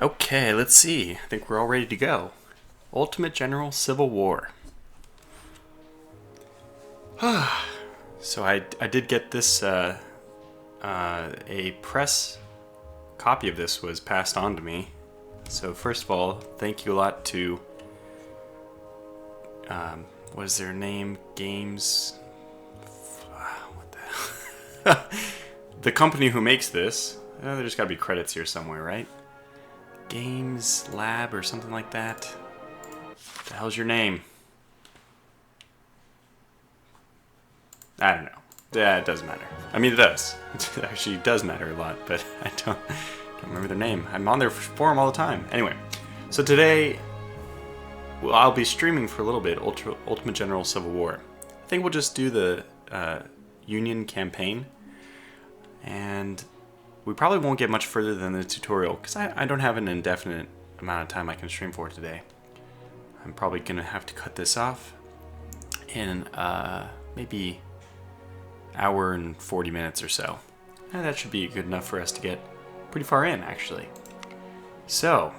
Okay, let's see. I think we're all ready to go. Ultimate General Civil War. So I did get this, a press copy of this was passed on to me. So first of all, thank you a lot to, what is their name? Games... what the hell? The company who makes this. There's gotta be credits here somewhere, right? Games Lab or something like that. What the hell's your name? I don't know. Yeah, it doesn't matter. I mean, it does. It actually does matter a lot, but I don't remember their name. I'm on their forum all the time. Anyway, so today, well, I'll be streaming for a little bit Ultimate General Civil War. I think we'll just do the Union campaign, and we probably won't get much further than the tutorial, because I don't have an indefinite amount of time I can stream for today. I'm probably going to have to cut this off in maybe hour and 40 minutes or so. And that should be good enough for us to get pretty far in, actually. So,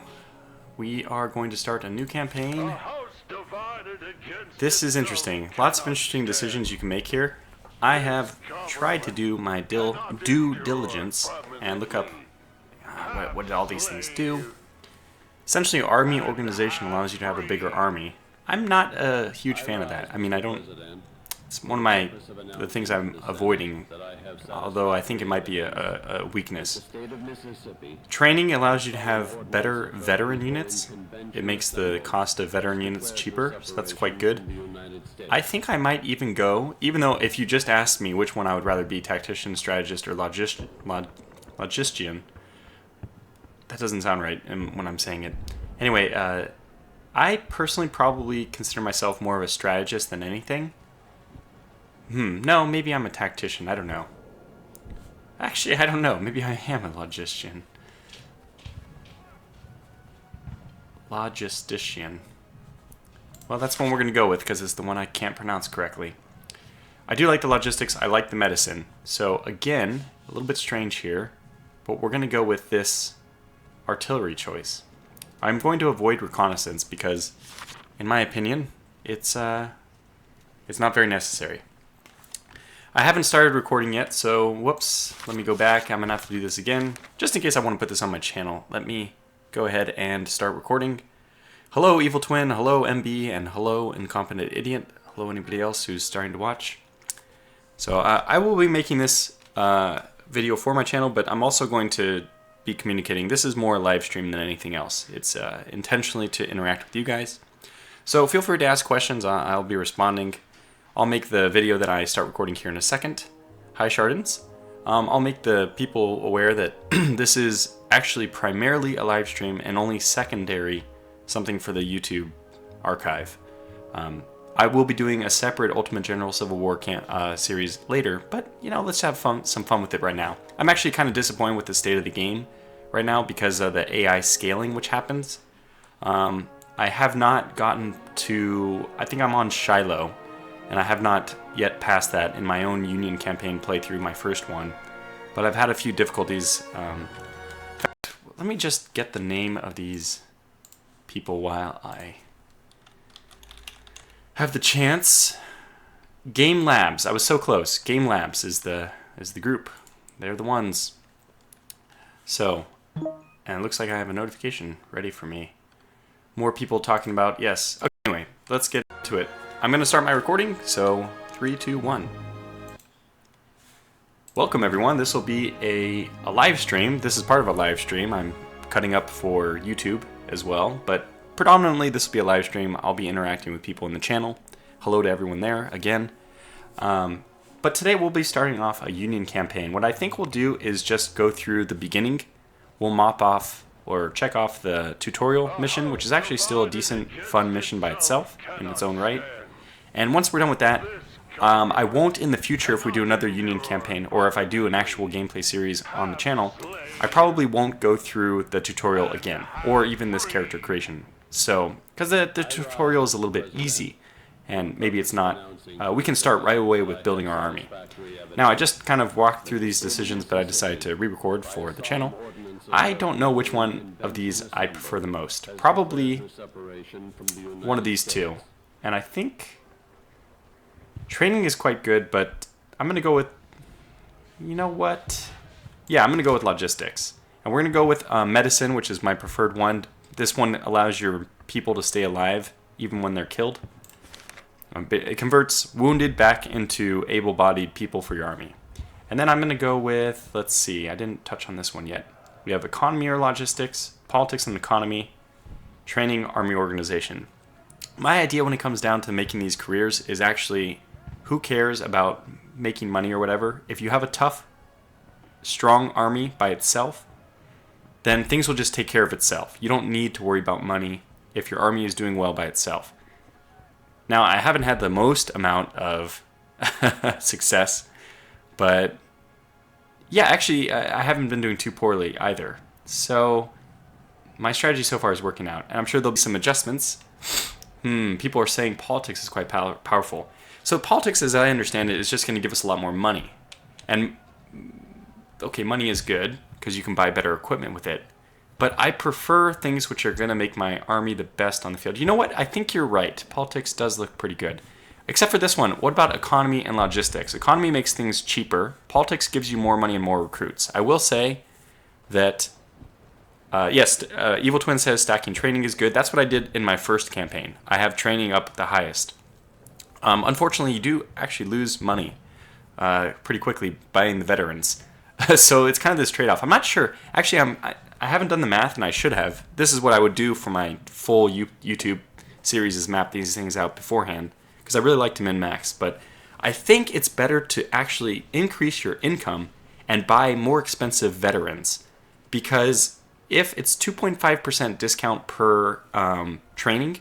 we are going to start a new campaign. This is interesting. Lots of interesting decisions you can make here. I have tried to do my due diligence and look up what all these things do. Essentially, army organization allows you to have a bigger army. I'm not a huge fan of that. I mean, I don't... It's one of the things I'm avoiding, although I think it might be a weakness. Training allows you to have better veteran units. It makes the cost of veteran units cheaper, so that's quite good. I think I might even go, even though if you just asked me which one I would rather be, tactician, strategist, or logistician, that doesn't sound right when I'm saying it. Anyway, I personally probably consider myself more of a strategist than anything. No, maybe I'm a tactician, I don't know. Actually, I don't know, maybe I am a logistician. Logistician. Well, that's one we're going to go with, because it's the one I can't pronounce correctly. I do like the logistics, I like the medicine. So, again, a little bit strange here, but we're going to go with this artillery choice. I'm going to avoid reconnaissance, because, in my opinion, it's not very necessary. I haven't started recording yet, so whoops, let me go back. I'm going to have to do this again, just in case I want to put this on my channel. Let me go ahead and start recording. Hello, Evil Twin, hello, MB, and hello, Incompetent Idiot. Hello, anybody else who's starting to watch. So I will be making this video for my channel, but I'm also going to be communicating. This is more a live stream than anything else. It's intentionally to interact with you guys. So feel free to ask questions. I'll be responding. I'll make the video that I start recording here in a second. Hi, Shardens. I'll make the people aware that this is actually primarily a live stream and only secondary something for the YouTube archive. I will be doing a separate Ultimate General Civil War series later, but, you know, let's have some fun with it right now. I'm actually kind of disappointed with the state of the game right now because of the AI scaling which happens. I have not gotten to... I think I'm on Shiloh, and I have not yet passed that in my own Union campaign playthrough, my first one. But I've had a few difficulties. In fact, let me just get the name of these people while I have the chance. Game Labs. I was so close. Game Labs is the group. They're the ones. So, and it looks like I have a notification ready for me. More people talking about, yes. Okay, anyway, let's get to it. I'm going to start my recording, so 3, 2, 1. Welcome everyone. This will be a live stream. This is part of a live stream. I'm cutting up for YouTube as well, but predominantly this will be a live stream. I'll be interacting with people in the channel. Hello to everyone there again. But today we'll be starting off a Union campaign. What I think we'll do is just go through the beginning. We'll mop off or check off the tutorial mission, which is actually still a decent, fun mission by itself in its own right. And once we're done with that, I won't in the future, if we do another Union campaign, or if I do an actual gameplay series on the channel, I probably won't go through the tutorial again, or even this character creation. So, because the tutorial is a little bit easy, and maybe it's not, we can start right away with building our army. Now, I just kind of walked through these decisions, but I decided to re-record for the channel. I don't know which one of these I prefer the most. Probably one of these two. And I think training is quite good, but I'm going to go with, you know what? Yeah, I'm going to go with logistics. And we're going to go with medicine, which is my preferred one. This one allows your people to stay alive even when they're killed. It converts wounded back into able-bodied people for your army. And then I'm going to go with, let's see, I didn't touch on this one yet. We have economy or logistics, politics and economy, training, army organization. My idea when it comes down to making these careers is actually, who cares about making money or whatever? If you have a tough, strong army by itself, then things will just take care of itself. You don't need to worry about money if your army is doing well by itself. Now, I haven't had the most amount of success, but yeah, actually, I haven't been doing too poorly either. So my strategy so far is working out, and I'm sure there'll be some adjustments. People are saying politics is quite powerful. So politics, as I understand it, is just going to give us a lot more money. And, okay, money is good, because you can buy better equipment with it. But I prefer things which are going to make my army the best on the field. You know what? I think you're right. Politics does look pretty good. Except for this one. What about economy and logistics? Economy makes things cheaper. Politics gives you more money and more recruits. I will say that, yes, Evil Twin says stacking training is good. That's what I did in my first campaign. I have training up the highest. Unfortunately, you do actually lose money pretty quickly buying the veterans. So it's kind of this trade-off. I'm not sure. Actually, I haven't done the math, and I should have. This is what I would do for my full YouTube series, is map these things out beforehand, because I really like to min-max. But I think it's better to actually increase your income and buy more expensive veterans, because if it's 2.5% discount per training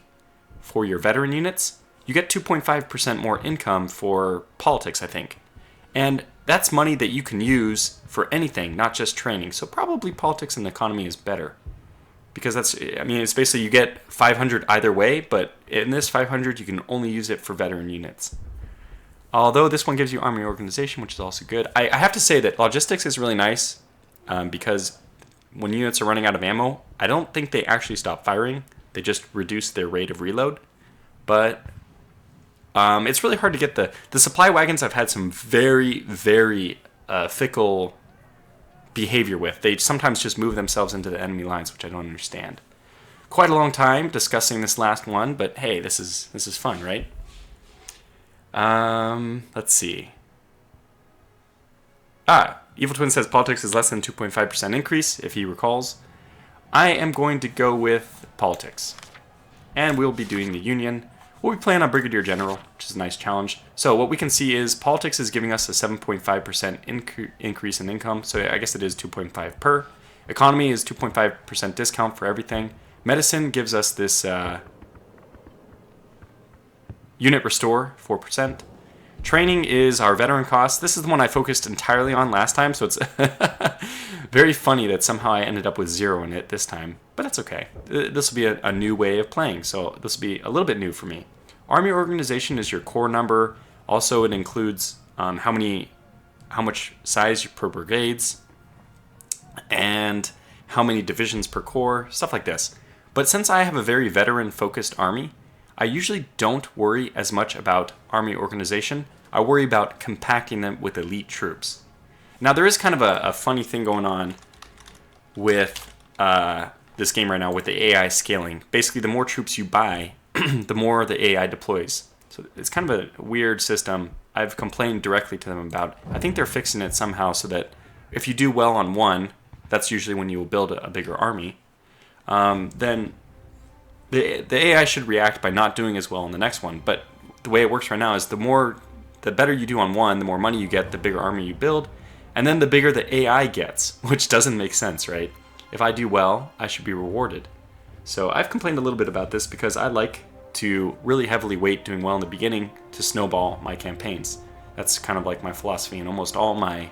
for your veteran units, you get 2.5% more income for politics, I think. And that's money that you can use for anything, not just training. So probably politics and economy is better. Because it's basically you get 500 either way, but in this 500 you can only use it for veteran units. Although this one gives you army organization, which is also good. I have to say that logistics is really nice, because when units are running out of ammo, I don't think they actually stop firing. They just reduce their rate of reload. But it's really hard to get the supply wagons. I've had some very, very fickle behavior with. They sometimes just move themselves into the enemy lines, which I don't understand. Quite a long time discussing this last one, but hey, this is fun, right? Let's see. Evil Twin says politics is less than 2.5% increase, if he recalls. I am going to go with politics. And we'll be doing the Union. We'll be playing on Brigadier General, which is a nice challenge. So what we can see is politics is giving us a 7.5% increase in income. So I guess it is 2.5 per. Economy is 2.5% discount for everything. Medicine gives us this unit restore, 4%. Training is our veteran cost. This is the one I focused entirely on last time, so it's very funny that somehow I ended up with 0 in it this time. But that's okay. This will be a new way of playing, so this will be a little bit new for me. Army organization is your core number. Also, it includes how much size per brigades, and how many divisions per corps, stuff like this. But since I have a very veteran-focused army, I usually don't worry as much about army organization. I worry about compacting them with elite troops. Now, there is kind of a funny thing going on with this game right now with the AI scaling. Basically, the more troops you buy, the more the AI deploys. So it's kind of a weird system. I've complained directly to them about. I think they're fixing it somehow so that if you do well on one, that's usually when you will build a bigger army, then the AI should react by not doing as well on the next one. But the way it works right now is the better you do on one, the more money you get, the bigger army you build, and then the bigger the AI gets, which doesn't make sense, right? If I do well, I should be rewarded. So I've complained a little bit about this because I like to really heavily weight doing well in the beginning to snowball my campaigns. That's kind of like my philosophy in almost all my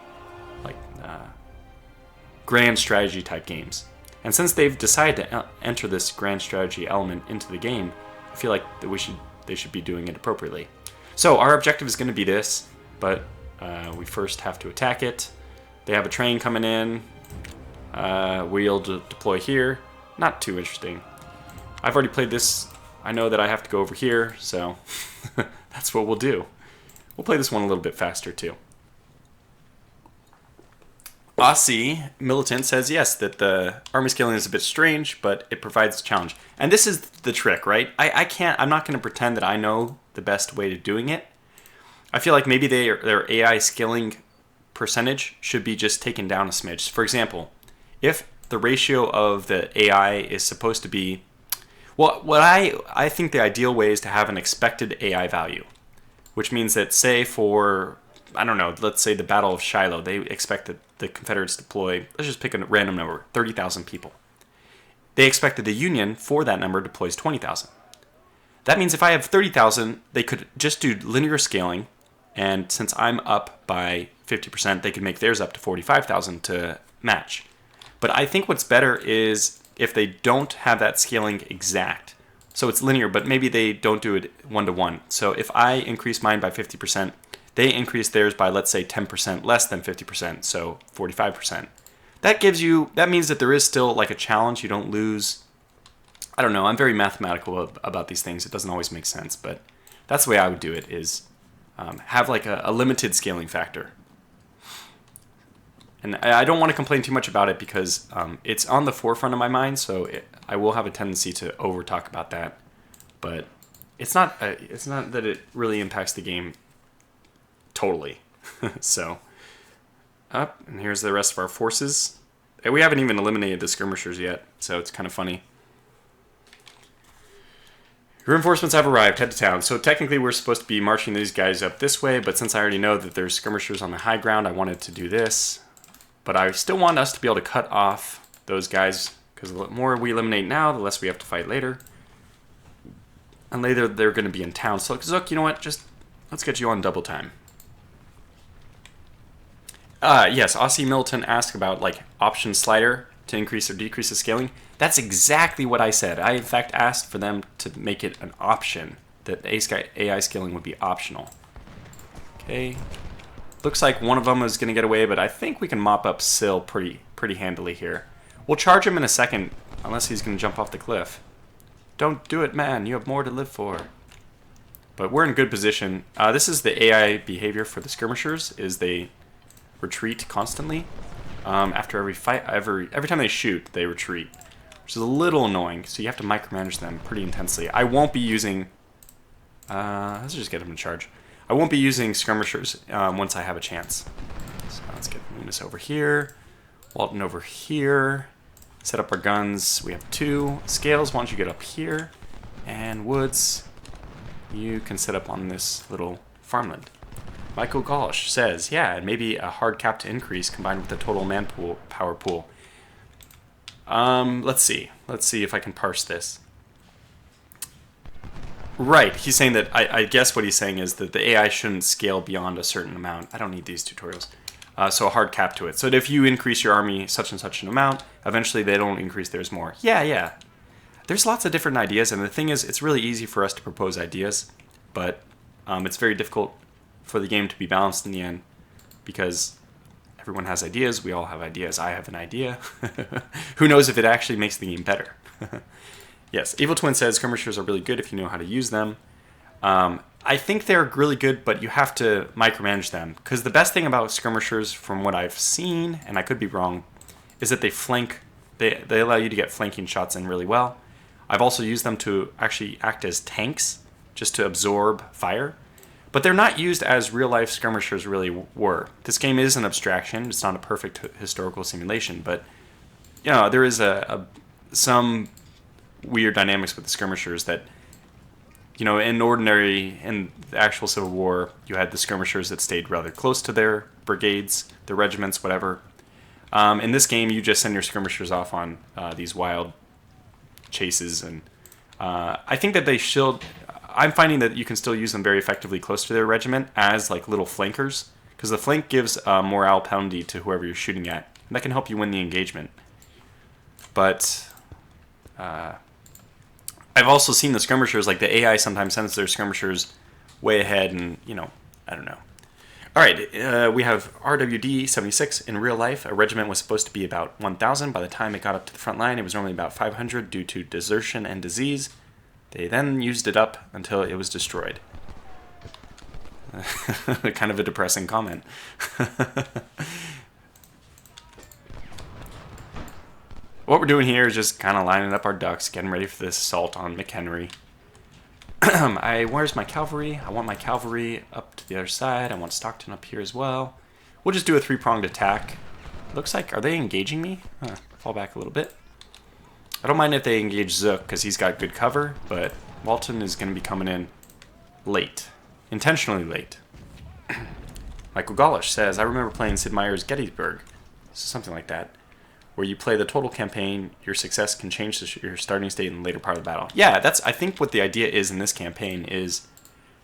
grand strategy type games. And since they've decided to enter this grand strategy element into the game, I feel like that they should be doing it appropriately. So our objective is going to be this, but we first have to attack it. They have a train coming in. Wheel to deploy here. Not too interesting. I've already played this. I know that I have to go over here, so that's what we'll do. We'll play this one a little bit faster too. Aussie Militant says yes, that the army scaling is a bit strange, but it provides a challenge. And this is the trick, right? I'm not going to pretend that I know the best way to doing it. I feel like maybe their AI scaling percentage should be just taken down a smidge. For example, if the ratio of the AI is supposed to be, well, what I think the ideal way is to have an expected AI value, which means that, say for, I don't know, let's say the Battle of Shiloh, they expect that the Confederates deploy, let's just pick a random number, 30,000 people. They expect that the Union, for that number, deploys 20,000. That means if I have 30,000, they could just do linear scaling, and since I'm up by 50%, they could make theirs up to 45,000 to match. But I think what's better is if they don't have that scaling exact. So it's linear, but maybe they don't do it 1-to-1. So if I increase mine by 50%, they increase theirs by, let's say, 10% less than 50%, so 45%. That means that there is still like a challenge. You don't lose. I don't know. I'm very mathematical about these things. It doesn't always make sense, but that's the way I would do it, is have like a limited scaling factor. And I don't want to complain too much about it because it's on the forefront of my mind, so I will have a tendency to over talk about that. But it's not that it really impacts the game totally. So, and here's the rest of our forces. And we haven't even eliminated the skirmishers yet, so it's kind of funny. Reinforcements have arrived. Head to town. So technically we're supposed to be marching these guys up this way, but since I already know that there's skirmishers on the high ground, I wanted to do this. But I still want us to be able to cut off those guys, because the more we eliminate now, the less we have to fight later. And later they're going to be in town. So Zook, you know what? Just let's get you on double time. Yes, Aussie Militant asked about like option slider to increase or decrease the scaling. That's exactly what I said. I in fact asked for them to make it an option, that AI scaling would be optional. Okay. Looks like one of them is going to get away, but I think we can mop up Syl pretty handily here. We'll charge him in a second, unless he's going to jump off the cliff. Don't do it, man. You have more to live for. But we're in good position. This is the AI behavior for the skirmishers, is they retreat constantly. After every fight, every time they shoot, they retreat, which is a little annoying. So you have to micromanage them pretty intensely. I won't be using. Let's just get them in charge. I won't be using skirmishers once I have a chance. So let's get Lunas over here, Walton over here. Set up our guns. We have 2 scales. Why don't you get up here? And Woods, you can set up on this little farmland. Michael Gaush says, yeah, and maybe a hard cap to increase combined with the total power pool. Let's see. Let's see if I can parse this. Right, he's saying that, I guess what he's saying is that the AI shouldn't scale beyond a certain amount. I don't need these tutorials. So a hard cap to it. So that if you increase your army such and such an amount, eventually they don't increase theirs more. Yeah. There's lots of different ideas, and the thing is, it's really easy for us to propose ideas, but it's very difficult for the game to be balanced in the end, because everyone has ideas, we all have ideas. I have an idea. Who knows if it actually makes the game better? Yes, Evil Twin says skirmishers are really good if you know how to use them. I think they're really good, but you have to micromanage them, because the best thing about skirmishers, from what I've seen, and I could be wrong, is that they flank. They allow you to get flanking shots in really well. I've also used them to actually act as tanks, just to absorb fire. But they're not used as real-life skirmishers really were. This game is an abstraction. It's not a perfect historical simulation, but you know, there is some weird dynamics with the skirmishers that, you know, in the actual Civil War, you had the skirmishers that stayed rather close to their brigades, their regiments, whatever. In this game, you just send your skirmishers off on these wild chases, and I think that they should. I'm finding that you can still use them very effectively close to their regiment as like little flankers, because the flank gives morale penalty to whoever you're shooting at, and that can help you win the engagement. But I've also seen the skirmishers, like the AI sometimes sends their skirmishers way ahead, and you know, I don't know. All right, we have RWD 76. In real life, a regiment was supposed to be about 1,000. By the time it got up to the front line, it was normally about 500 due to desertion and disease. They then used it up until it was destroyed. Kind of a depressing comment. What we're doing here is just kind of lining up our ducks, getting ready for this assault on Mckenry. Where's my cavalry? I want my cavalry up to the other side. I want Stockton up here as well. We'll just do a three-pronged attack. Looks like, are they engaging me? Fall back a little bit. I don't mind if they engage Zook, because he's got good cover, but Walton is going to be coming in late. Intentionally late. Michael Gollish says, I remember playing Sid Meier's Gettysburg. Something like that. Where you play the total campaign, your success can change your starting state in the later part of the battle. Yeah, that's, I think, what the idea is in this campaign is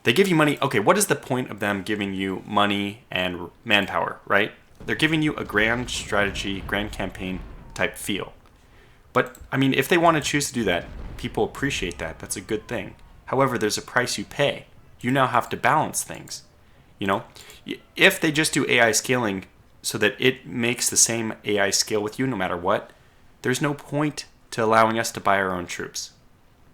they give you money. Okay, what is the point of them giving you money and manpower, right? They're giving you a grand strategy, grand campaign type feel. But, I mean, if they want to choose to do that, people appreciate that. That's a good thing. However, there's a price you pay. You now have to balance things. You know, if they just do AI scaling so that it makes the same AI scale with you no matter what, there's no point to allowing us to buy our own troops.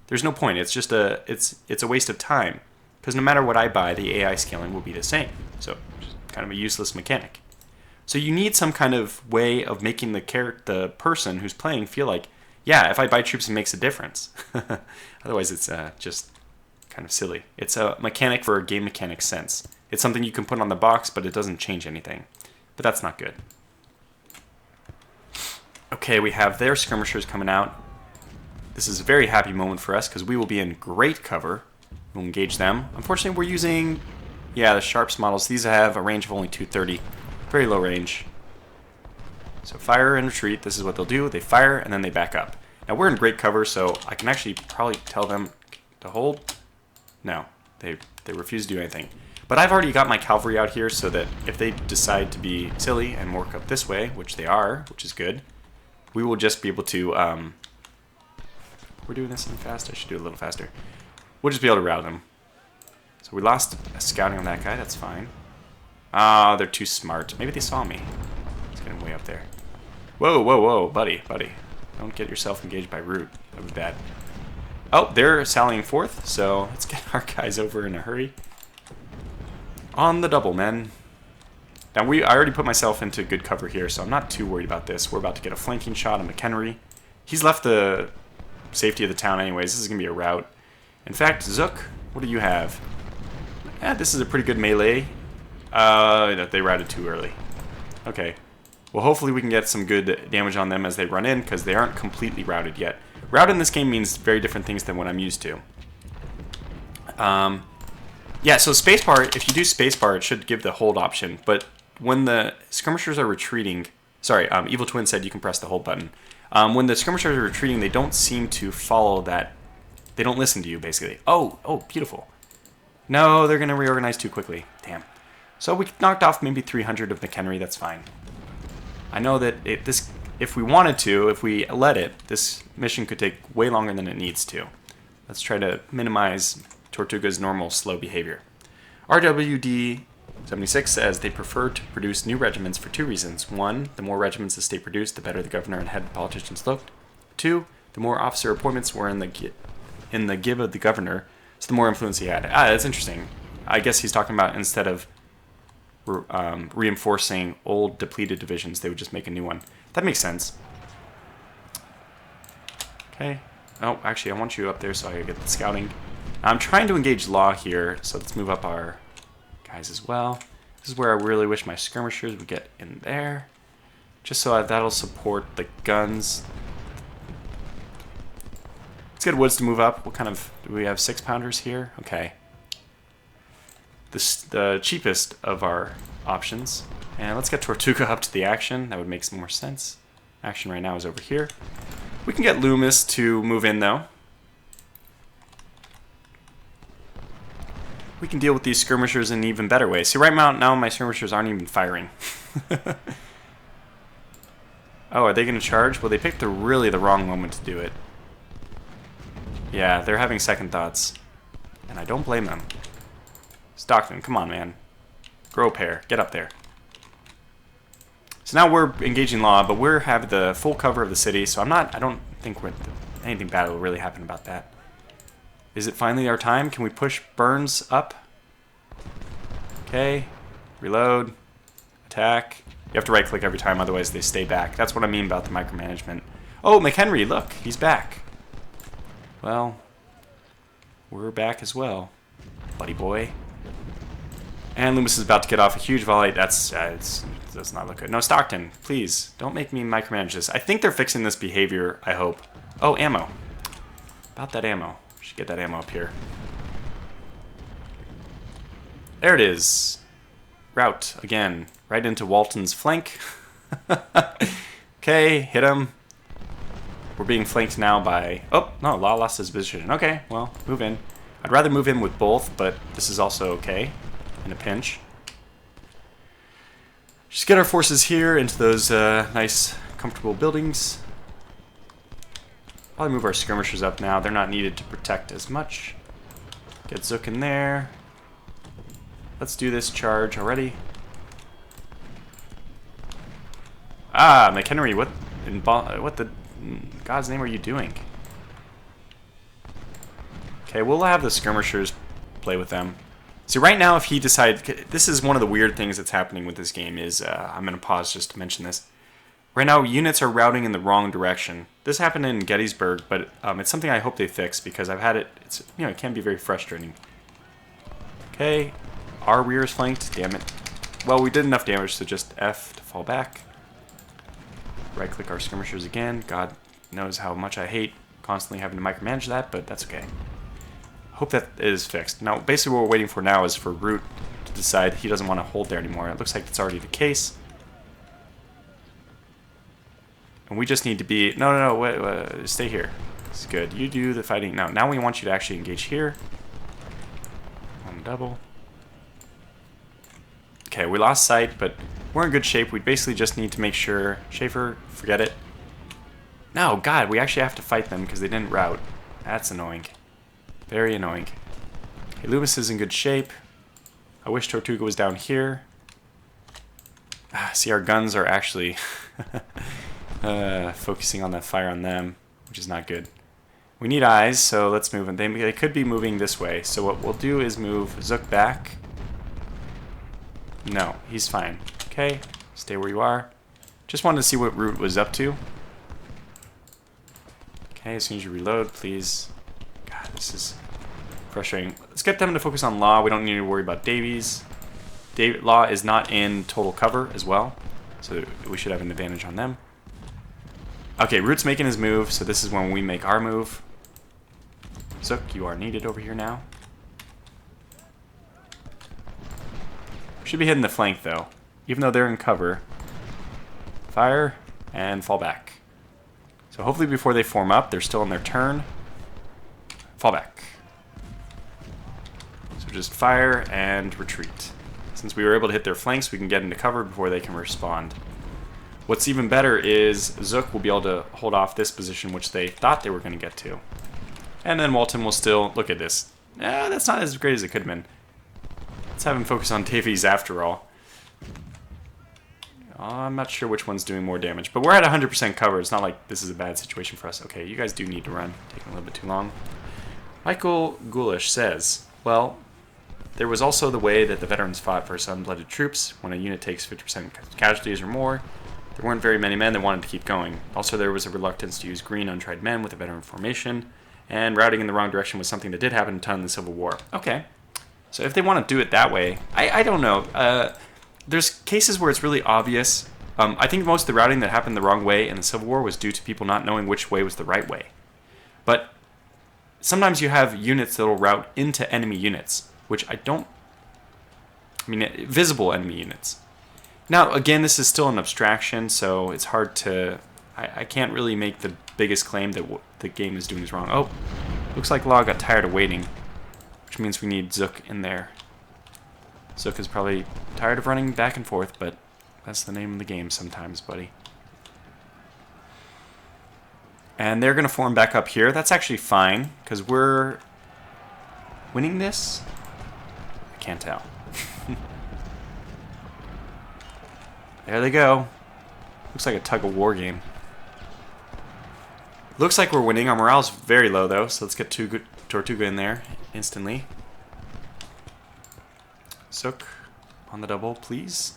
There's no point. It's just it's a waste of time, because no matter what I buy, the AI scaling will be the same. So, kind of a useless mechanic. So you need some kind of way of making the person who's playing feel like, yeah, if I buy troops, it makes a difference. Otherwise, it's just kind of silly. It's a mechanic for a game mechanic sense. It's something you can put on the box, but it doesn't change anything. But that's not good. Okay, we have their skirmishers coming out. This is a very happy moment for us because we will be in great cover. We'll engage them. Unfortunately, we're using, the Sharps models. These have a range of only 230. Very low range. So fire and retreat. This is what they'll do. They fire and then they back up. Now we're in great cover, so I can actually probably tell them to hold. No, they refuse to do anything. But I've already got my cavalry out here so that if they decide to be silly and work up this way, which they are, which is good, we will just be able to, we're doing this in fast, I should do it a little faster. We'll just be able to rout them. So we lost a scouting on that guy, that's fine. Ah, they're too smart. Maybe they saw me. Let's get him way up there. Whoa, whoa, whoa, buddy. Don't get yourself engaged by root. That would be bad. Oh, they're sallying forth, so let's get our guys over in a hurry. On the double, men. Now, I already put myself into good cover here, so I'm not too worried about this. We're about to get a flanking shot on Mckenry. He's left the safety of the town anyways. This is going to be a rout. In fact, Zook, what do you have? This is a pretty good melee. They routed too early. Okay. Well, hopefully we can get some good damage on them as they run in, because they aren't completely routed yet. Rout in this game means very different things than what I'm used to. Yeah, so spacebar, if you do spacebar, it should give the hold option. But when the skirmishers are retreating, sorry, Evil Twin said you can press the hold button. When the skirmishers are retreating, they don't seem to follow that. They don't listen to you, basically. Oh, beautiful. No, they're going to reorganize too quickly. Damn. So we knocked off maybe 300 of Mckenry, that's fine. I know that if we wanted to, if we let it, this mission could take way longer than it needs to. Let's try to minimize Tortuga's normal slow behavior. RWD 76 says they prefer to produce new regiments for two reasons. One, the more regiments the state produced, the better the governor and head politicians looked. Two, the more officer appointments were in the give of the governor, so the more influence he had. That's interesting. I guess he's talking about instead of reinforcing old depleted divisions, they would just make a new one. That makes sense. Okay. Oh, actually, I want you up there so I can get the scouting. I'm trying to engage Law here, so let's move up our guys as well. This is where I really wish my skirmishers would get in there, just so that'll support the guns. Let's get Woods to move up. What kind of, do we have 6-pounders here? Okay. The cheapest of our options. And let's get Tortuga up to the action. That would make some more sense. Action right now is over here. We can get Loomis to move in, though. We can deal with these skirmishers in an even better way. See, right now my skirmishers aren't even firing. Oh, are they going to charge? Well, they picked really the wrong moment to do it. Yeah, they're having second thoughts. And I don't blame them. Stockton, come on, man. Grow a pair. Get up there. So now we're engaging law, but we're have the full cover of the city, so I don't think anything bad will really happen about that. Is it finally our time? Can we push Burns up? Okay. Reload. Attack. You have to right-click every time, otherwise they stay back. That's what I mean about the micromanagement. Oh, Mckenry, look. He's back. Well, we're back as well, buddy boy. And Loomis is about to get off a huge volley. That's does not look good. No, Stockton, please, don't make me micromanage this. I think they're fixing this behavior, I hope. Oh, ammo. About that ammo. Should get that ammo up here. There it is. Route, again. Right into Walton's flank. Okay, hit him. We're being flanked now by... Oh, no, Law lost his position. Okay, well, move in. I'd rather move in with both, but this is also okay in a pinch. Just get our forces here into those nice, comfortable buildings. Probably move our skirmishers up now. They're not needed to protect as much. Get Zook in there. Let's do this charge already. Ah, Mckenry, what the God's name are you doing? Okay, we'll have the skirmishers play with them. See, right now, if he decides... This is one of the weird things that's happening with this game is... I'm going to pause just to mention this. Right now, units are routing in the wrong direction. This happened in Gettysburg, but it's something I hope they fix because I've had it... it can be very frustrating. Okay, our rear is flanked. Damn it. Well, we did enough damage to just F to fall back. Right-click our skirmishers again. God knows how much I hate constantly having to micromanage that, but that's okay. Hope that is fixed. Now, basically what we're waiting for now is for Root to decide he doesn't want to hold there anymore. It looks like it's already the case. And we just need to be... No, wait, stay here. It's good. You do the fighting. Now we want you to actually engage here. On double. Okay, we lost sight, but we're in good shape. We basically just need to make sure... Schaefer, forget it. No, God, we actually have to fight them because they didn't route. That's annoying. Very annoying. Okay, Loomis is in good shape. I wish Tortuga was down here. See, our guns are actually focusing on that fire on them, which is not good. We need eyes, so let's move them. They could be moving this way. So what we'll do is move Zook back. No, he's fine. Okay, stay where you are. Just wanted to see what Root was up to. Okay, as soon as you reload, please. God, this is frustrating. Let's get them to focus on Law. We don't need to worry about Davies. Law is not in total cover as well, so we should have an advantage on them. Okay, Root's making his move, so this is when we make our move. Zook, you are needed over here now. Should be hitting the flank, though. Even though they're in cover. Fire, and fall back. So hopefully before they form up, they're still on their turn. Fall back. So just fire and retreat. Since we were able to hit their flanks, we can get into cover before they can respond. What's even better is Zook will be able to hold off this position, which they thought they were going to get to. And then Walton will still... Look at this. That's not as great as it could have been. Let's have him focus on Davies after all. I'm not sure which one's doing more damage, but we're at 100% cover. It's not like this is a bad situation for us. Okay, you guys do need to run. Taking a little bit too long. Michael Goulash says, well, there was also the way that the veterans fought versus unblooded troops. When a unit takes 50% casualties or more, there weren't very many men that wanted to keep going. Also, there was a reluctance to use green, untried men with a veteran formation, and routing in the wrong direction was something that did happen a ton in the Civil War. Okay. So if they want to do it that way, I don't know. There's cases where it's really obvious. I think most of the routing that happened the wrong way in the Civil War was due to people not knowing which way was the right way. But sometimes you have units that will route into enemy units, which visible enemy units. Now, again, this is still an abstraction, so it's hard to... I can't really make the biggest claim that what the game is doing is wrong. Oh, looks like Law got tired of waiting, which means we need Zook in there. Zook is probably tired of running back and forth, but that's the name of the game sometimes, buddy. And they're going to form back up here. That's actually fine, because we're winning this? I can't tell. There they go. Looks like a tug-of-war game. Looks like we're winning. Our morale's very low, though, so let's get Tortuga in there instantly. Zook on the double, please.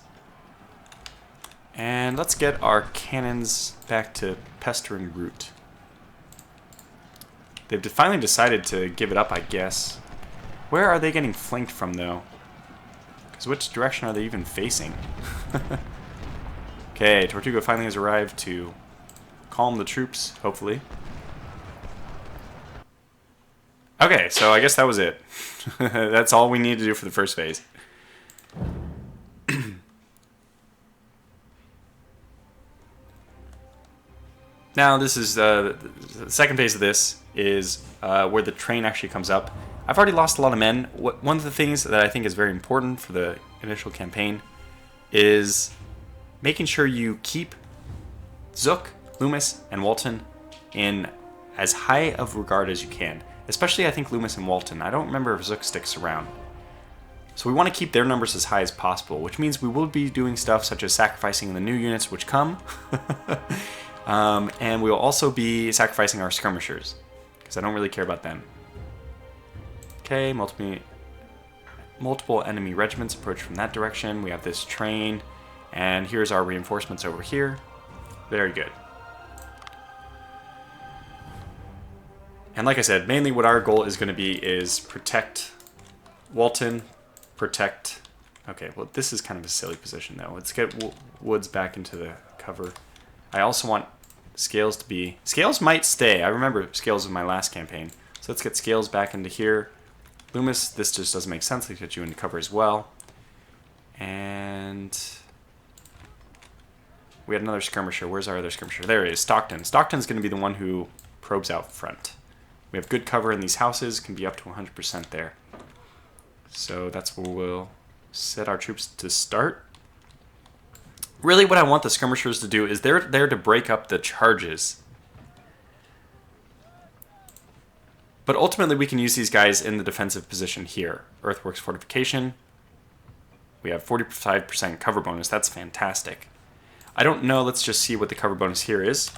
And let's get our cannons back to pestering route. They've finally decided to give it up, I guess. Where are they getting flanked from, though? Because which direction are they even facing? Okay, Tortuga finally has arrived to calm the troops, hopefully. Okay, so I guess that was it. That's all we need to do for the first phase. Now, this is the second phase of this is where the train actually comes up. I've already lost a lot of men. One of the things that I think is very important for the initial campaign is making sure you keep Zook, Loomis, and Walton in as high of regard as you can. Especially, I think, Loomis and Walton. I don't remember if Zook sticks around. So we want to keep their numbers as high as possible, which means we will be doing stuff such as sacrificing the new units which come. And we'll also be sacrificing our skirmishers, because I don't really care about them. Okay, multiple enemy regiments approach from that direction. We have this train, and here's our reinforcements over here. Very good. And like I said, mainly what our goal is going to be is protect Walton, protect... Okay, well, this is kind of a silly position, though. Let's get Woods back into the cover. I also want Scales to be... Scales might stay. I remember Scales in my last campaign. So let's get Scales back into here. Loomis, this just doesn't make sense. Let's get you into cover as well. And... we had another skirmisher. Where's our other skirmisher? There it is, Stockton. Stockton's going to be the one who probes out front. We have good cover in these houses. Can be up to 100% there. So that's where we'll set our troops to start. Really what I want the skirmishers to do is they're there to break up the charges. But ultimately we can use these guys in the defensive position here. Earthworks fortification. We have 45% cover bonus. That's fantastic. I don't know. Let's just see what the cover bonus here is.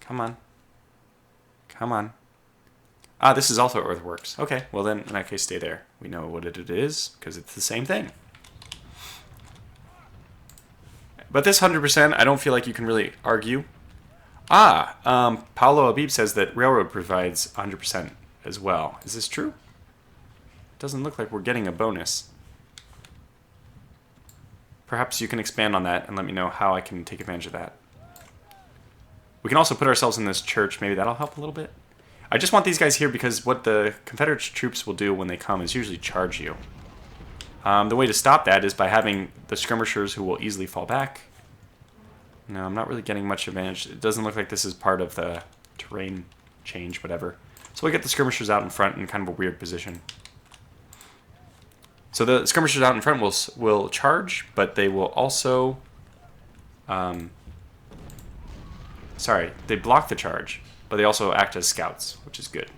Come on. Come on. Ah, this is also earthworks. Okay, well then, in that case, stay there. We know what it is, because it's the same thing. But this 100%, I don't feel like you can really argue. Ah, Paolo Abib says that Railroad provides 100% as well. Is this true? It doesn't look like we're getting a bonus. Perhaps you can expand on that and let me know how I can take advantage of that. We can also put ourselves in this church. Maybe that'll help a little bit. I just want these guys here because what the Confederate troops will do when they come is usually charge you. The way to stop that is by having the skirmishers who will easily fall back. No, I'm not really getting much advantage. It doesn't look like this is part of the terrain change, whatever. So we'll get the skirmishers out in front in kind of a weird position. So the skirmishers out in front will charge, but they will also... sorry, they block the charge, but they also act as scouts, which is good.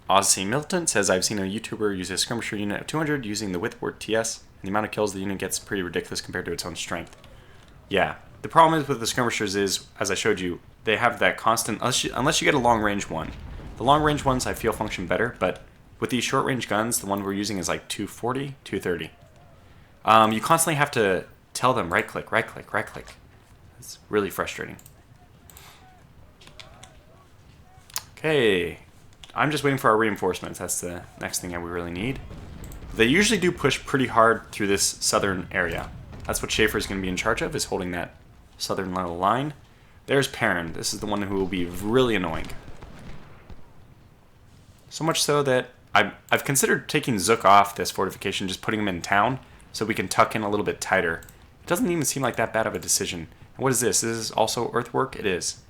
Ozzy Milton says, I've seen a YouTuber use a skirmisher unit of 200 using the Whitworth TS, and the amount of kills the unit gets pretty ridiculous compared to its own strength. Yeah, the problem is with the skirmishers is, as I showed you, they have that constant, unless you get a long-range one. The long-range ones I feel function better, but with these short-range guns, the one we're using is like 240, 230. You constantly have to tell them right-click, right-click, right-click. It's really frustrating. Okay. I'm just waiting for our reinforcements. That's the next thing that we really need. They usually do push pretty hard through this southern area. That's what Schaefer's going to be in charge of, is holding that southern little line. There's Perrin. This is the one who will be really annoying. So much so that I've considered taking Zook off this fortification, just putting him in town, so we can tuck in a little bit tighter. It doesn't even seem like that bad of a decision. And what is this? This is also earthwork? It is.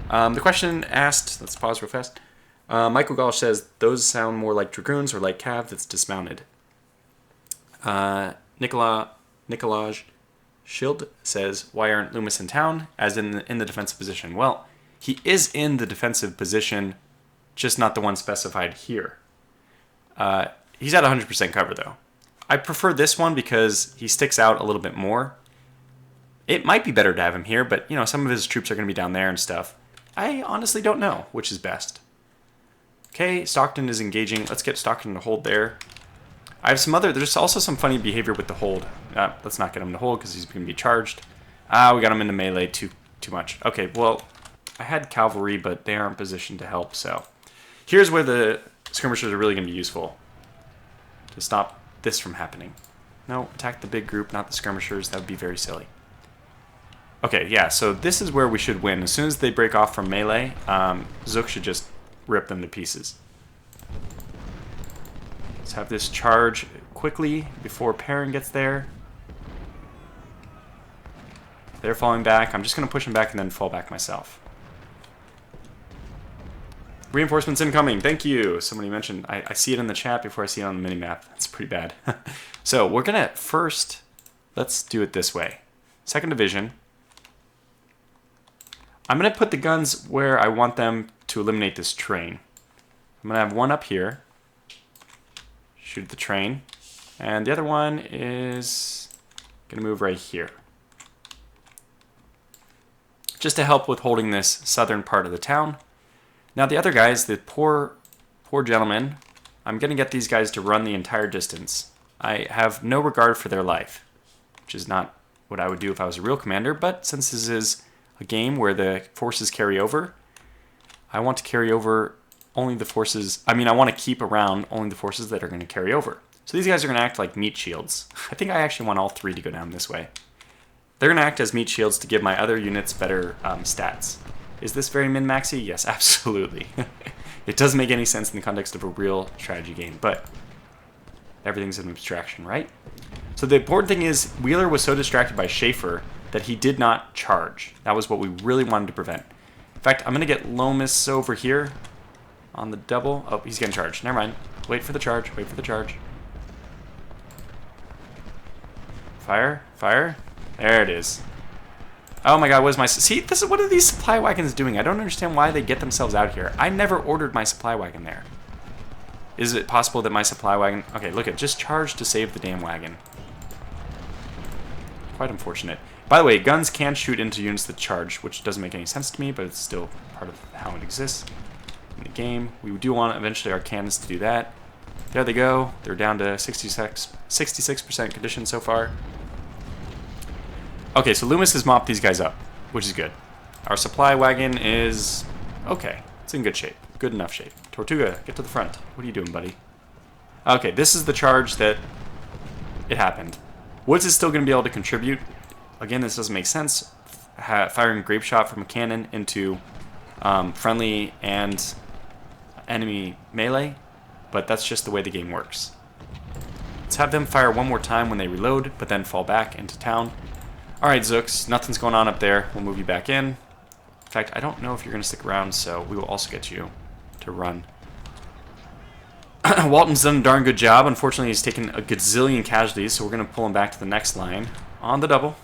The question asked, let's pause real fast. Michael Gall says, those sound more like dragoons or like cav that's dismounted. Nicolaj Schild says, why aren't Loomis in town, as in the defensive position? Well, he is in the defensive position, just not the one specified here. He's at 100% cover, though. I prefer this one because he sticks out a little bit more. It might be better to have him here, but, you know, some of his troops are going to be down there and stuff. I honestly don't know which is best. Okay, Stockton is engaging. Let's get Stockton to hold there. I have some other... There's also some funny behavior with the hold. Let's not get him to hold because he's going to be charged. We got him into melee too much. Okay, well, I had cavalry, but they aren't positioned to help, so... Here's where the skirmishers are really going to be useful. To stop this from happening. No, attack the big group, not the skirmishers. That would be very silly. Okay, yeah, so this is where we should win. As soon as they break off from melee, Zook should just rip them to pieces. Let's have this charge quickly before Perrin gets there. They're falling back. I'm just going to push them back and then fall back myself. Reinforcements incoming. Thank you. Somebody mentioned. I see it in the chat before I see it on the minimap. That's pretty bad. So we're going to first, let's do it this way. 2nd Division. I'm going to put the guns where I want them to eliminate this train. I'm going to have one up here. Shoot at the train. And the other one is going to move right here. Just to help with holding this southern part of the town. Now the other guys, the poor gentlemen, I'm going to get these guys to run the entire distance. I have no regard for their life, which is not what I would do if I was a real commander, but since this is a game where the forces carry over, I want to carry over only the forces, I want to keep around only the forces that are going to carry over. So these guys are going to act like meat shields. I think I actually want all 3 to go down this way. They're going to act as meat shields to give my other units better stats. Is this very min-maxy? Yes, absolutely. It doesn't make any sense in the context of a real strategy game, but everything's an abstraction, right? So the important thing is Wheeler was so distracted by Schaefer that he did not charge. That was what we really wanted to prevent. In fact, I'm going to get Lomas over here on the double. Oh, he's getting charged. Never mind. Wait for the charge. Wait for the charge. Fire. Fire. There it is. Oh my god, what is my... See, this is what are these supply wagons doing? I don't understand why they get themselves out here. I never ordered my supply wagon there. Is it possible that my supply wagon... Okay, look at just charge to save the damn wagon. Quite unfortunate. By the way, guns can shoot into units that charge, which doesn't make any sense to me, but it's still part of how it exists in the game. We do want eventually our cannons to do that. There they go. They're down to 66% condition so far. Okay, so Loomis has mopped these guys up, which is good. Our supply wagon is okay. It's in good shape. Good enough shape. Tortuga, get to the front. What are you doing, buddy? Okay, this is the charge that it happened. Woods is still going to be able to contribute. Again, this doesn't make sense. Firing grape shot from a cannon into friendly and enemy melee, but that's just the way the game works. Let's have them fire one more time when they reload, but then fall back into town. Alright, Zooks, nothing's going on up there. We'll move you back in. In fact, I don't know if you're going to stick around, so we will also get you to run. Walton's done a darn good job. Unfortunately, he's taken a gazillion casualties, so we're going to pull him back to the next line on the double.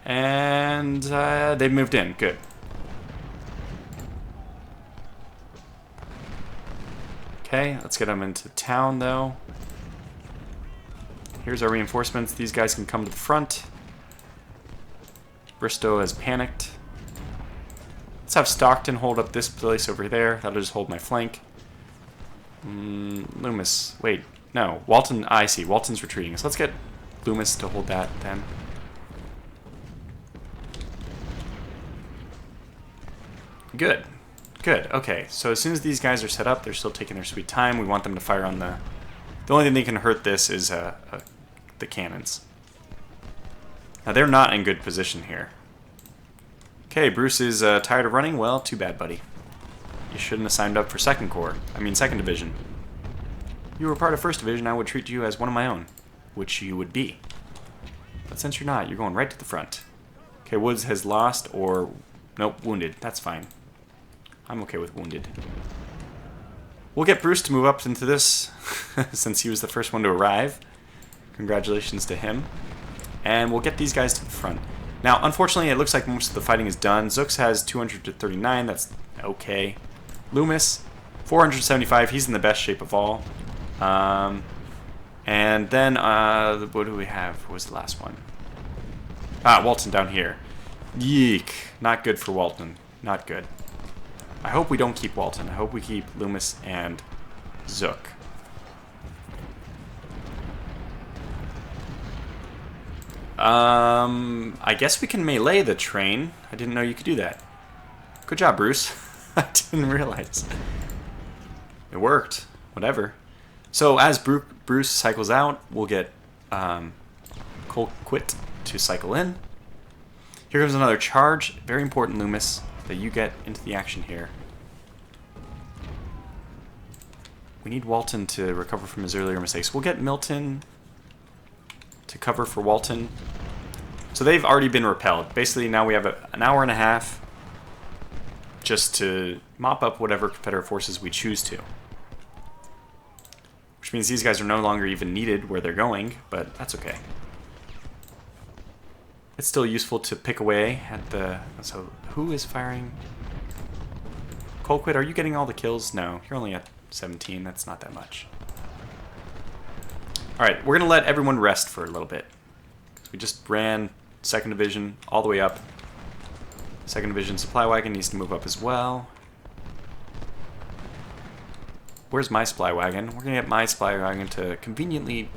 And they've moved in. Good. Okay, let's get them into town, though. Here's our reinforcements. These guys can come to the front. Bristow has panicked. Let's have Stockton hold up this place over there. That'll just hold my flank. Loomis. Wait. No. Walton. I see. Walton's retreating. So let's get Loomis to hold that then. Good. Good. Okay. So as soon as these guys are set up, they're still taking their sweet time. We want them to fire on the... The only thing that can hurt this is the cannons. Now, they're not in good position here. Okay, Bruce is tired of running. Well, too bad, buddy. You shouldn't have signed up for 2nd Corps. I mean, 2nd Division. You were part of 1st Division, I would treat you as one of my own. Which you would be. But since you're not, you're going right to the front. Okay, Woods has lost or... Nope, wounded. That's fine. I'm okay with wounded. We'll get Bruce to move up into this, since he was the first one to arrive. Congratulations to him. And we'll get these guys to the front. Now, unfortunately, it looks like most of the fighting is done. Zooks has 239. That's okay. Loomis 475. He's in the best shape of all. And then, what do we have? What was the last one? Walton down here. Yeek. Not good for Walton. Not good. I hope we don't keep Walton. I hope we keep Loomis and Zook. I guess we can melee the train. I didn't know you could do that. Good job, Bruce. I didn't realize. It worked. Whatever. So as Bruce cycles out, we'll get Colquitt to cycle in. Here comes another charge. Very important, Loomis, that you get into the action here. We need Walton to recover from his earlier mistakes. We'll get Milton to cover for Walton. So they've already been repelled. Basically, now we have an hour and a half just to mop up whatever Confederate forces we choose to. Which means these guys are no longer even needed where they're going, but that's okay. It's still useful to pick away at the... So, who is firing? Colquitt, are you getting all the kills? No, you're only at 17. That's not that much. Alright, we're going to let everyone rest for a little bit. We just ran 2nd Division all the way up. 2nd Division supply wagon needs to move up as well. Where's my supply wagon? We're going to get my supply wagon to conveniently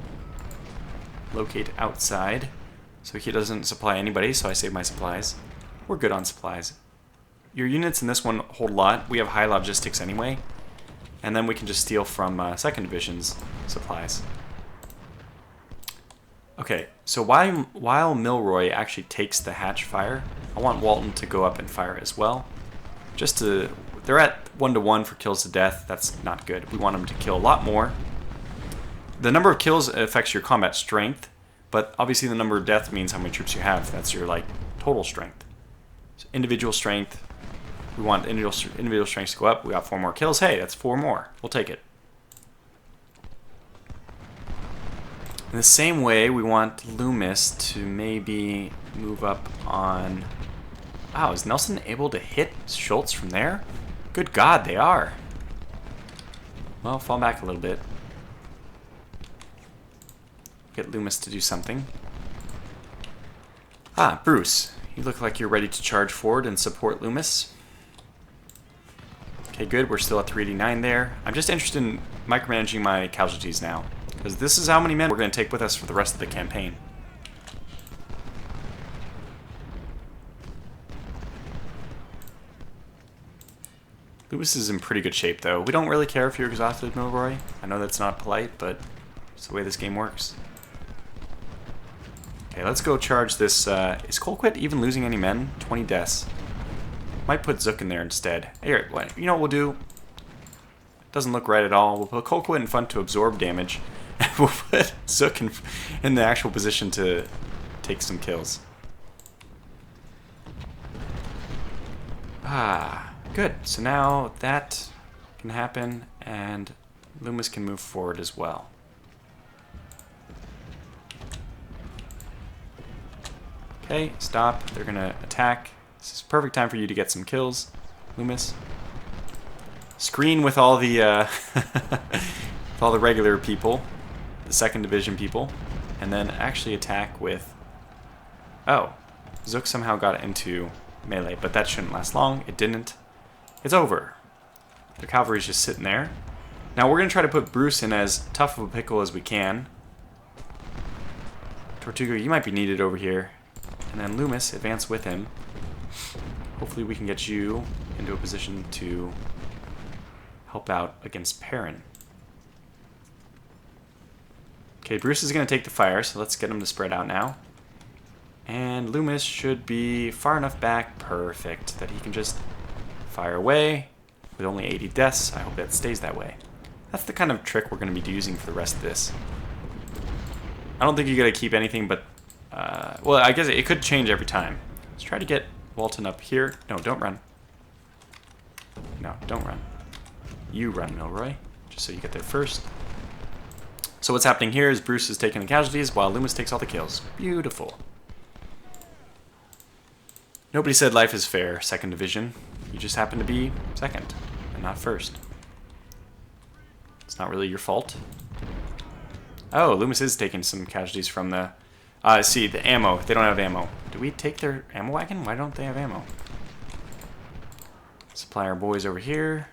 locate outside so he doesn't supply anybody, so I save my supplies. We're good on supplies. Your units in this one hold a lot. We have high logistics anyway. And then we can just steal from 2nd Division's supplies. Okay, so while Milroy actually takes the hatch fire, I want Walton to go up and fire as well. Just to... They're at 1-to-1 for kills to death. That's not good. We want them to kill a lot more. The number of kills affects your combat strength, but obviously the number of death means how many troops you have. That's your, like, total strength. So individual strength. We want individual strengths to go up. We got 4 more kills. Hey, that's 4 more. We'll take it. In the same way, we want Loomis to maybe move up on... Wow, is Nelson able to hit Schultz from there? Good God, they are. Well, fall back a little bit. Get Loomis to do something. Bruce. You look like you're ready to charge forward and support Loomis. Okay, good. We're still at 389 there. I'm just interested in micromanaging my casualties now, because this is how many men we're going to take with us for the rest of the campaign. Lewis is in pretty good shape, though. We don't really care if you're exhausted, Milroy. I know that's not polite, but it's the way this game works. Okay, let's go charge this. Is Colquitt even losing any men? 20 deaths. Might put Zook in there instead. Here, you know what we'll do? Doesn't look right at all. We'll put Colquitt in front to absorb damage. And we'll put Zook in the actual position to take some kills. Good. So now that can happen, and Loomis can move forward as well. Okay, stop. They're going to attack. This is perfect time for you to get some kills, Loomis. Screen with all the with all the regular people, the 2nd Division people, and then actually attack with... Oh, Zook somehow got into melee, but that shouldn't last long. It didn't. It's over. The cavalry's just sitting there. Now we're going to try to put Bruce in as tough of a pickle as we can. Tortuga, you might be needed over here. And then Loomis, advance with him. Hopefully we can get you into a position to help out against Perrin. Okay, Bruce is going to take the fire, so let's get him to spread out now. And Loomis should be far enough back, perfect, that he can just fire away with only 80 deaths. I hope that stays that way. That's the kind of trick we're going to be using for the rest of this. I don't think you got to keep anything but... well, I guess it could change every time. Let's try to get Walton up here. No, don't run. No, don't run. You run, Milroy, just so you get there first. So what's happening here is Bruce is taking the casualties while Loomis takes all the kills. Beautiful. Nobody said life is fair, 2nd Division. You just happen to be 2nd and not 1st. It's not really your fault. Oh, Loomis is taking some casualties from the... see, the ammo. They don't have ammo. Do we take their ammo wagon? Why don't they have ammo? Supply our boys over here.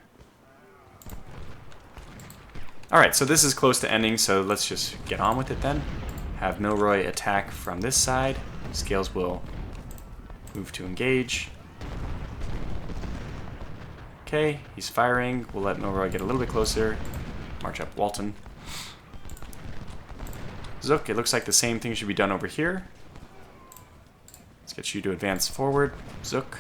Alright, so this is close to ending, so let's just get on with it then. Have Milroy attack from this side. Scales will move to engage. Okay, he's firing. We'll let Milroy get a little bit closer. March up Walton. Zook, it looks like the same thing should be done over here. Let's get you to advance forward. Zook.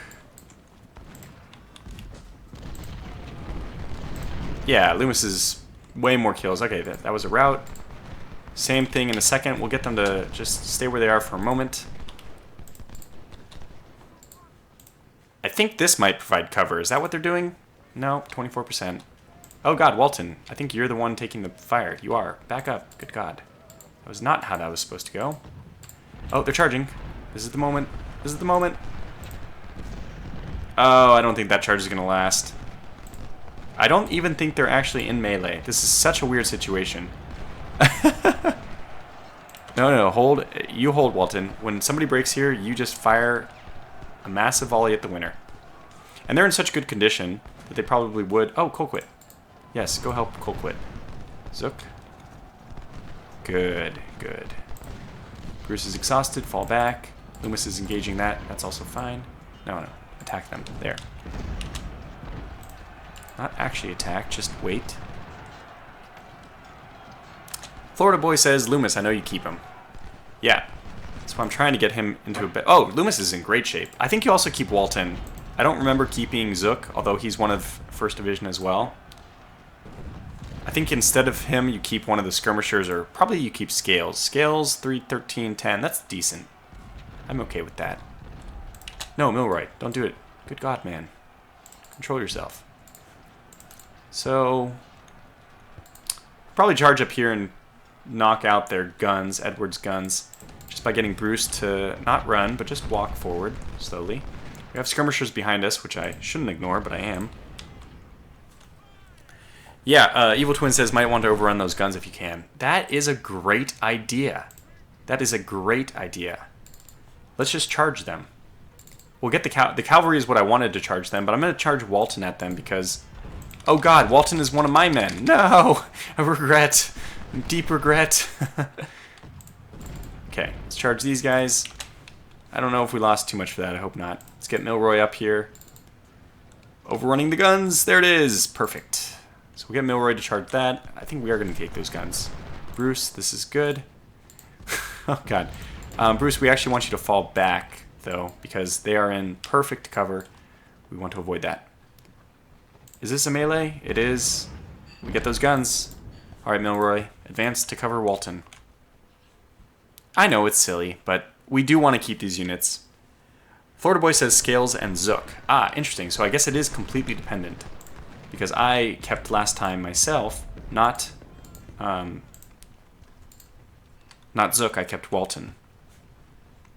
Yeah, Loomis is way more kills. Okay, that was a rout. Same thing in a second. We'll get them to just stay where they are for a moment. I think this might provide cover. Is that what they're doing? No, 24%. Oh god, Walton. I think you're the one taking the fire. You are. Back up. Good god. That was not how that was supposed to go. Oh, they're charging. This is the moment. This is the moment. Oh, I don't think that charge is going to last. I don't even think they're actually in melee. This is such a weird situation. No, hold. You hold, Walton. When somebody breaks here, you just fire a massive volley at the winner. And they're in such good condition that they probably would... Oh, Colquitt. Yes, go help Colquitt. Zook. Good, good. Bruce is exhausted. Fall back. Loomis is engaging that. That's also fine. No. Attack them. There. Not actually attack, just wait. Florida Boy says, Loomis, I know you keep him. Yeah. That's why I'm trying to get him into a bit. Oh, Loomis is in great shape. I think you also keep Walton. I don't remember keeping Zook, although he's one of 1st Division as well. I think instead of him, you keep one of the skirmishers, or probably you keep Scales. Scales, 3, 13, 10. That's decent. I'm okay with that. No, Milroy, don't do it. Good God, man. Control yourself. So, probably charge up here and knock out their guns, Edward's guns, just by getting Bruce to not run, but just walk forward slowly. We have skirmishers behind us, which I shouldn't ignore, but I am. Yeah, Evil Twin says, might want to overrun those guns if you can. That is a great idea. That is a great idea. Let's just charge them. We'll get the cavalry is what I wanted to charge them, but I'm going to charge Walton at them because... Oh god, Walton is one of my men. No! I regret. Deep regret. Okay, let's charge these guys. I don't know if we lost too much for that. I hope not. Let's get Milroy up here. Overrunning the guns. There it is. Perfect. So we'll get Milroy to charge that. I think we are going to take those guns. Bruce, this is good. Oh god. Bruce, we actually want you to fall back, though, because they are in perfect cover. We want to avoid that. Is this a melee? It is. We get those guns. Alright, Milroy. Advance to cover Walton. I know it's silly, but we do want to keep these units. Florida Boy says Scales and Zook. Ah, interesting. So I guess it is completely dependent. Because I kept last time myself, not Zook, I kept Walton.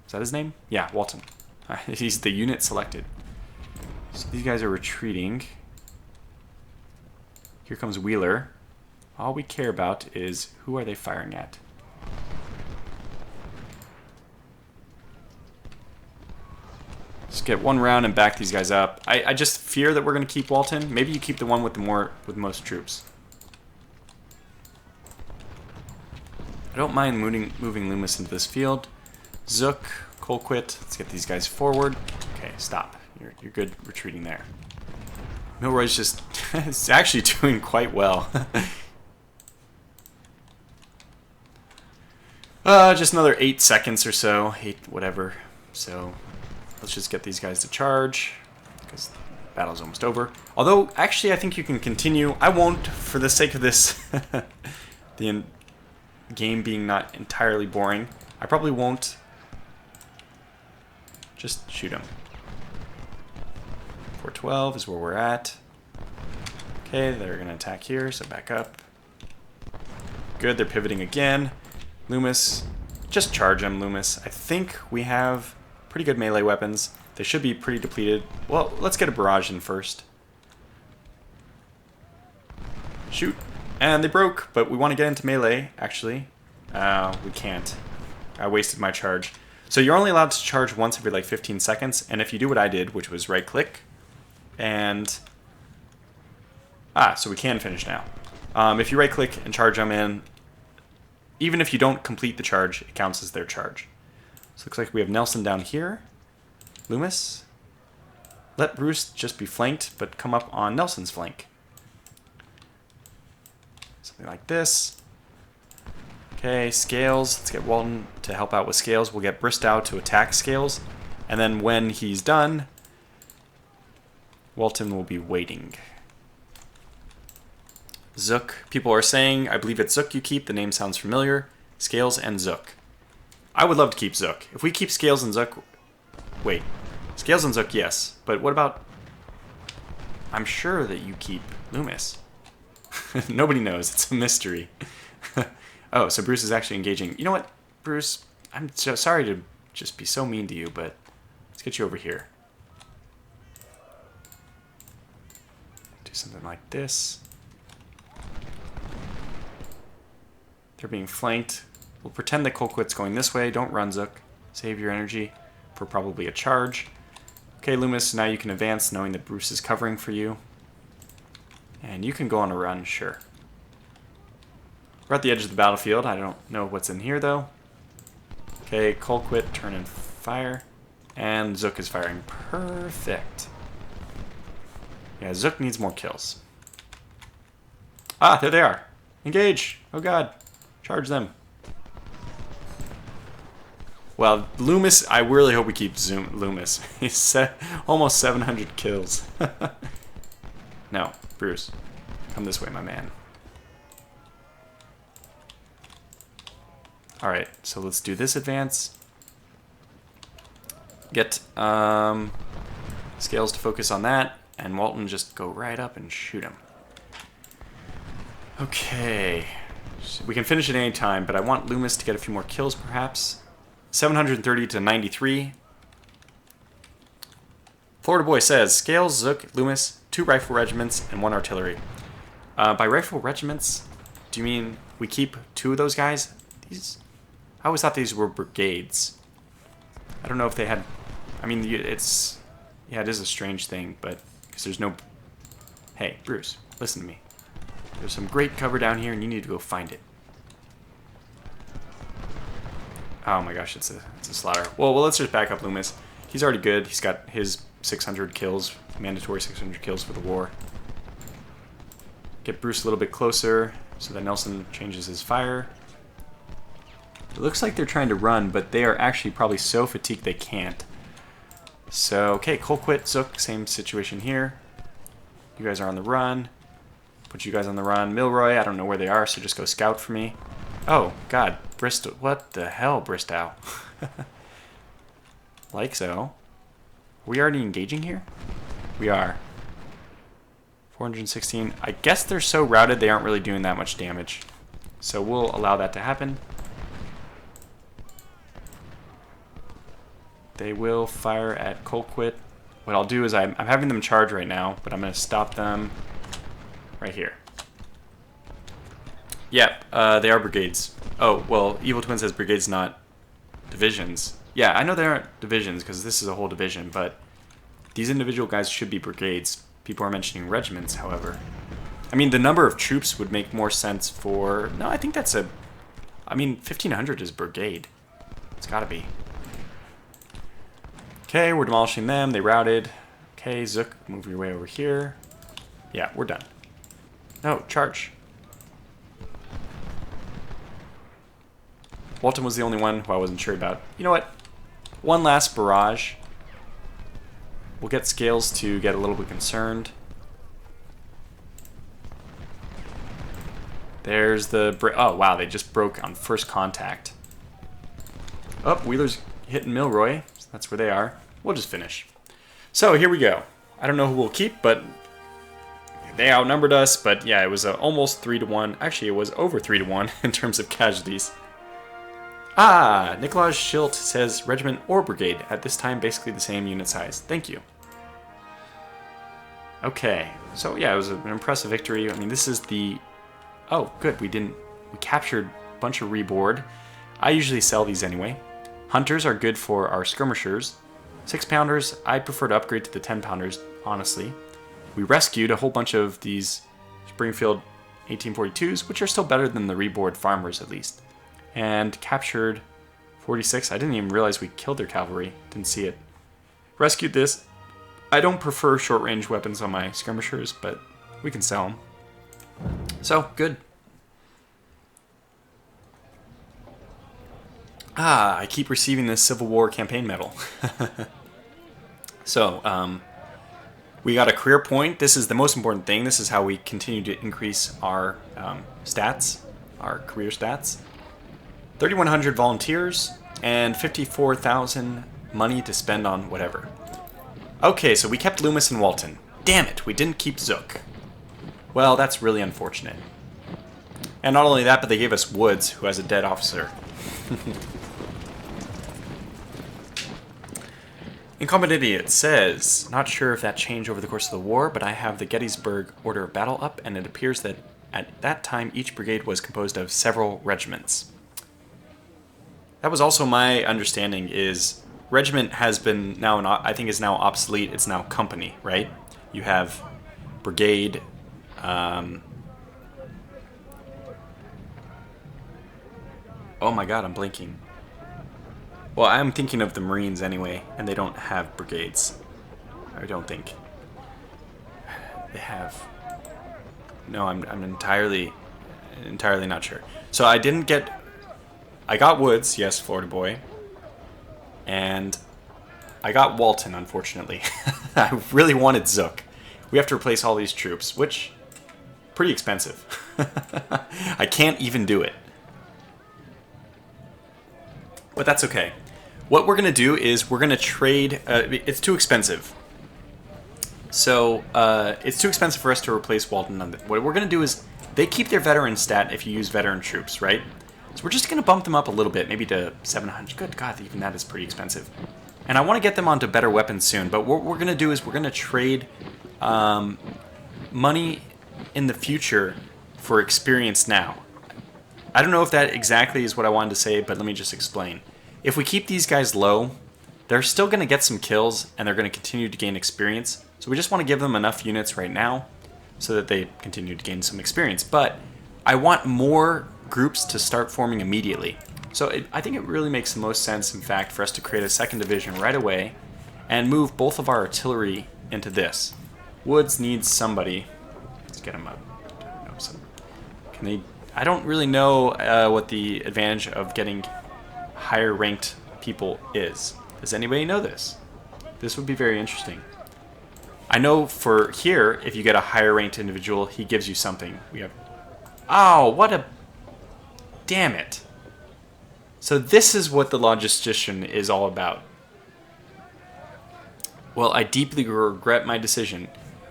Is that his name? Yeah, Walton. He's the unit selected. So these guys are retreating. Here comes Wheeler. All we care about is who are they firing at. Just get one round and back these guys up. I just fear that we're going to keep Walton. Maybe you keep the one with the most troops. I don't mind moving Loomis into this field. Zook, Colquitt. Let's get these guys forward. Okay, stop. You're good retreating there. Milroy's just it's actually doing quite well. Just another 8 seconds or so. 8 whatever. So let's just get these guys to charge because the battle's almost over. Although, actually, I think you can continue. I won't, for the sake of this, the game being not entirely boring. I probably won't. Just shoot him. 412 is where we're at. Okay, they're going to attack here, so back up. Good, they're pivoting again. Loomis, just charge him, Loomis. I think we have pretty good melee weapons. They should be pretty depleted. Well, let's get a barrage in first. Shoot. And they broke, but we want to get into melee, actually. We can't. I wasted my charge. So you're only allowed to charge once every like 15 seconds, and if you do what I did, which was right-click, and... so we can finish now. If you right-click and charge them in, even if you don't complete the charge, it counts as their charge. So it looks like we have Nelson down here. Loomis. Let Bruce just be flanked, but come up on Nelson's flank. Something like this. Okay, Scales. Let's get Walton to help out with Scales. We'll get Bristow to attack Scales. And then when he's done, Walton will be waiting. Zook. People are saying, I believe it's Zook you keep. The name sounds familiar. Scales and Zook. I would love to keep Zook. If we keep Scales and Zook... Wait. Scales and Zook, yes. But what about... I'm sure that you keep Loomis. Nobody knows. It's a mystery. Oh, so Bruce is actually engaging. You know what, Bruce? I'm so sorry to just be so mean to you, but let's get you over here. Do something like this. They're being flanked. We'll pretend that Colquitt's going this way. Don't run, Zook. Save your energy for probably a charge. Okay, Loomis, now you can advance knowing that Bruce is covering for you. And you can go on a run, sure. We're at the edge of the battlefield. I don't know what's in here, though. Okay, Colquitt, turn and fire. And Zook is firing. Perfect. Yeah, Zook needs more kills. Ah, there they are. Engage. Oh, God. Charge them. Well, Loomis, I really hope we keep Loomis. He's almost 700 kills. No, Bruce. Come this way, my man. Alright, so let's do this advance. Get Scales to focus on that, and Walton just go right up and shoot him. Okay. We can finish at any time, but I want Loomis to get a few more kills, perhaps. 730 to 93. Florida Boy says, Scales, Zook, Loomis, 2 rifle regiments, and 1 artillery. By rifle regiments, do you mean we keep 2 of those guys? I always thought these were brigades. I don't know if they had... I mean, it's... Yeah, it is a strange thing, but... Because there's no... Hey, Bruce, listen to me. There's some great cover down here, and you need to go find it. Oh my gosh, it's a slaughter. Well, let's just back up Loomis. He's already good. He's got his 600 kills, mandatory 600 kills for the war. Get Bruce a little bit closer so that Nelson changes his fire. It looks like they're trying to run, but they are actually probably so fatigued they can't. So, okay, Colquitt, Zook, same situation here. You guys are on the run. Put you guys on the run. Milroy, I don't know where they are, so just go scout for me. Oh, God, Bristow. What the hell, Bristow? Like so. Are we already engaging here? We are. 416. I guess they're so routed they aren't really doing that much damage. So we'll allow that to happen. They will fire at Colquitt. What I'll do is I'm having them charge right now, but I'm going to stop them right here. Yep, they are brigades. Oh, well, Evil Twin says brigades, not divisions. Yeah, I know they aren't divisions because this is a whole division, but these individual guys should be brigades. People are mentioning regiments, however. I mean, the number of troops would make more sense for... No, I think that's a... I mean, 1,500 is brigade. It's gotta be. Okay, we're demolishing them. They routed. Okay, Zook, move your way over here. Yeah, we're done. No, charge. Walton was the only one who I wasn't sure about. You know what? One last barrage. We'll get Scales to get a little bit concerned. There's the... Oh, wow, they just broke on first contact. Oh, Wheeler's hitting Milroy. That's where they are. We'll just finish. So, here we go. I don't know who we'll keep, but they outnumbered us. But yeah, it was almost 3-1. Actually, it was over 3-1 in terms of casualties. Ah, Nikolaj Schilt says regiment or brigade. At this time, basically the same unit size. Thank you. Okay. So yeah, it was an impressive victory. I mean, this is the Oh, good. We captured a bunch of reboard. I usually sell these anyway. Hunters are good for our skirmishers. 6-pounders, I prefer to upgrade to the 10-pounders, honestly. We rescued a whole bunch of these Springfield 1842s, which are still better than the reboard farmers, at least. And captured 46. I didn't even realize we killed their cavalry. Didn't see it. Rescued this. I don't prefer short-range weapons on my skirmishers, but we can sell them. So, good. I keep receiving this Civil War campaign medal. So, we got a career point. This is the most important thing. This is how we continue to increase our stats, our career stats. 3,100 volunteers and 54,000 money to spend on whatever. Okay, so we kept Loomis and Walton. Damn it, we didn't keep Zook. Well, that's really unfortunate. And not only that, but they gave us Woods, who has a dead officer. Incompetent Idiot says, not sure if that changed over the course of the war, but I have the Gettysburg Order of Battle up, and it appears that at that time each brigade was composed of several regiments. That was also my understanding, is regiment has been now, I think is now obsolete, it's now company, right? You have brigade, oh my god, I'm blinking. Well, I'm thinking of the Marines anyway, and they don't have brigades. I don't think. They have... No, I'm entirely not sure. So I didn't get... I got Woods, yes, Florida boy. And I got Walton, unfortunately. I really wanted Zook. We have to replace all these troops, which... pretty expensive. I can't even do it. But that's okay. What we're going to do is we're going to trade... it's too expensive. So, it's too expensive for us to replace Walton. What we're going to do is... they keep their veteran stat if you use veteran troops, right? So we're just going to bump them up a little bit, maybe to 700. Good God, even that is pretty expensive. And I want to get them onto better weapons soon. But what we're going to do is we're going to trade money in the future for experience now. I don't know if that exactly is what I wanted to say, but let me just explain. If we keep these guys low, they're still going to get some kills, and they're going to continue to gain experience. So we just want to give them enough units right now so that they continue to gain some experience. But I want more groups to start forming immediately. So I think it really makes the most sense, in fact, for us to create a second division right away and move both of our artillery into this. Woods needs somebody. Let's get him up. Can they... I don't really know what the advantage of getting higher ranked people is. Does anybody know this? This would be very interesting. I know for here, if you get a higher ranked individual, he gives you something. We have... Oh, what a... Damn it. So this is what the logistician is all about. Well, I deeply regret my decision.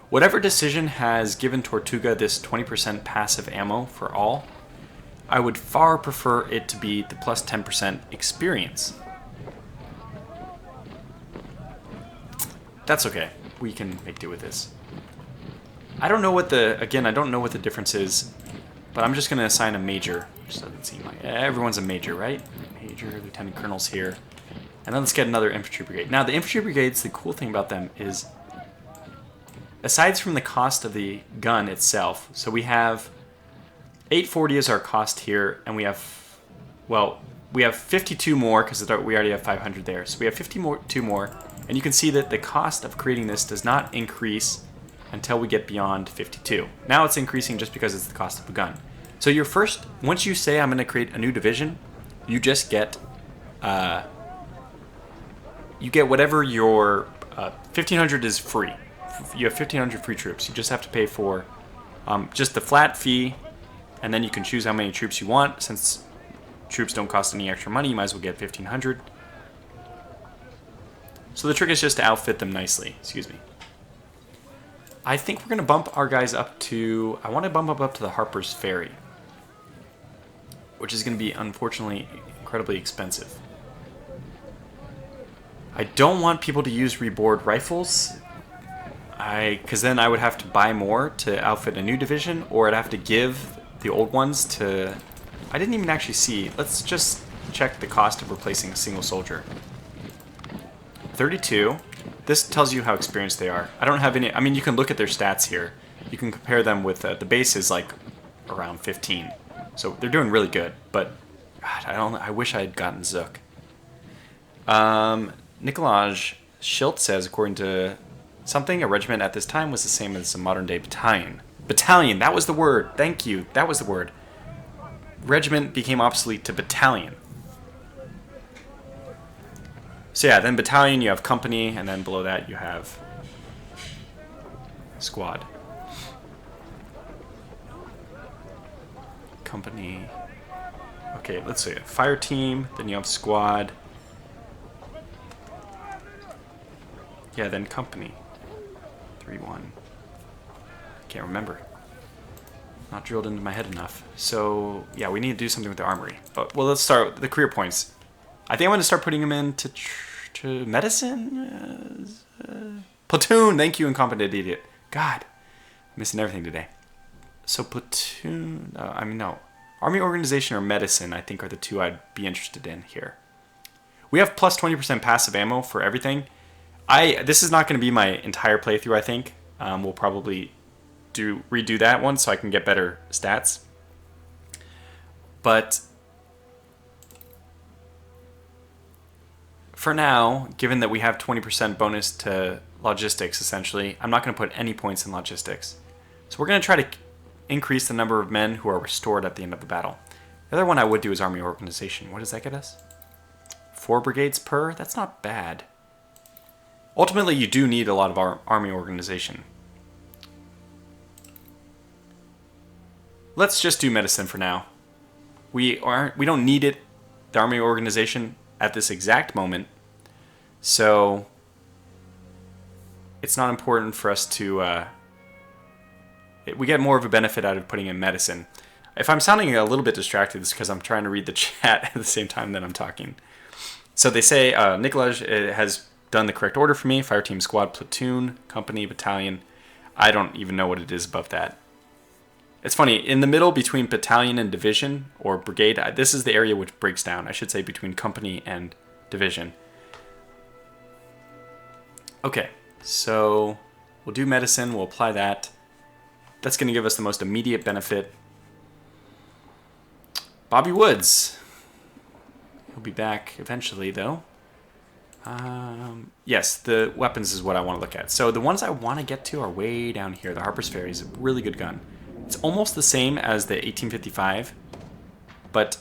Whatever decision has given Tortuga this 20% passive ammo for all, I would far prefer it to be the plus 10% experience. That's okay. We can make do with this. I don't know what the... Again, I don't know what the difference is, but I'm just going to assign a major. Which doesn't seem like... everyone's a major, right? Major, lieutenant colonel's here. And then let's get another infantry brigade. Now, the infantry brigades, the cool thing about them is... Aside from the cost of the gun itself, so we have 840 is our cost here, and we have, well, we have 52 more because we already have 500 there. So we have 52 more, and you can see that the cost of creating this does not increase until we get beyond 52. Now it's increasing just because it's the cost of a gun. So your first, once you say I'm going to create a new division, you just get, whatever your 1,500 is free. You have 1,500 free troops. You just have to pay for just the flat fee, and then you can choose how many troops you want. Since troops don't cost any extra money, you might as well get 1,500. So the trick is just to outfit them nicely. Excuse me. I think we're going to bump our guys up to... I want to bump up to the Harper's Ferry, which is going to be, unfortunately, incredibly expensive. I don't want people to use reboard rifles, because then I would have to buy more to outfit a new division, or I'd have to give the old ones to... I didn't even actually see. Let's just check the cost of replacing a single soldier. 32. This tells you how experienced they are. I don't have any... I mean, you can look at their stats here. You can compare them with... the base is like around 15. So they're doing really good. But, God, I wish I had gotten Zook. Nicolaj Schilt says, according to something, a regiment at this time was the same as a modern-day battalion. Battalion, that was the word. Thank you. That was the word. Regiment became obsolete to battalion. So yeah, then battalion, you have company, and then below that you have squad. Company. Okay, let's see. Fire team, then you have squad. Yeah, then company. 3-1. Can't remember. Not drilled into my head enough. So, yeah, we need to do something with the armory. But, well, let's start with the career points. I think I'm going to start putting them into to medicine? Platoon! Thank you, incompetent idiot. God, I'm missing everything today. So, platoon... no. Army organization or medicine, I think, are the two I'd be interested in here. We have plus 20% passive ammo for everything. This is not going to be my entire playthrough, I think. We'll probably redo that one so I can get better stats. But for now, given that we have 20% bonus to logistics, essentially, I'm not going to put any points in logistics. So we're going to try to increase the number of men who are restored at the end of the battle. The other one I would do is army organization. What does that get us? 4 brigades per? That's not bad. Ultimately, you do need a lot of our army organization. Let's just do medicine for now. We don't need it, the army organization, at this exact moment. So it's not important for us to... we get more of a benefit out of putting in medicine. If I'm sounding a little bit distracted, it's because I'm trying to read the chat at the same time that I'm talking. So they say Nicolaj has done the correct order for me. Fire team, squad, platoon, company, battalion. I don't even know what it is above that. It's funny, in the middle between battalion and division, or brigade, this is the area which breaks down. I should say between company and division. Okay, so we'll do medicine, we'll apply that. That's going to give us the most immediate benefit. Bobby Woods. He'll be back eventually, though. Yes, the weapons is what I want to look at. So the ones I want to get to are way down here. The Harper's Ferry is a really good gun. It's almost the same as the 1855, but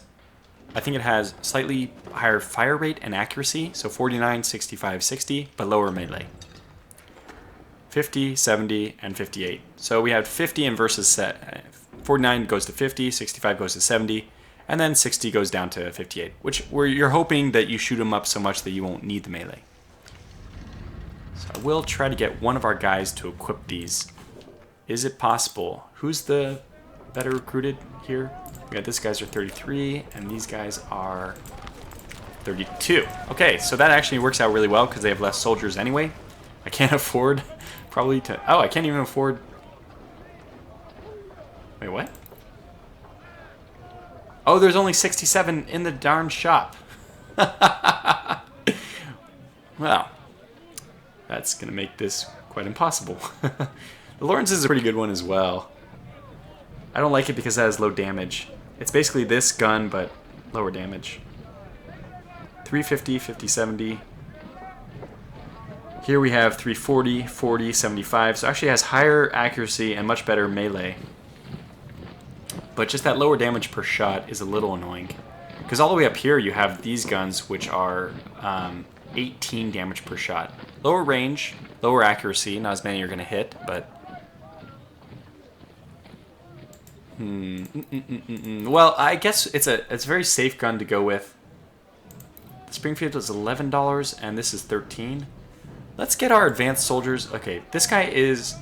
I think it has slightly higher fire rate and accuracy. So 49, 65, 60, but lower melee. 50, 70, and 58. So we have 50 and versus 49 goes to 50, 65 goes to 70, and then 60 goes down to 58, where you're hoping that you shoot them up so much that you won't need the melee. So I will try to get one of our guys to equip these. Is it possible? Who's the better recruited here? We got this guys are 33, and these guys are 32. Okay, so that actually works out really well because they have less soldiers anyway. I can't afford probably to... Oh, I can't even afford... Wait, what? Oh, there's only 67 in the darn shop. Well, that's going to make this quite impossible. The Lawrence is a pretty good one as well. I don't like it because it has low damage. It's basically this gun, but lower damage. 350, 50, 70. Here we have 340, 40, 75. So it actually has higher accuracy and much better melee. But just that lower damage per shot is a little annoying. Because all the way up here you have these guns which are 18 damage per shot. Lower range, lower accuracy, not as many you're going to hit, but... Well, I guess it's a very safe gun to go with. The Springfield is $11 and this is $13. Let's get our advanced soldiers. Okay, this guy is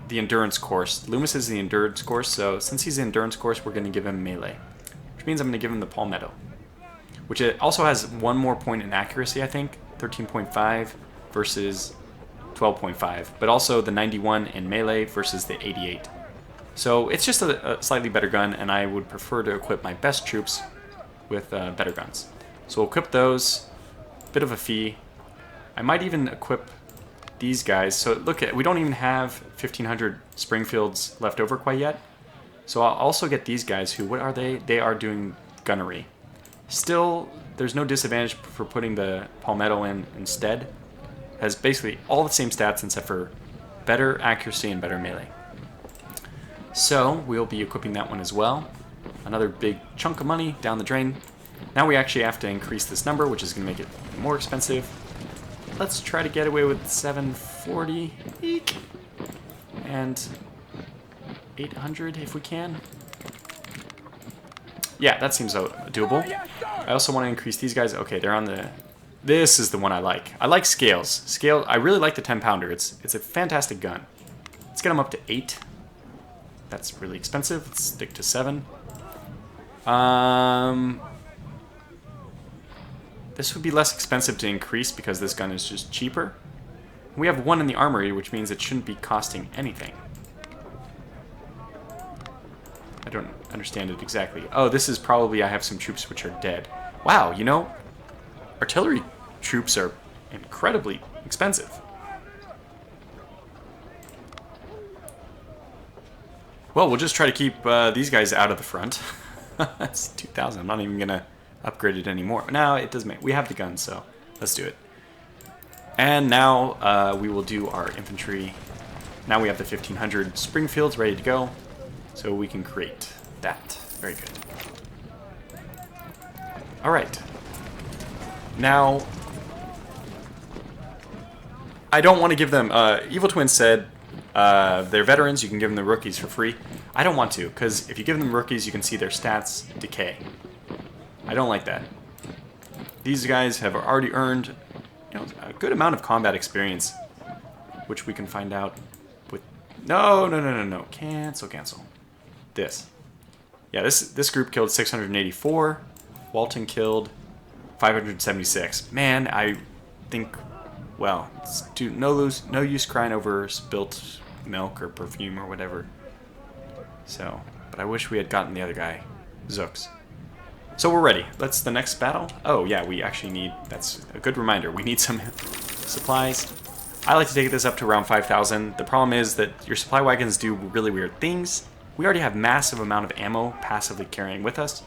the endurance course. Loomis is the endurance course, so since he's the endurance course, we're going to give him melee. Which means I'm going to give him the palmetto. Which it also has one more point in accuracy, I think. 13.5 versus 12.5. But also the 91 in melee versus the 88. So it's just a slightly better gun, and I would prefer to equip my best troops with better guns. So we'll equip those. Bit of a fee. I might even equip these guys. So look, we don't even have 1,500 Springfields left over quite yet. So I'll also get these guys who, what are they? They are doing gunnery. Still, there's no disadvantage for putting the Palmetto in instead. Has basically all the same stats except for better accuracy and better melee. So we'll be equipping that one as well. Another big chunk of money down the drain. Now we actually have to increase this number, which is going to make it more expensive. Let's try to get away with 740. Eek. And 800 if we can. Yeah, that seems doable. I also want to increase these guys. Okay, they're on the... This is the one I like. I like Scales. Scale. I really like the 10-pounder. It's a fantastic gun. Let's get them up to 8. That's really expensive. Let's stick to 7. This would be less expensive to increase because this gun is just cheaper. We have 1 in the armory, which means it shouldn't be costing anything. I don't understand it exactly. Oh, this is probably I have some troops which are dead. Wow, you know, artillery troops are incredibly expensive. Well, we'll just try to keep these guys out of the front. That's 2,000. I'm not even going to upgrade it anymore. No, it does make... We have the guns, so let's do it. And now we will do our infantry. Now we have the 1,500 Springfields ready to go. So we can create that. Very good. Alright. Now, I don't want to give them... Evil Twin said they're veterans, you can give them the rookies for free. I don't want to, because if you give them rookies, you can see their stats decay. I don't like that. These guys have already earned, you know, a good amount of combat experience, which we can find out with... No. Cancel. This. Yeah, this group killed 684. Walton killed 576. Man, I think... Well, no use crying over spilt milk or perfume or whatever. So, but I wish we had gotten the other guy, Zooks. So we're ready. That's the next battle. Oh yeah, we actually need, that's a good reminder, we need some supplies. I like to take this up to around 5,000. The problem is that your supply wagons do really weird things. We already have massive amount of ammo passively carrying with us.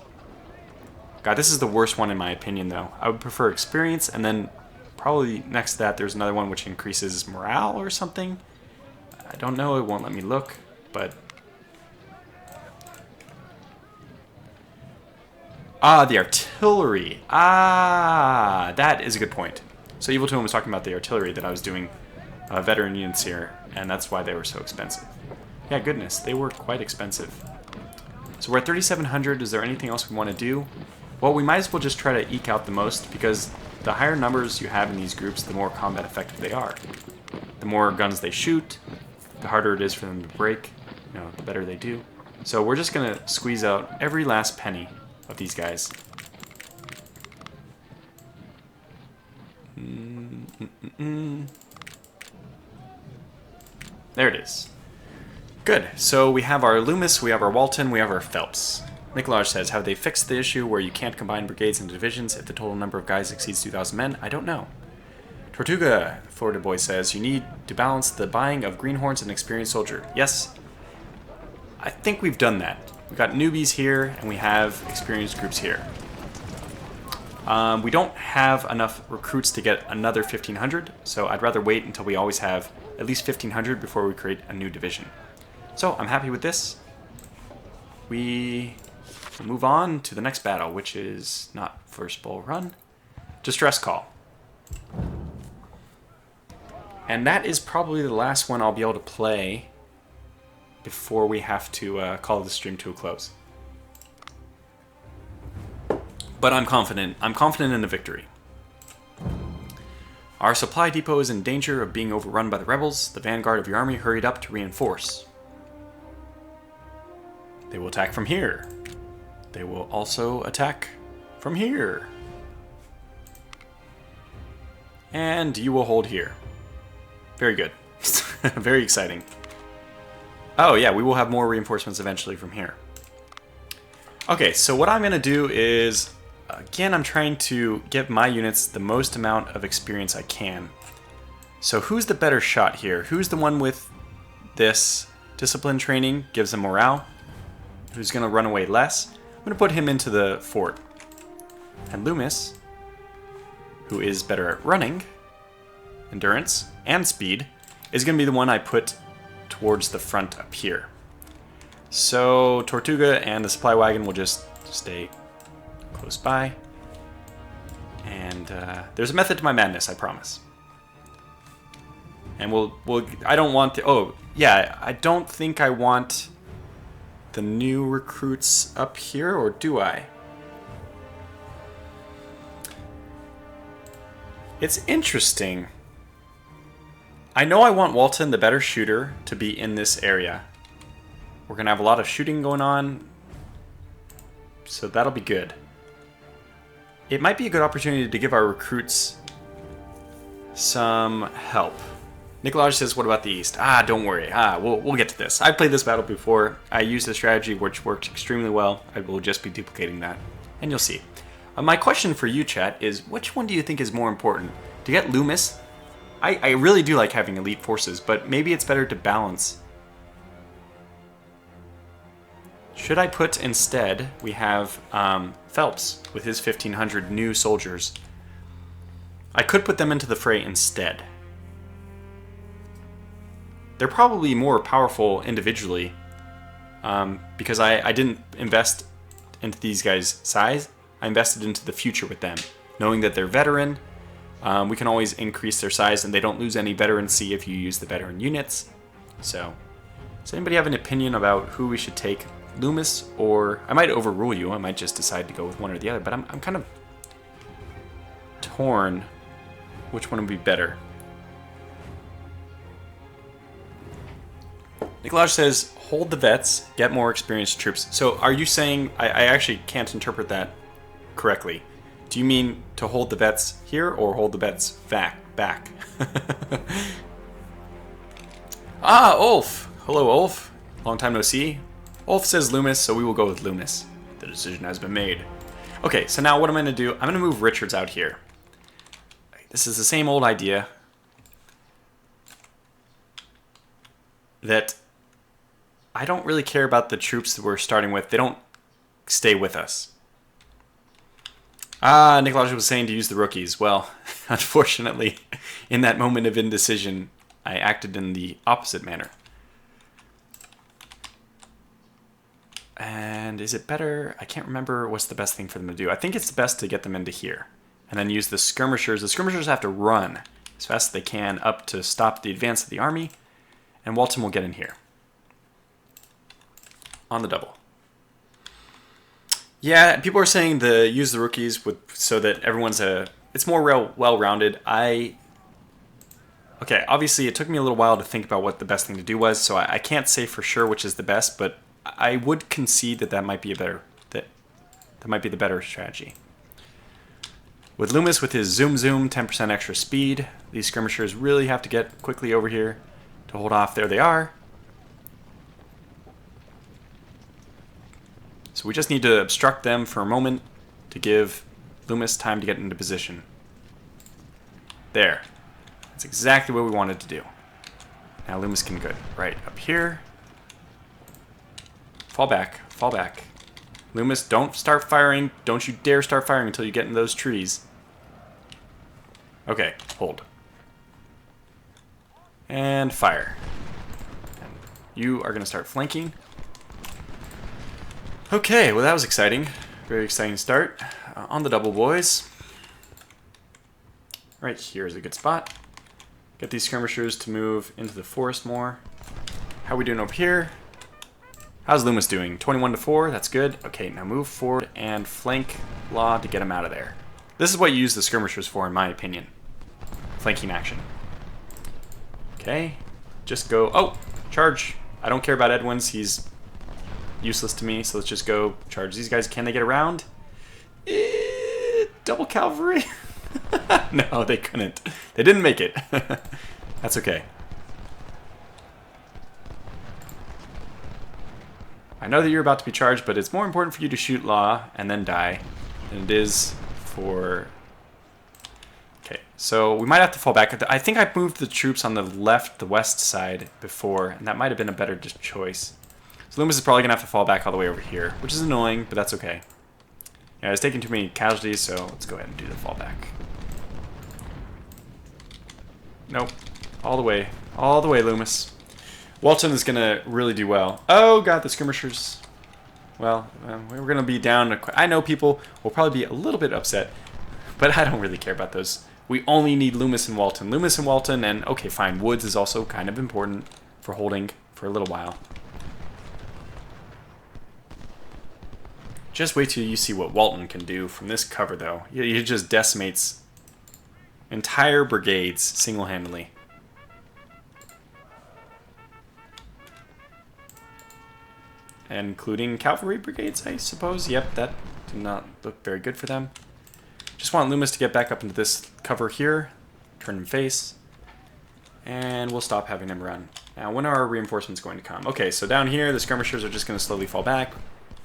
God, this is the worst one in my opinion though. I would prefer experience, and then probably next to that there's another one which increases morale or something. I don't know, it won't let me look, but... Ah, the artillery. Ah, that is a good point. So Evil Twin was talking about the artillery that I was doing veteran units here, and that's why they were so expensive. Yeah, goodness, they were quite expensive. So we're at 3,700. Is there anything else we want to do? Well, we might as well just try to eke out the most, because the higher numbers you have in these groups, the more combat effective they are. The more guns they shoot, the harder it is for them to break, you know, the better they do. So we're just going to squeeze out every last penny of these guys. There it is. Good. So we have our Loomis, we have our Walton, we have our Phelps. Nicolaj says, have they fixed the issue where you can't combine brigades into divisions if the total number of guys exceeds 2,000 men? I don't know. Tortuga, Florida Boy says, you need to balance the buying of greenhorns and experienced soldier. Yes, I think we've done that. We've got newbies here, and we have experienced groups here. We don't have enough recruits to get another 1,500, so I'd rather wait until we always have at least 1,500 before we create a new division. So I'm happy with this. We will move on to the next battle, which is not First Bull Run, Distress Call. And that is probably the last one I'll be able to play before we have to call the stream to a close. But I'm confident. I'm confident in the victory. Our supply depot is in danger of being overrun by the rebels. The vanguard of your army hurried up to reinforce. They will attack from here. They will also attack from here. And you will hold here. Very good. Very exciting. Oh yeah, we will have more reinforcements eventually from here. Okay, so what I'm going to do is, again, I'm trying to give my units the most amount of experience I can. So who's the better shot here? Who's the one with this discipline training, gives them morale? Who's going to run away less? I'm going to put him into the fort. And Loomis, who is better at running, endurance, and speed, is going to be the one I put towards the front up here. So Tortuga and the supply wagon will just stay close by. And there's a method to my madness, I promise. And I don't want the, oh yeah, I don't think I want the new recruits up here, or do I? It's interesting. I know I want Walton, the better shooter, to be in this area. We're going to have a lot of shooting going on, so that'll be good. It might be a good opportunity to give our recruits some help. Nikolaj says, what about the East? Don't worry. We'll get to this. I've played this battle before. I used a strategy which worked extremely well. I will just be duplicating that, and you'll see. My question for you, chat, is which one do you think is more important? To get Loomis? I really do like having elite forces, but maybe it's better to balance. Should I put instead, we have Phelps with his 1,500 new soldiers. I could put them into the fray instead. They're probably more powerful individually because I didn't invest into these guys' size. I invested into the future with them, knowing that they're veteran. We can always increase their size, and they don't lose any veterancy if you use the veteran units. So, does anybody have an opinion about who we should take? Loomis, or I might overrule you. I might just decide to go with one or the other, but I'm kind of torn. Which one would be better? Nikolaj says, hold the vets, get more experienced troops. So are you saying, I actually can't interpret that correctly. Do you mean to hold the vets here or hold the vets back? Ulf. Hello, Ulf. Long time no see. Ulf says Loomis, so we will go with Loomis. The decision has been made. Okay, so now what I'm going to do, I'm going to move Richards out here. This is the same old idea that I don't really care about the troops that we're starting with. They don't stay with us. Nikolaj was saying to use the rookies. Well, unfortunately, in that moment of indecision, I acted in the opposite manner. And is it better? I can't remember what's the best thing for them to do. I think it's best to get them into here. And then use the skirmishers. The skirmishers have to run as fast as they can up to stop the advance of the army. And Walton will get in here. On the double. Yeah, people are saying to use the rookies so that everyone's it's more well-rounded. Okay, obviously it took me a little while to think about what the best thing to do was, so I can't say for sure which is the best, but I would concede that might be that might be the better strategy. With Loomis with his zoom 10% extra speed, these skirmishers really have to get quickly over here to hold off. There they are. So we just need to obstruct them for a moment to give Loomis time to get into position. There. That's exactly what we wanted to do. Now Loomis can go right up here. Fall back. Fall back. Loomis, don't start firing. Don't you dare start firing until you get in those trees. Okay, hold. And fire. And you are going to start flanking. Okay, well that was exciting. Very exciting start. On the double, boys. Right here is a good spot. Get these skirmishers to move into the forest more. How are we doing over here? How's Loomis doing? 21-4, that's good. Okay, now move forward and flank Law to get him out of there. This is what you use the skirmishers for, in my opinion. Flanking action. Okay, just go. Oh, charge. I don't care about Edwin's. He's useless to me, so let's just go charge these guys. Can they get around? Double cavalry? No, they couldn't. They didn't make it. That's okay. I know that you're about to be charged, but it's more important for you to shoot Law and then die than it is for... Okay, so we might have to fall back. I think I moved the troops on the left, the west side before, and that might have been a better choice. So Loomis is probably going to have to fall back all the way over here, which is annoying, but that's okay. Yeah, I was taking too many casualties, so let's go ahead and do the fallback. Nope. All the way, Loomis. Walton is going to really do well. Oh, God, the skirmishers. Well, we're going to be down. I know people will probably be a little bit upset, but I don't really care about those. We only need Loomis and Walton. Loomis and Walton, and, okay, fine, Woods is also kind of important for holding for a little while. Just wait till you see what Walton can do from this cover, though. He just decimates entire brigades single-handedly. Including cavalry brigades, I suppose. Yep, that did not look very good for them. Just want Loomis to get back up into this cover here. Turn him face. And we'll stop having him run. Now, when are our reinforcements going to come? Okay, so down here, the skirmishers are just going to slowly fall back.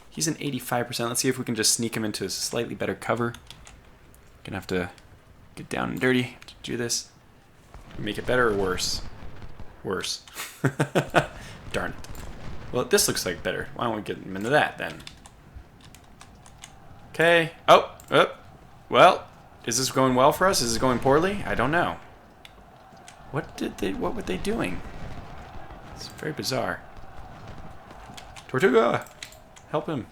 He's an 85%. Let's see if we can just sneak him into a slightly better cover. Gonna have to get down and dirty to do this. Make it better or worse? Worse. Darn it. Well, this looks like better. Why don't we get him into that, then? Okay. Oh. Well, is this going well for us? Is it going poorly? I don't know. What were they doing? It's very bizarre. Tortuga! Help him.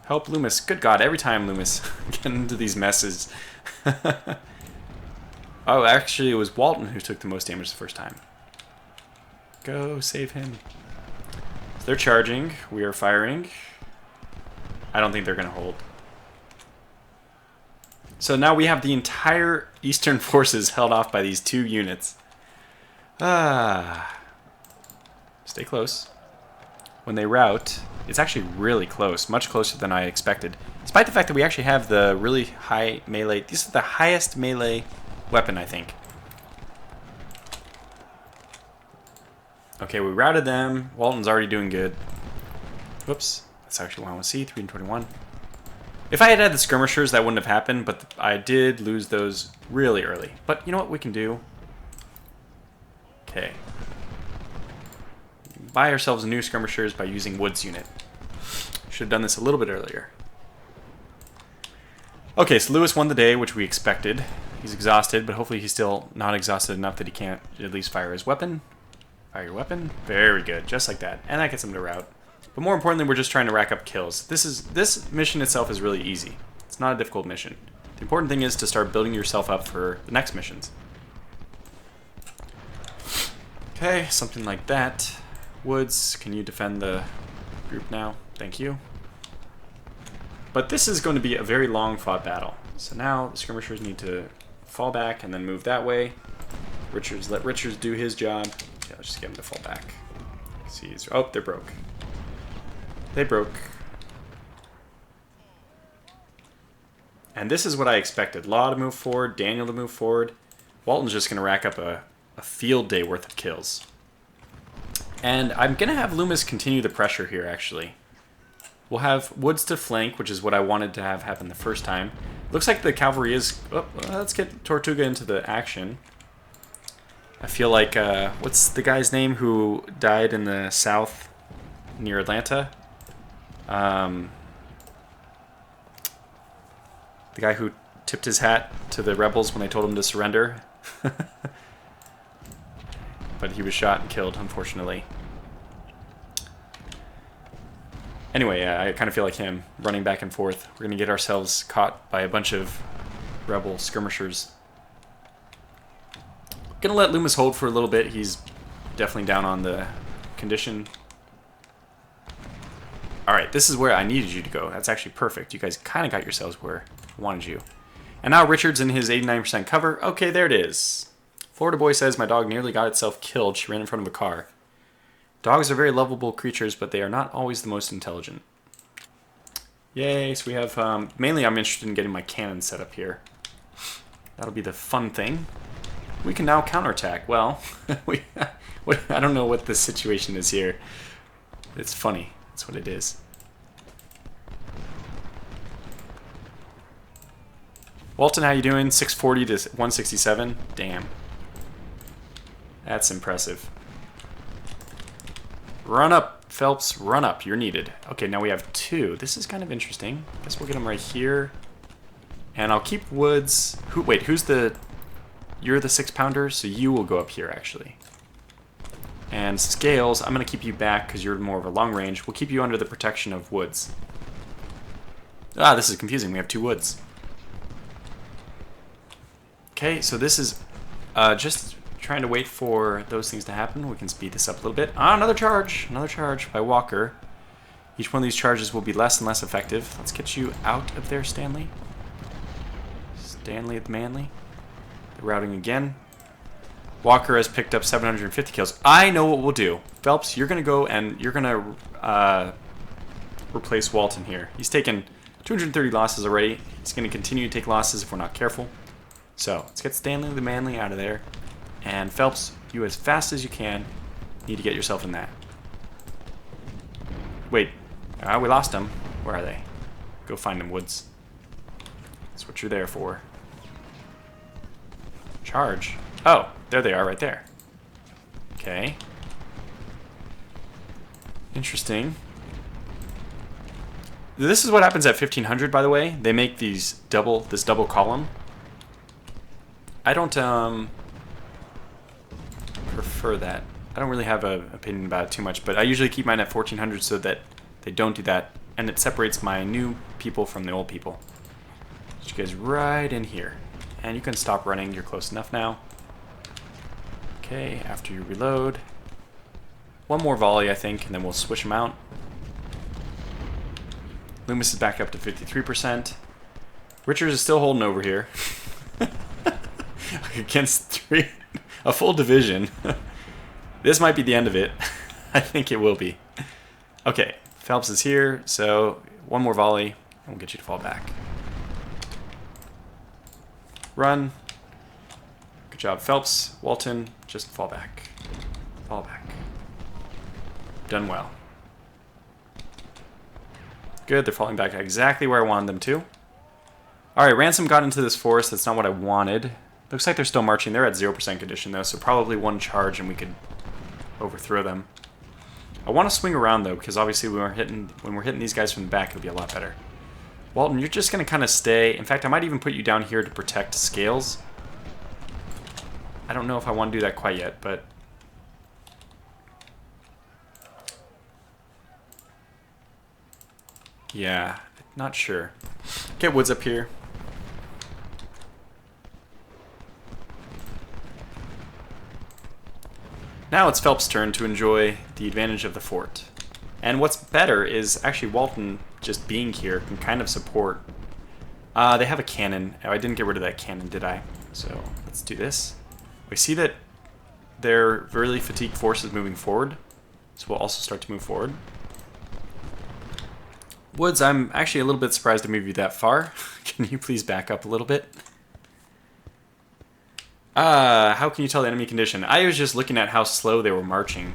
Help Loomis. Good God, every time Loomis get into these messes. Oh, actually, it was Walton who took the most damage the first time. Go save him. So they're charging. We are firing. I don't think they're going to hold. So now we have the entire Eastern forces held off by these two units. Stay close. When they rout, it's actually really close. Much closer than I expected. Despite the fact that we actually have the really high melee. These are the highest melee weapon, I think. Okay, we routed them. Walton's already doing good. Whoops. That's actually what I want to see. 321. If I had had the skirmishers, that wouldn't have happened, but I did lose those really early. But you know what we can do? Okay. Buy ourselves new skirmishers by using Woods' unit. Should have done this a little bit earlier. Okay, so Lewis won the day, which we expected. He's exhausted, but hopefully he's still not exhausted enough that he can't at least fire his weapon. Fire your weapon. Very good, just like that. And that gets him to rout. But more importantly, we're just trying to rack up kills. This mission itself is really easy. It's not a difficult mission. The important thing is to start building yourself up for the next missions. Okay, something like that. Woods, can you defend the group now? Thank you. But this is going to be a very long fought battle. So now the skirmishers need to fall back and then move that way. Let Richards do his job. Yeah, let's just get him to fall back. See, oh, they're broke. They broke. And this is what I expected. Law to move forward, Daniel to move forward. Walton's just going to rack up a field day worth of kills. And I'm going to have Loomis continue the pressure here, actually. We'll have Woods to flank, which is what I wanted to have happen the first time. Looks like the cavalry is... Oh, let's get Tortuga into the action. I feel like... what's the guy's name who died in the south near Atlanta? The guy who tipped his hat to the rebels when they told him to surrender. But he was shot and killed, unfortunately. Anyway, I kind of feel like him, running back and forth. We're going to get ourselves caught by a bunch of rebel skirmishers. Going to let Loomis hold for a little bit. He's definitely down on the condition. Alright, this is where I needed you to go. That's actually perfect. You guys kind of got yourselves where I wanted you. And now Richards in his 89% cover. Okay, there it is. Florida Boy says, my dog nearly got itself killed. She ran in front of a car. Dogs are very lovable creatures, but they are not always the most intelligent. Yay, so we have... mainly I'm interested in getting my cannon set up here. That'll be the fun thing. we can now counterattack. Well, I don't know what the situation is here. It's funny. That's what it is. Walton, how you doing? 640 to 167. Damn. That's impressive. Run up, Phelps. Run up. You're needed. Okay, now we have 2. This is kind of interesting. Guess we'll get them right here. And I'll keep Woods. Wait, who's the... You're the 6-pounder, so you will go up here, actually. And Scales, I'm going to keep you back because you're more of a long range. We'll keep you under the protection of Woods. Ah, this is confusing. We have 2 Woods. Okay, so this is just trying to wait for those things to happen. We can speed this up a little bit. Ah, another charge by Walker. Each one of these charges will be less and less effective. Let's get you out of there, Stanley. Stanley the Manly. They're routing again. Walker has picked up 750 kills. I know what we'll do. Phelps, you're going to go and you're going to replace Walton here. He's taken 230 losses already. He's going to continue to take losses if we're not careful. So let's get Stanley the Manly out of there. And Phelps, you as fast as you can need to get yourself in that. Wait, we lost them. Where are they? Go find them, Woods. That's what you're there for. Charge. Oh, there they are right there. Okay. Interesting. This is what happens at 1500, by the way. They make this double column. I don't prefer that. I don't really have an opinion about it too much, but I usually keep mine at 1400 so that they don't do that, and it separates my new people from the old people. Put you guys right in here. And you can stop running, you're close enough now. Okay, after you reload. One more volley, I think, and then we'll switch them out. Loomis is back up to 53%. Richards is still holding over here. Against a full division. This might be the end of it. I think it will be. Okay, Phelps is here, so one more volley, and we'll get you to fall back. Run. Good job, Phelps. Walton, just fall back. Fall back. Done well. Good, they're falling back exactly where I wanted them to. Alright, Ransom got into this forest. That's not what I wanted. Looks like they're still marching. They're at 0% condition, though, so probably one charge and we could overthrow them. I want to swing around, though, because obviously when we're hitting these guys from the back, it'll be a lot better. Walton, you're just going to kind of stay. In fact, I might even put you down here to protect Scales. I don't know if I want to do that quite yet, but... yeah, not sure. Get Woods up here. Now it's Phelps' turn to enjoy the advantage of the fort. And what's better is actually Walton just being here can kind of support. They have a cannon. Oh, I didn't get rid of that cannon, did I? So let's do this. We see that they're really fatigued forces moving forward. So we'll also start to move forward. Woods, I'm actually a little bit surprised to move you that far. Can you please back up a little bit? How can you tell the enemy condition? I was just looking at how slow they were marching.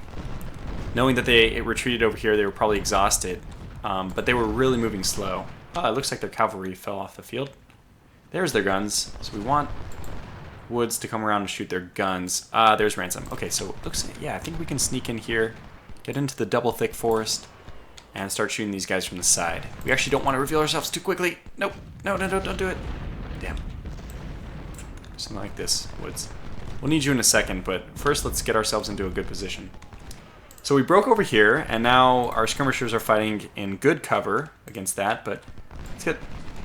Knowing that they retreated over here, they were probably exhausted. But they were really moving slow. It looks like their cavalry fell off the field. There's their guns. So we want Woods to come around and shoot their guns. There's Ransom. Okay, so it looks, yeah, I think we can sneak in here, get into the double thick forest, and start shooting these guys from the side. We actually don't want to reveal ourselves too quickly. Nope. No, don't do it. Damn. Something like this, Woods. We'll need you in a second, but first let's get ourselves into a good position. So we broke over here, and now our skirmishers are fighting in good cover against that, but let's get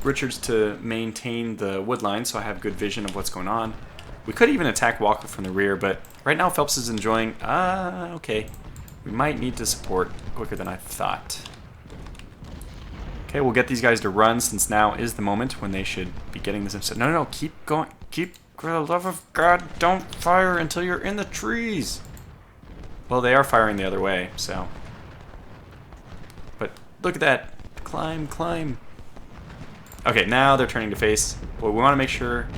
Richards to maintain the wood line so I have good vision of what's going on. We could even attack Walker from the rear, but right now Phelps is enjoying... okay. We might need to support quicker than I thought. Okay, we'll get these guys to run since now is the moment when they should be getting this... No, keep going. Keep... For the love of God, don't fire until you're in the trees. Well, they are firing the other way, so... But look at that. Climb, climb. Okay, now they're turning to face. Well, we want to make sure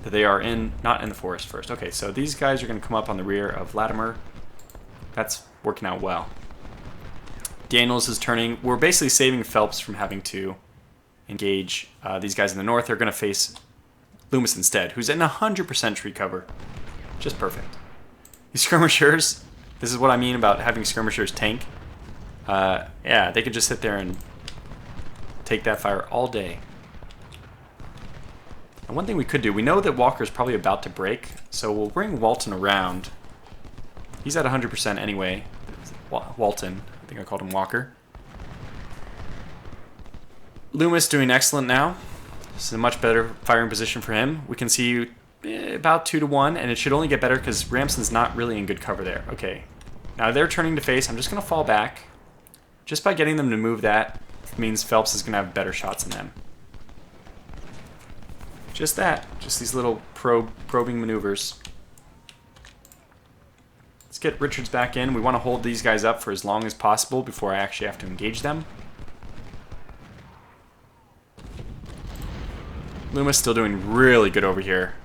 that they are not in the forest first. Okay, so these guys are going to come up on the rear of Latimer. That's working out well. Daniels is turning. We're basically saving Phelps from having to engage these guys in the north. They're going to face Loomis instead, who's in 100% tree cover. Just perfect. These skirmishers, this is what I mean about having skirmishers tank. Yeah, they could just sit there and take that fire all day. And one thing we could do, we know that Walker's probably about to break, so we'll bring Walton around. He's at 100% anyway. Walton, I think I called him Walker. Loomis doing excellent now. This is a much better firing position for him. We can see about 2-1, and it should only get better because Ramson's not really in good cover there. Okay, now they're turning to face. I'm just going to fall back. Just by getting them to move that means Phelps is going to have better shots than them. Just that. Just these little probing maneuvers. Let's get Richards back in. We want to hold these guys up for as long as possible before I actually have to engage them. Loomis still doing really good over here.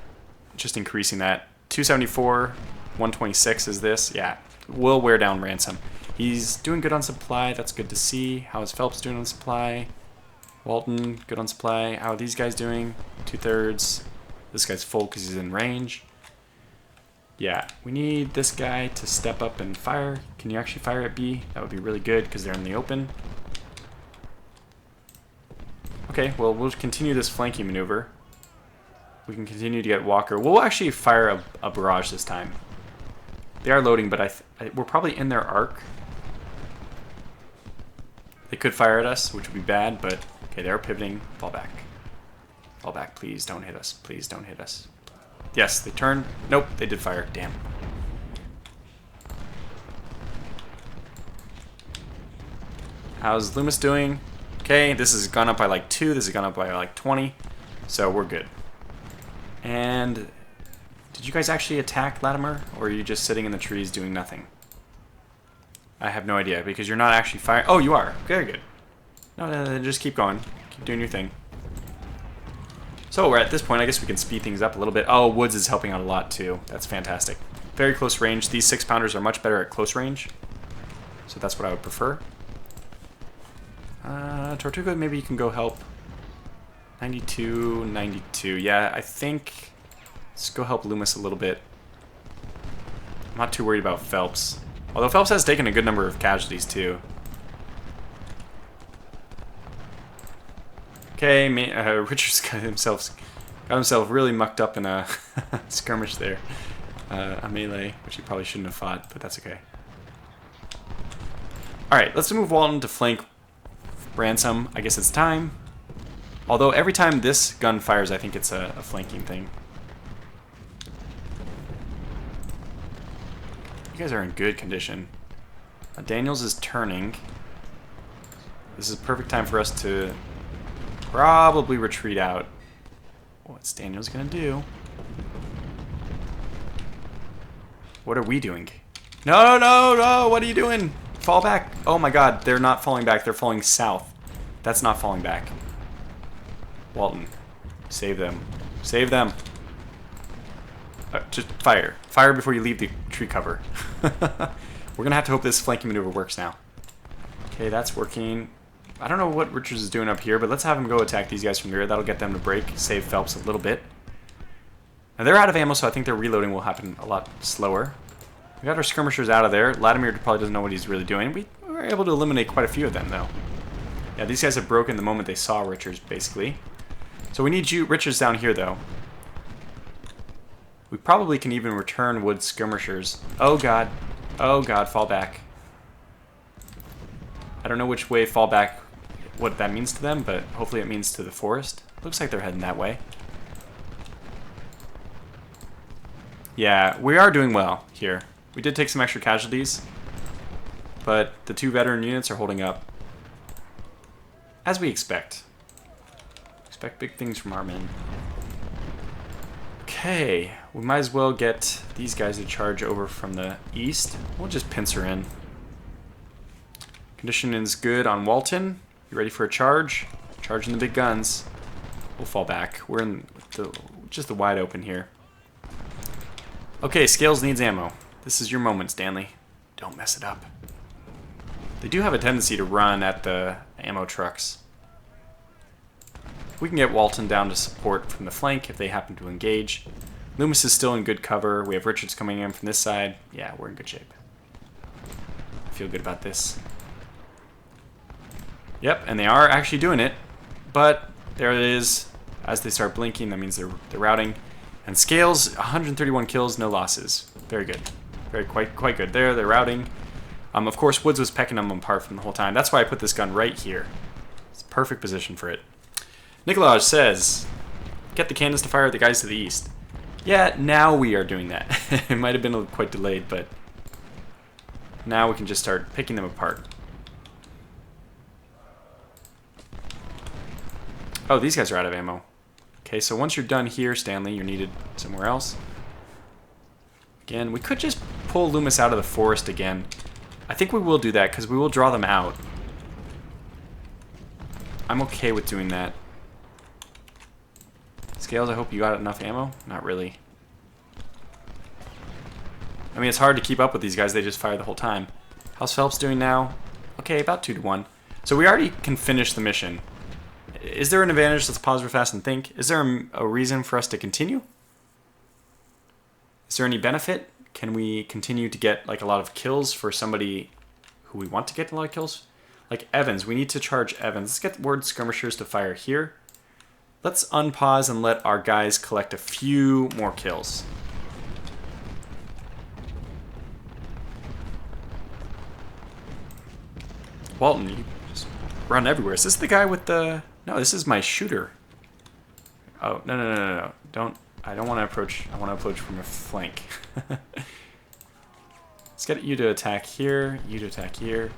Just increasing that. 274, 126 is this. Yeah, we'll wear down Ransom. He's doing good on supply. That's good to see. How is Phelps doing on supply? Walton, good on supply. How are these guys doing? 2/3. This guy's full because he's in range. Yeah, we need this guy to step up and fire. Can you actually fire at B? That would be really good because they're in the open. Okay, well, we'll continue this flanking maneuver. We can continue to get Walker. We'll actually fire a barrage this time. They are loading, but we're probably in their arc. They could fire at us, which would be bad, but okay, they're pivoting. Fall back. Fall back, please don't hit us. Please don't hit us. Yes, they turned. Nope, they did fire. Damn. How's Loomis doing? Okay, this has gone up by like 2. This has gone up by like 20. So we're good. And did you guys actually attack Latimer? Or are you just sitting in the trees doing nothing? I have no idea because you're not actually firing. Oh, you are. Very good. No, just keep going. Keep doing your thing. So we're at this point. I guess we can speed things up a little bit. Oh, Woods is helping out a lot too. That's fantastic. Very close range. These 6-pounders are much better at close range. So that's what I would prefer. Tortuga, maybe you can go help. 92, 92. Yeah, I think let's go help Loomis a little bit. I'm not too worried about Phelps. Although Phelps has taken a good number of casualties too. Okay, Richards got himself really mucked up in a skirmish there. A melee, which he probably shouldn't have fought, but that's okay. Alright, let's move Walton to flank Ransom. I guess it's time. Although every time this gun fires, I think it's a flanking thing. You guys are in good condition. Daniels is turning. This is a perfect time for us to probably retreat out. What's Daniels gonna do? What are we doing? No, no, no! What are you doing? Fall back! Oh my god, they're not falling back, they're falling south. That's not falling back. Walton, save them. Save them! Just fire. Fire before you leave the tree cover. We're gonna have to hope this flanking maneuver works now. Okay, that's working. I don't know what Richards is doing up here, but let's have him go attack these guys from the rear. That'll get them to break, save Phelps a little bit. Now they're out of ammo, so I think their reloading will happen a lot slower. We got our skirmishers out of there. Latimer probably doesn't know what he's really doing. We were able to eliminate quite a few of them, though. Yeah, these guys have broken the moment they saw Richards, basically. So we need Richards down here, though. We probably can even return Wood skirmishers. Oh, God. Oh, God, fall back. I don't know which way fall back, what that means to them, but hopefully it means to the forest. Looks like they're heading that way. Yeah, we are doing well here. We did take some extra casualties, but the 2 veteran units are holding up. As we expect. Expect big things from our men. Okay, we might as well get these guys to charge over from the east. We'll just pincer in. Condition is good on Walton. You ready for a charge? Charging the big guns. We'll fall back. We're in just the wide open here. Okay, Scales needs ammo. This is your moment, Stanley. Don't mess it up. They do have a tendency to run at the ammo trucks. We can get Walton down to support from the flank if they happen to engage. Loomis is still in good cover. We have Richards coming in from this side. Yeah, we're in good shape. I feel good about this. Yep, and they are actually doing it. But there it is. As they start blinking, that means they're routing. And Scales, 131 kills, no losses. Very good. Quite good. They're routing. Of course, Woods was pecking them apart from the whole time. That's why I put this gun right here. It's a perfect position for it. Nikolaj says, get the cannons to fire at the guys to the east. Yeah, now we are doing that. It might have been quite delayed, but now we can just start picking them apart. Oh, these guys are out of ammo. Okay, so once you're done here, Stanley, you're needed somewhere else. Again, we could just pull Loomis out of the forest again. I think we will do that, because we will draw them out. I'm okay with doing that. Scales, I hope you got enough ammo. Not really. I mean, it's hard to keep up with these guys. They just fire the whole time. How's Phelps doing now? Okay, about 2 to 1. So we already can finish the mission. Is there an advantage? Let's pause real fast and think. Is there a reason for us to continue? Is there any benefit? Can we continue to get like a lot of kills for somebody who we want to get a lot of kills? Like Evans, we need to charge Evans. Let's get word skirmishers to fire here. Let's unpause and let our guys collect a few more kills. Walton, you just run everywhere. Is this the guy with the... No, this is my shooter. Oh, no. I don't want to approach. I want to approach from a flank. Let's get you to attack here. You to attack here.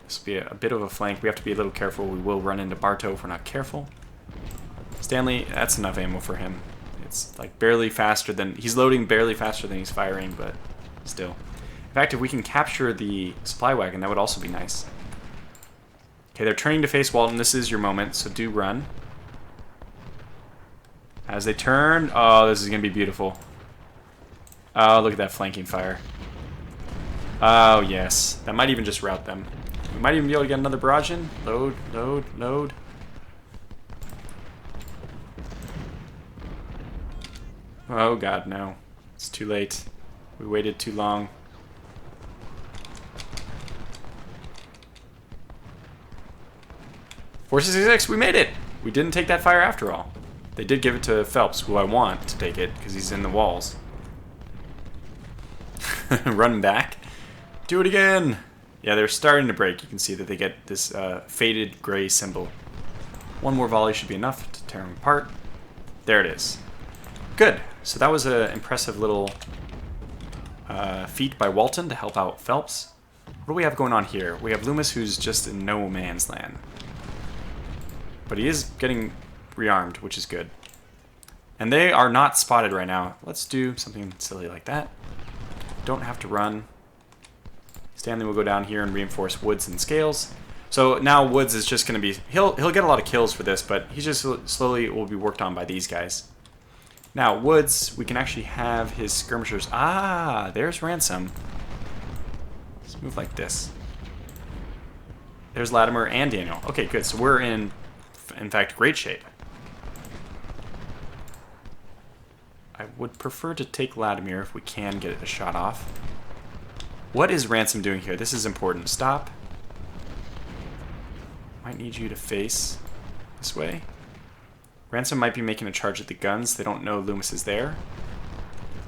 This will be a bit of a flank. We have to be a little careful. We will run into Bartow if we're not careful. Stanley, that's enough ammo for him. It's like barely faster than... He's loading barely faster than he's firing, but still. In fact, if we can capture the supply wagon, that would also be nice. Okay, they're turning to face Walton. This is your moment, so do run. As they turn... Oh, this is going to be beautiful. Oh, look at that flanking fire. Oh, yes. That might even just rout them. We might even be able to get another barrage in. Load, load, load. Oh, God, no. It's too late. We waited too long. .466, we made it! We didn't take that fire after all. They did give it to Phelps, who I want to take it, because he's in the walls. Run back. Do it again! Yeah, they're starting to break. You can see that they get this faded gray symbol. One more volley should be enough to tear them apart. There it is. Good. So that was an impressive little feat by Walton to help out Phelps. What do we have going on here? We have Loomis, who's just in no man's land. But he is getting rearmed, which is good. And they are not spotted right now. Let's do something silly like that. Don't have to run. Stanley will go down here and reinforce Woods and Scales. So now Woods is just going to be... He'll get a lot of kills for this, but he just slowly will be worked on by these guys. Now, Woods, we can actually have his skirmishers... Ah, there's Ransom. Let's move like this. There's Latimer and Daniel. Okay, good. So we're in fact, great shape. I would prefer to take Latimer if we can get a shot off. What is Ransom doing here? This is important. Stop. Might need you to face this way. Ransom might be making a charge at the guns. They don't know Loomis is there.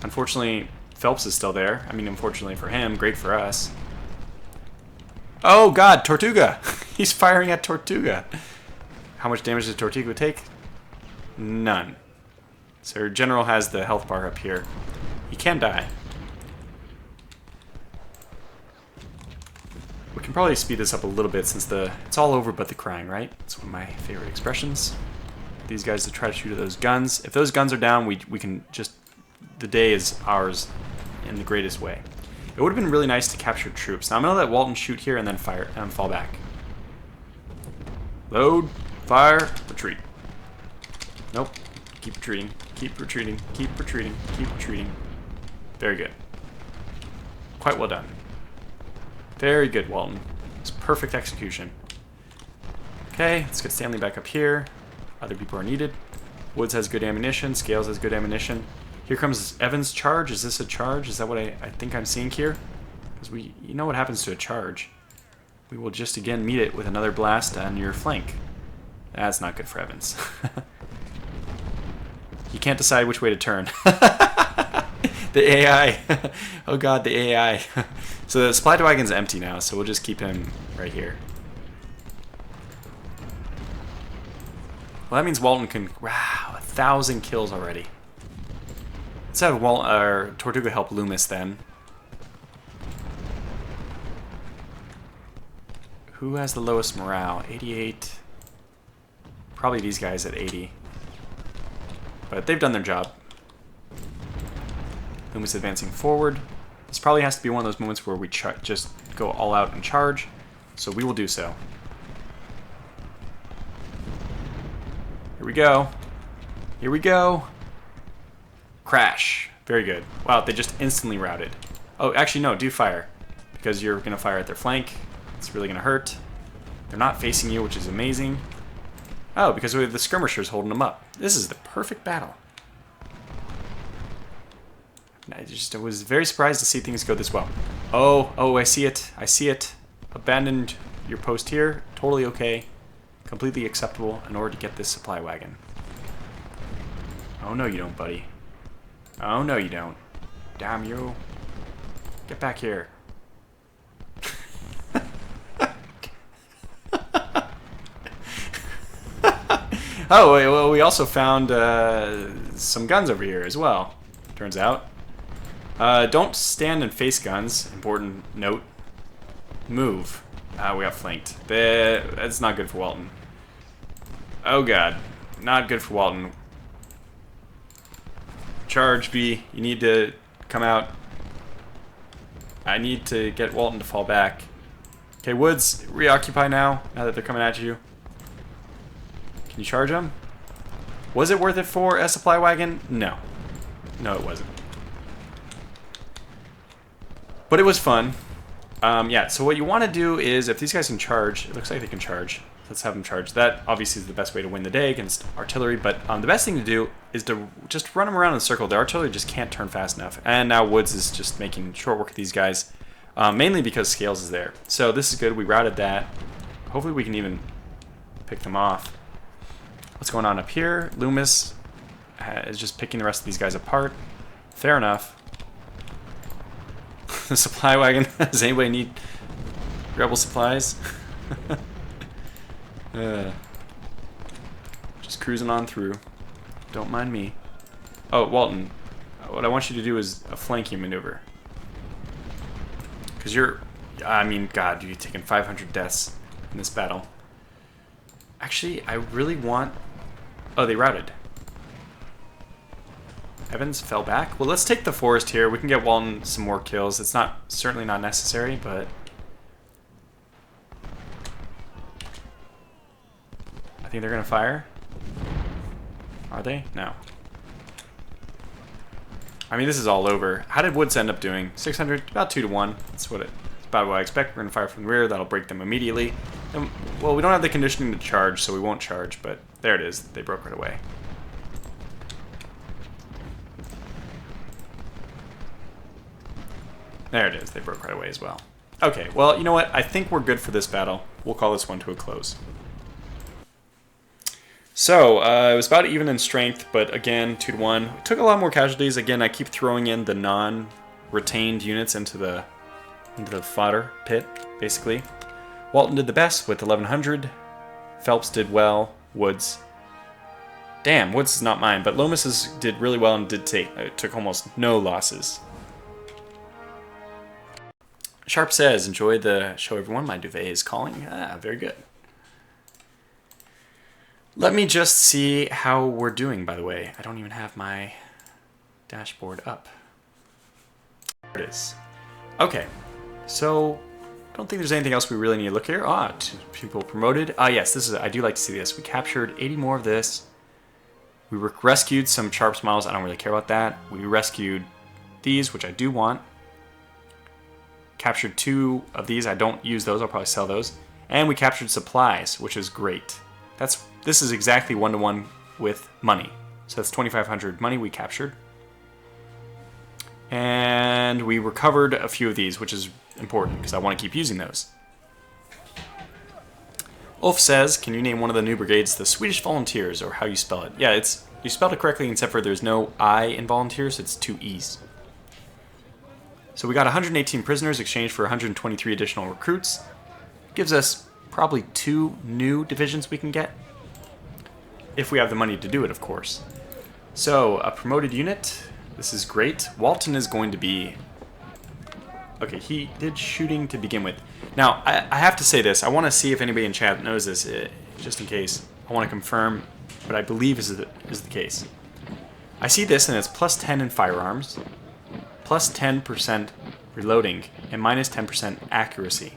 Unfortunately, Phelps is still there. I mean, unfortunately for him, great for us. Oh, God, Tortuga! He's firing at Tortuga. How much damage does Tortuga take? None. So our general has the health bar up here. He can die. We can probably speed this up a little bit since it's all over but the crying, right? It's one of my favorite expressions. These guys to try to shoot at those guns. If those guns are down, we can just... The day is ours in the greatest way. It would have been really nice to capture troops. Now I'm going to let Walton shoot here and then fire and fall back. Load, fire, retreat. Nope. Keep retreating. Keep retreating. Keep retreating. Keep retreating. Very good. Quite well done. Very good, Walton. It's perfect execution. Okay, let's get Stanley back up here. Other people are needed. Woods has good ammunition. Scales has good ammunition. Here comes Evans' charge. Is this a charge? Is that what I think I'm seeing here? Because you know what happens to a charge. We will just again meet it with another blast on your flank. That's not good for Evans. You can't decide which way to turn. The AI. Oh god, the AI. So the supply wagon's empty now, so we'll just keep him right here. Well, that means Walton can... Wow, 1,000 kills already. Let's have Tortuga help Loomis then. Who has the lowest morale? 88. Probably these guys at 80. But they've done their job. Loomis advancing forward. This probably has to be one of those moments where we just go all out and charge. So we will do so. Here we go. Here we go. Crash. Very good. Wow, they just instantly routed. Oh, actually, no, do fire. Because you're going to fire at their flank. It's really going to hurt. They're not facing you, which is amazing. Oh, because we have the skirmishers holding them up. This is the perfect battle. I was very surprised to see things go this well. Oh, I see it. I see it. Abandoned your post here. Totally okay. Completely acceptable in order to get this supply wagon. Oh, no, you don't, buddy. Oh, no, you don't. Damn you. Get back here. Oh, well, we also found some guns over here as well, turns out. Don't stand and face guns. Important note. Move. We got flanked. That's not good for Walton. Oh, God. Not good for Walton. Charge, B. You need to come out. I need to get Walton to fall back. Okay, Woods, reoccupy now that they're coming at you. Can you charge them? Was it worth it for a supply wagon? No. No, it wasn't. But it was fun. Yeah, so what you want to do is, if these guys can charge, it looks like they can charge. Let's have them charge. That obviously is the best way to win the day against artillery, but the best thing to do is to just run them around in a circle. The artillery just can't turn fast enough. And now Woods is just making short work of these guys, mainly because Scales is there. So this is good. We routed that. Hopefully we can even pick them off. What's going on up here? Loomis is just picking the rest of these guys apart. Fair enough. The supply wagon. Does anybody need rebel supplies? Just cruising on through. Don't mind me. Oh, Walton. What I want you to do is a flanking maneuver. Because you're... I mean, God, you've taken 500 deaths in this battle. Actually, I really want... Oh, they routed. Evans fell back. Well, let's take the forest here. We can get Walton some more kills. It's certainly not necessary, but... I think they're going to fire. Are they? No. I mean, this is all over. How did Woods end up doing? 600? About 2 to 1. That's about what I expect. We're going to fire from the rear. That'll break them immediately. And, well, we don't have the conditioning to charge, so we won't charge, but there it is. They broke right away. There it is. They broke right away as well. Okay, well, you know what? I think we're good for this battle. We'll call this one to a close. So, it was about even in strength, but again, 2 to 1. We took a lot more casualties. Again, I keep throwing in the non-retained units into the fodder pit, basically. Walton did the best with 1,100. Phelps did well. Woods. Damn, Woods is not mine, but Loomis did really well and took almost no losses. Sharp says, enjoy the show, everyone. My duvet is calling. Ah, very good. Let me just see how we're doing, by the way. I don't even have my dashboard up. There it is. Okay, so I don't think there's anything else we really need to look here. 2 people promoted. Yes, I do like to see this. We captured 80 more of this. We rescued some Sharps models. I don't really care about that. We rescued these, which I do want. Captured 2 of these. I don't use those. I'll probably sell those. And we captured supplies, which is great. This is exactly 1-to-1 with money. So that's 2,500 money we captured. And we recovered a few of these, which is important because I want to keep using those. Ulf says, can you name one of the new brigades the Swedish Volunteers, or how you spell it? Yeah, you spelled it correctly, except for there's no I in Volunteers, it's 2 E's. So we got 118 prisoners exchanged for 123 additional recruits. Gives us probably 2 new divisions we can get. If we have the money to do it, of course. So, a promoted unit. This is great. Walton is going to be... Okay, he did shooting to begin with. Now, I have to say this. I want to see if anybody in chat knows this, just in case. I want to confirm what I believe is the case. I see this, and it's plus 10 in firearms, plus 10% reloading, and minus 10% accuracy.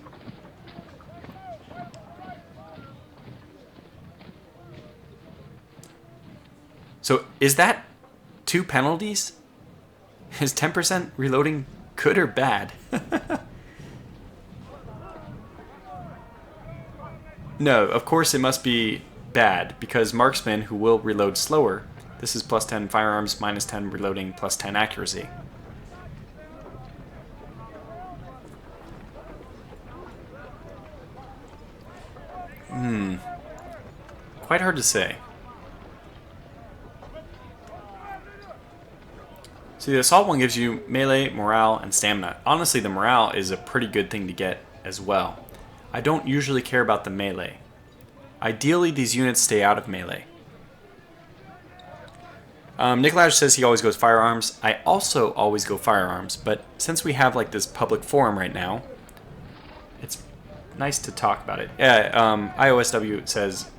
So, is that 2 penalties? Is 10% reloading good or bad? No, of course it must be bad, because marksmen who will reload slower, this is plus 10 firearms, minus 10 reloading, plus 10 accuracy. Quite hard to say. See, the assault one gives you melee, morale, and stamina. Honestly, the morale is a pretty good thing to get as well. I don't usually care about the melee. Ideally, these units stay out of melee. Nikolaj says he always goes firearms. I also always go firearms, but since we have like this public forum right now, it's nice to talk about it. Yeah, IOSW says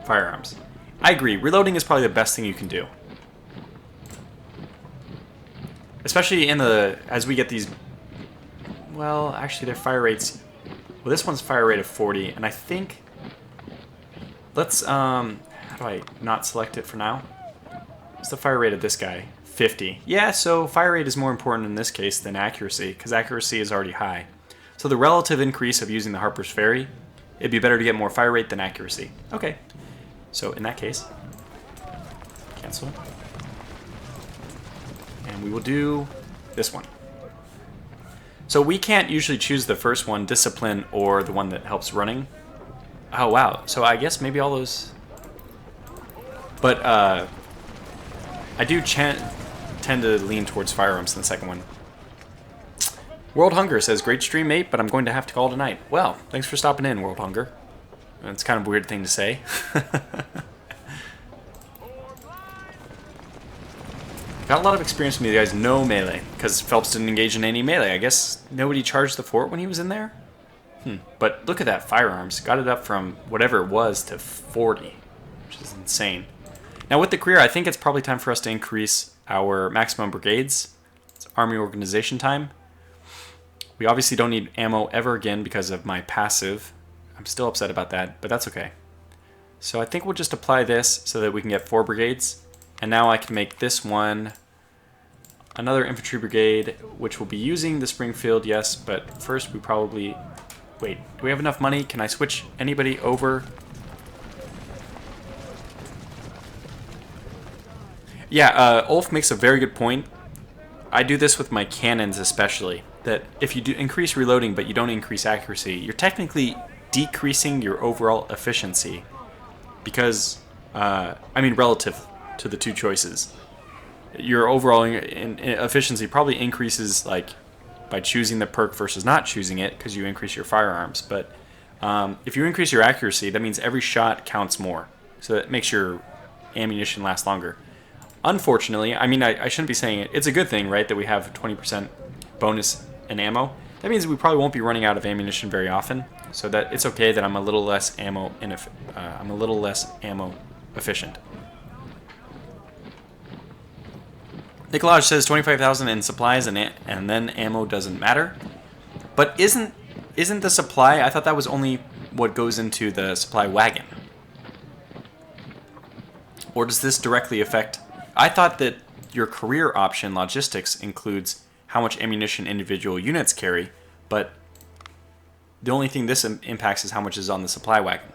firearms. I agree. Reloading is probably the best thing you can do. Especially as we get these, well, actually their fire rates, well, this one's fire rate of 40, and I think, let's, how do I not select it for now? What's the fire rate of this guy? 50. Yeah, so fire rate is more important in this case than accuracy, because accuracy is already high. So the relative increase of using the Harper's Ferry, it'd be better to get more fire rate than accuracy. Okay, so in that case, cancel. And we will do this one. So we can't usually choose the first one, discipline, or the one that helps running. Oh wow, so I guess maybe all those... But I do tend to lean towards firearms in the second one. World Hunger says, great stream, mate, but I'm going to have to call tonight. Well, thanks for stopping in, World Hunger. It's kind of a weird thing to say. Got a lot of experience from you guys. No melee, because Phelps didn't engage in any melee. I guess nobody charged the fort when he was in there? But look at that firearms. Got it up from whatever it was to 40, which is insane. Now with the career, I think it's probably time for us to increase our maximum brigades. It's army organization time. We obviously don't need ammo ever again because of my passive. I'm still upset about that, but that's okay. So I think we'll just apply this so that we can get 4 brigades. And now I can make this one another infantry brigade, which will be using the Springfield, yes, but first we probably... Wait, do we have enough money? Can I switch anybody over? Yeah, Ulf makes a very good point. I do this with my cannons especially, that if you do increase reloading but you don't increase accuracy, you're technically decreasing your overall efficiency. Because, I mean relative to the 2 choices. Your overall efficiency probably increases like by choosing the perk versus not choosing it because you increase your firearms. But if you increase your accuracy, that means every shot counts more. So that makes your ammunition last longer. Unfortunately, I mean, I shouldn't be saying it. It's a good thing, right, that we have 20% bonus in ammo. That means we probably won't be running out of ammunition very often. So that it's okay that I'm a little less ammo efficient. Nikolaj says 25,000 in supplies and then ammo doesn't matter. But isn't the supply, I thought that was only what goes into the supply wagon. Or does this directly affect... I thought that your career option, logistics, includes how much ammunition individual units carry, but the only thing this impacts is how much is on the supply wagon.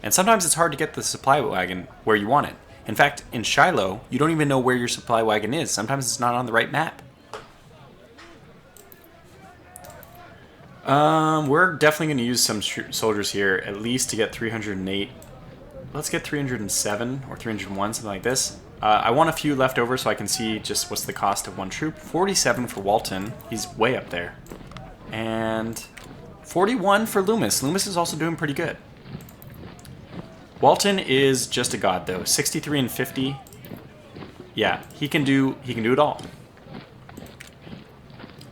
And sometimes it's hard to get the supply wagon where you want it. In fact, in Shiloh, you don't even know where your supply wagon is. Sometimes it's not on the right map. We're definitely going to use some soldiers here, at least to get 308. Let's get 307 or 301, something like this. I want a few left over so I can see just what's the cost of one troop. 47 for Walton. He's way up there. And 41 for Loomis. Loomis is also doing pretty good. Walton is just a god, though. 63 and 50. Yeah, he can do it all.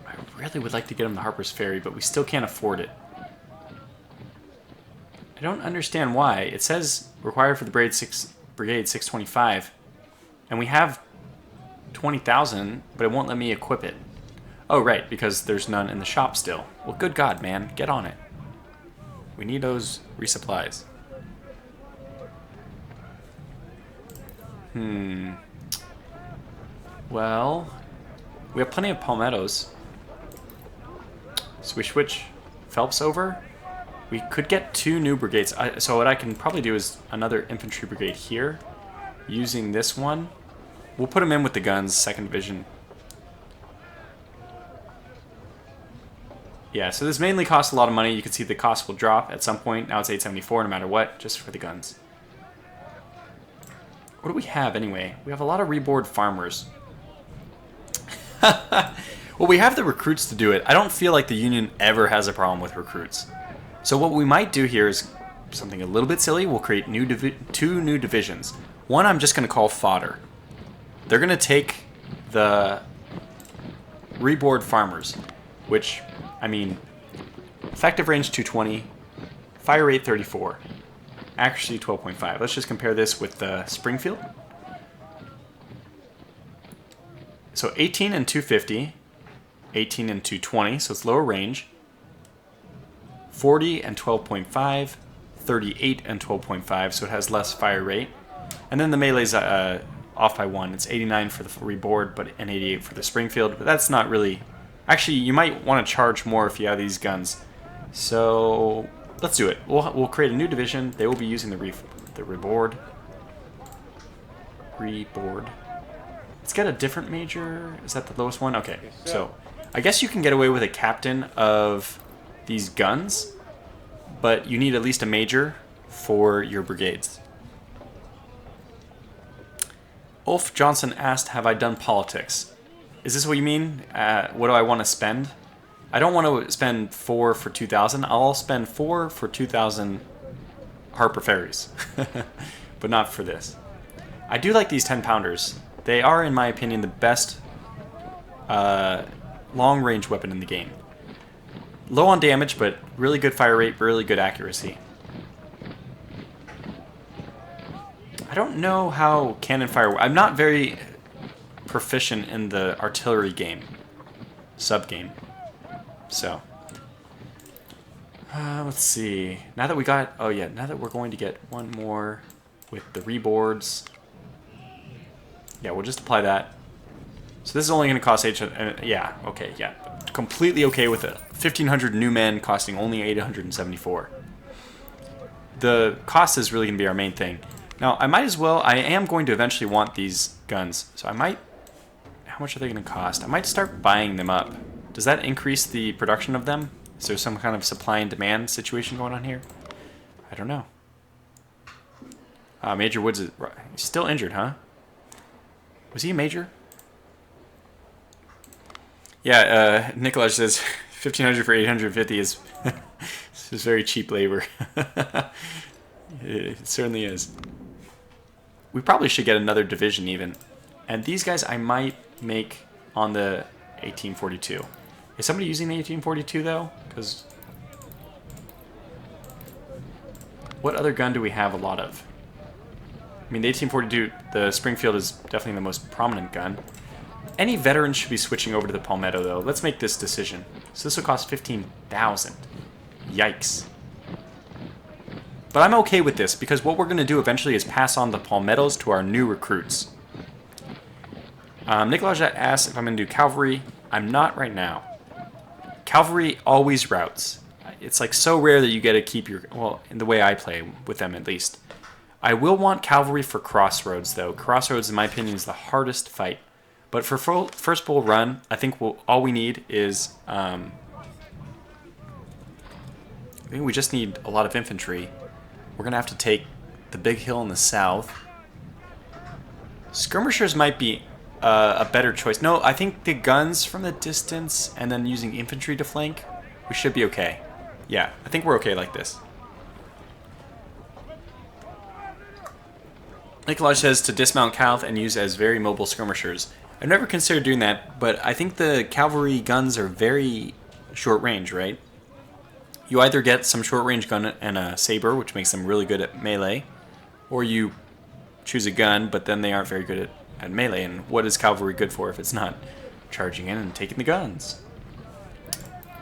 I really would like to get him the Harper's Ferry, but we still can't afford it. I don't understand why. It says required for the Brigade 625, and we have 20,000, but it won't let me equip it. Oh, right, because there's none in the shop still. Well, good God, man, get on it. We need those resupplies. Well, we have plenty of palmettos. So we switch Phelps over. We could get 2 new brigades. So what I can probably do is another infantry brigade here. Using this one. We'll put them in with the guns, 2nd Division. Yeah, so this mainly costs a lot of money. You can see the cost will drop at some point. Now it's 874 no matter what, just for the guns. What do we have anyway? We have a lot of reboard farmers. Well, we have the recruits to do it. I don't feel like the Union ever has a problem with recruits. So what we might do here is something a little bit silly. We'll create 2 new divisions. One I'm just going to call fodder. They're going to take the reboard farmers, which, I mean, effective range 220, fire rate 34, accuracy 12.5. Let's just compare this with the Springfield. So 18 and 250, 18 and 220, so it's lower range. 40 and 12.5, 38 and 12.5, so it has less fire rate. And then the melee's off by 1. It's 89 for the reboard, but and 88 for the Springfield. But that's not really... Actually, you might want to charge more if you have these guns. So let's do it. We'll create a new division. They will be using the reboard. Let's get a different major. Is that the lowest one? Okay, so I guess you can get away with a captain of these guns, but you need at least a major for your brigades. Ulf Johnson asked, have I done politics? Is this what you mean? What do I want to spend? I don't want to spend 4 for 2,000. I'll spend 4 for 2,000 Harper Ferries, but not for this. I do like these 10-pounders. They are, in my opinion, the best long-range weapon in the game. Low on damage, but really good fire rate, really good accuracy. I don't know how cannon fire... I'm not very proficient in the artillery game, sub-game. So, let's see. Now that we got... Oh, yeah, now that we're going to get one more with the reboards. Yeah, we'll just apply that. So this is only going to cost... yeah, okay, yeah. Completely okay with it. 1,500 new men costing only 874. The cost is really going to be our main thing. Now, I might as well... I am going to eventually want these guns. So I might... How much are they going to cost? I might start buying them up. Does that increase the production of them? Is there some kind of supply and demand situation going on here? I don't know. Major Woods is... He's still injured, huh? Was he a major? Yeah, Nikolaj says 1,500 for 850 is this is very cheap labor. It certainly is. We probably should get another division even. And these guys I might make on the 1842. Is somebody using the 1842 though? Because what other gun do we have a lot of? I mean, the 1842, the Springfield is definitely the most prominent gun. Any veterans should be switching over to the Palmetto, though. Let's make this decision. So this will cost 15,000. Yikes. But I'm okay with this because what we're going to do eventually is pass on the palmettos to our new recruits. Nikolaj asks if I'm going to do cavalry. I'm not right now. Cavalry always routes. It's like so rare that you get to keep your... Well, in the way I play with them at least. I will want cavalry for crossroads though. Crossroads in my opinion is the hardest fight. But for first bull run, I think all we need is... I think we just need a lot of infantry. We're going to have to take the big hill in the south. Skirmishers might be a better choice. No, I think the guns from the distance and then using infantry to flank, we should be okay. Yeah, I think we're okay like this. Nikolaj says to dismount Calth and use as very mobile skirmishers. I've never considered doing that, but I think the cavalry guns are very short range, right? You either get some short range gun and a saber, which makes them really good at melee, or you choose a gun, but then they aren't very good at melee. And what is cavalry good for if it's not charging in and taking the guns?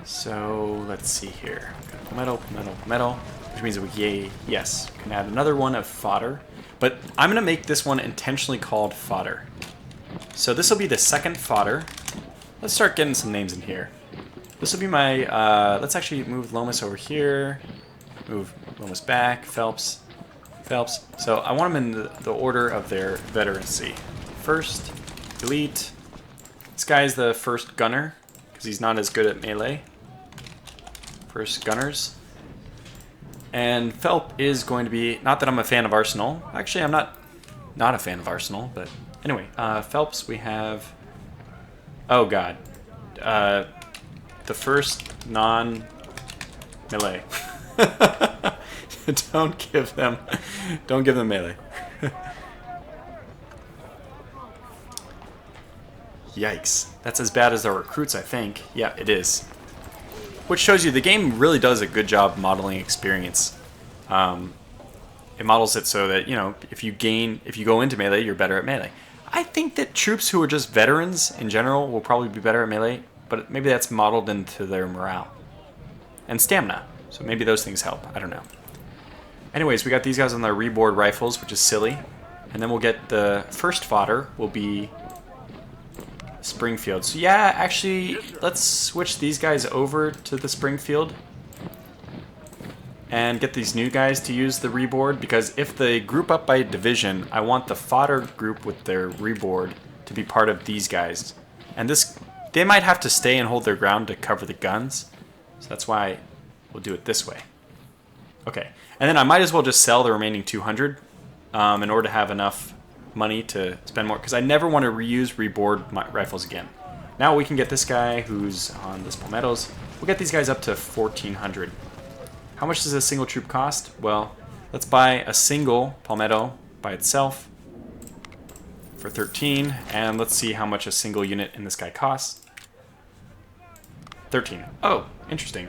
So let's see here. Palmetto, palmetto, palmetto, which means that we can add another one of fodder. But I'm going to make this one intentionally called fodder. So this will be the second fodder. Let's start getting some names in here. This will be my, let's actually move Lomas over here. Move Lomas back, Phelps. So I want them in the order of their veterancy. First, elite. This guy is the first gunner, because he's not as good at melee. First gunners. And Phelps is going to be, not that I'm a fan of Arsenal. Actually, I'm not a fan of Arsenal, but anyway. Phelps, we have, oh god. The first non-melee. Don't give them melee. Yikes. That's as bad as our recruits, I think. Yeah, it is. Which shows you the game really does a good job modeling experience. It models it so that, you know, if you go into melee, you're better at melee. I think that troops who are just veterans in general will probably be better at melee, but maybe that's modeled into their morale. And stamina. So maybe those things help. I don't know. Anyways, we got these guys on their reboard rifles, which is silly. And then we'll get the first fodder will be Springfield. So yeah, actually, let's switch these guys over to the Springfield. And get these new guys to use the reboard, because if they group up by division, I want the fodder group with their reboard to be part of these guys. And this, they might have to stay and hold their ground to cover the guns. So that's why we'll do it this way. Okay, and then I might as well just sell the remaining 200 in order to have enough money to spend more, because I never want to reuse reboard my rifles again. Now we can get this guy who's on this palmettos. We'll get these guys up to 1400. How much does a single troop cost? Well, let's buy a single palmetto by itself for 13, and let's see how much a single unit in this guy costs. 13. Oh, interesting.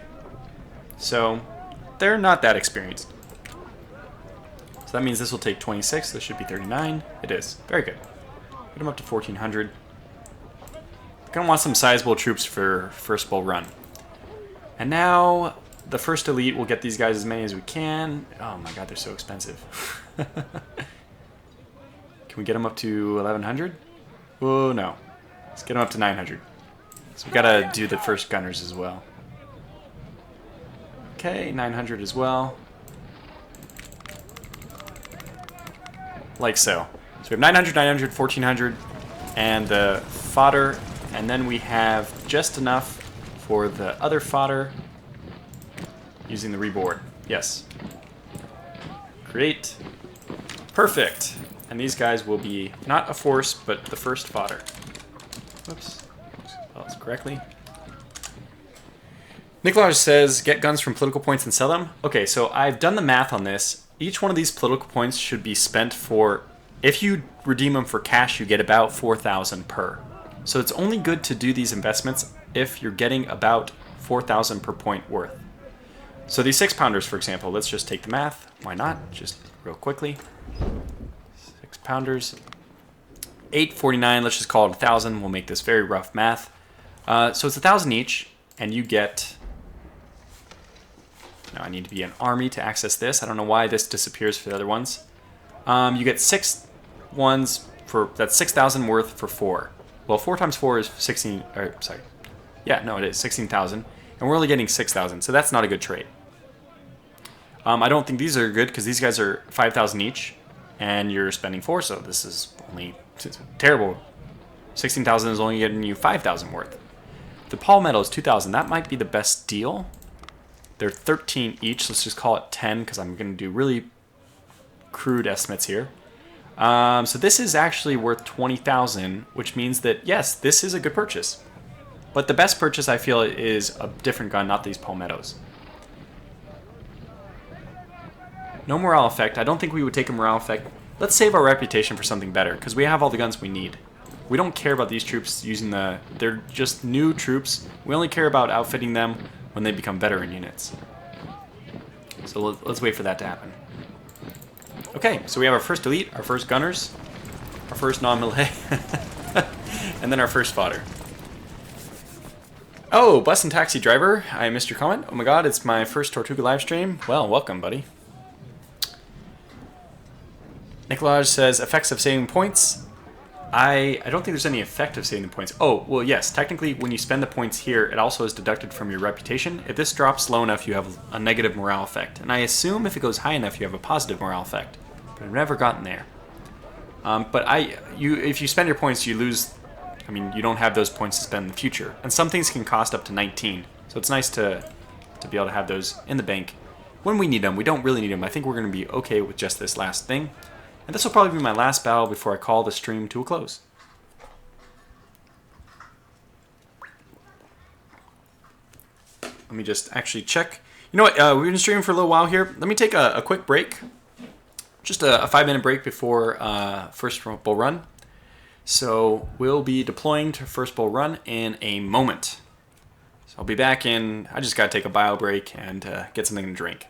So they're not that experienced. So that means this will take 26. This should be 39. It is. Very good. Get them up to 1400. Gonna want some sizable troops for first bull run. And now the first elite will get these guys as many as we can. Oh my god, they're so expensive. Can we get them up to 1100? Oh no. Let's get them up to 900. So we gotta do the first gunners as well. Okay, 900 as well. Like so. So we have 900, 900, 1400, and the fodder, and then we have just enough for the other fodder using the reboard. Yes. Create. Perfect. And these guys will be not a force, but the first fodder. Whoops. Spelled correctly. Nikolaj says, get guns from political points and sell them. Okay, so I've done the math on this. Each one of these political points should be spent for, if you redeem them for cash, you get about 4,000 per. So it's only good to do these investments if you're getting about 4,000 per point worth. So these 6-pounders, for example, let's just take the math. Why not? Just real quickly. 6-pounders. 849, let's just call it 1,000. We'll make this very rough math. So it's 1,000 each, and you get Now I need to be an army to access this. I don't know why this disappears for the other ones. You get 6 ones for, that's 6,000 worth for 4. Well, 4 times 4 is 16, or sorry. Yeah, no, it is 16,000. And we're only getting 6,000, so that's not a good trade. I don't think these are good because these guys are 5,000 each, and you're spending 4, so this is only terrible. 16,000 is only getting you 5,000 worth. The palmetto is 2,000. That might be the best deal. They're 13 each. Let's just call it 10 because I'm going to do really crude estimates here. So this is actually worth 20,000, which means that, yes, this is a good purchase. But the best purchase, I feel, is a different gun, not these palmettos. No morale effect. I don't think we would take a morale effect. Let's save our reputation for something better, because we have all the guns we need. We don't care about these troops using the... They're just new troops. We only care about outfitting them when they become veteran units. So let's wait for that to happen. Okay, so we have our first elite, our first gunners, our first non-melee, and then our first fodder. Oh, bus and taxi driver, I missed your comment. Oh my god, it's my first Tortuga live stream. Well, welcome, buddy. Nicolaj says, effects of saving points. I don't think there's any effect of saving the points. Oh, well, yes. Technically, when you spend the points here, it also is deducted from your reputation. If this drops low enough, you have a negative morale effect. And I assume if it goes high enough, you have a positive morale effect. But I've never gotten there. But if you spend your points, you lose... I mean, you don't have those points to spend in the future. And some things can cost up to 19. So it's nice to be able to have those in the bank when we need them. We don't really need them. I think we're going to be okay with just this last thing. And this will probably be my last battle before I call the stream to a close. Let me just actually check. You know what? We've been streaming for a little while here. Let me take a quick break. Just a 5-minute break before first bull run. So we'll be deploying to first bull run in a moment. So I'll be back in. I just got to take a bio break and get something to drink.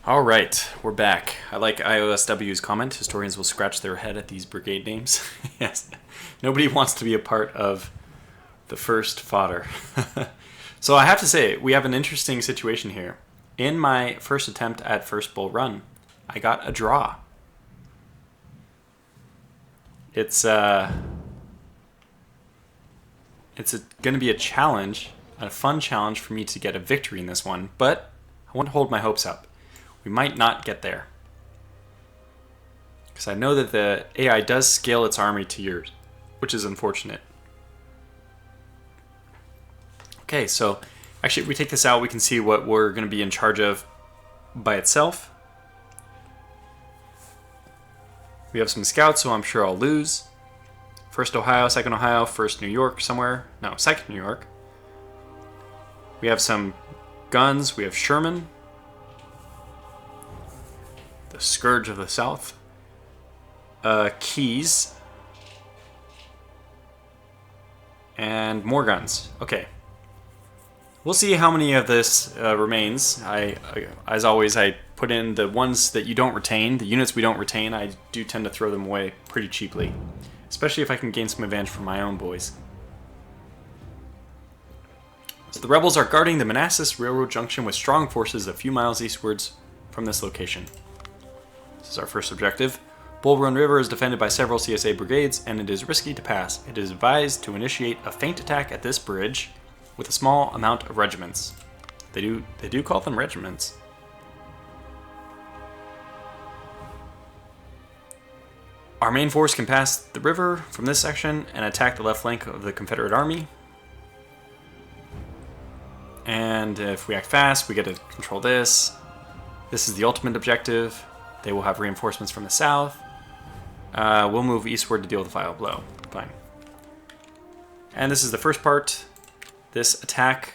All right, we're back. I like IOSW's comment. Historians will scratch their head at these brigade names. Yes, nobody wants to be a part of the first fodder. So I have to say, we have an interesting situation here. In my first attempt at first bull run, I got a draw. It's going to be a challenge, a fun challenge for me to get a victory in this one, but I won't hold my hopes up. We might not get there. Because I know that the AI does scale its army to yours, which is unfortunate. Okay, so actually if we take this out, we can see what we're going to be in charge of by itself. We have some scouts, so I'm sure I'll lose. First Ohio, second Ohio, first New York somewhere. No, second New York. We have some guns. We have Sherman. The Scourge of the South. Keys. And more guns. Okay. We'll see how many of this remains. As always, I put in the ones that you don't retain. The units we don't retain, I do tend to throw them away pretty cheaply. Especially if I can gain some advantage from my own boys. So the rebels are guarding the Manassas Railroad Junction with strong forces a few miles eastwards from this location. This is our first objective. Bull Run River is defended by several CSA brigades, and it is risky to pass. It is advised to initiate a feint attack at this bridge with a small amount of regiments. They do call them regiments. Our main force can pass the river from this section and attack the left flank of the Confederate Army. And if we act fast, we get to control this. This is the ultimate objective. They will have reinforcements from the south. We'll move eastward to deal with the final blow. Fine. And this is the first part. This attack,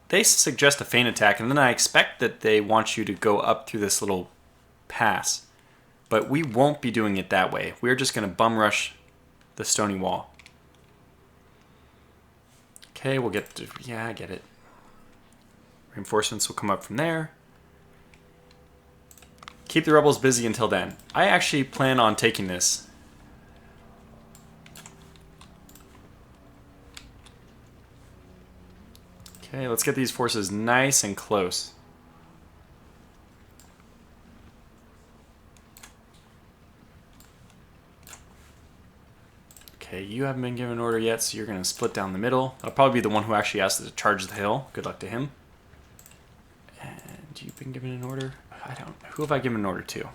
they suggest a feint attack, and then I expect that they want you to go up through this little pass. But we won't be doing it that way. We're just going to bum rush the stony wall. Okay, we'll get to, yeah, I get it. Reinforcements will come up from there. Keep the rebels busy until then. I actually plan on taking this. Okay, let's get these forces nice and close. Okay, you haven't been given an order yet, so you're going to split down the middle. That'll probably be the one who actually has to charge the hill. Good luck to him. And you've been given an order? Who have I given an order to?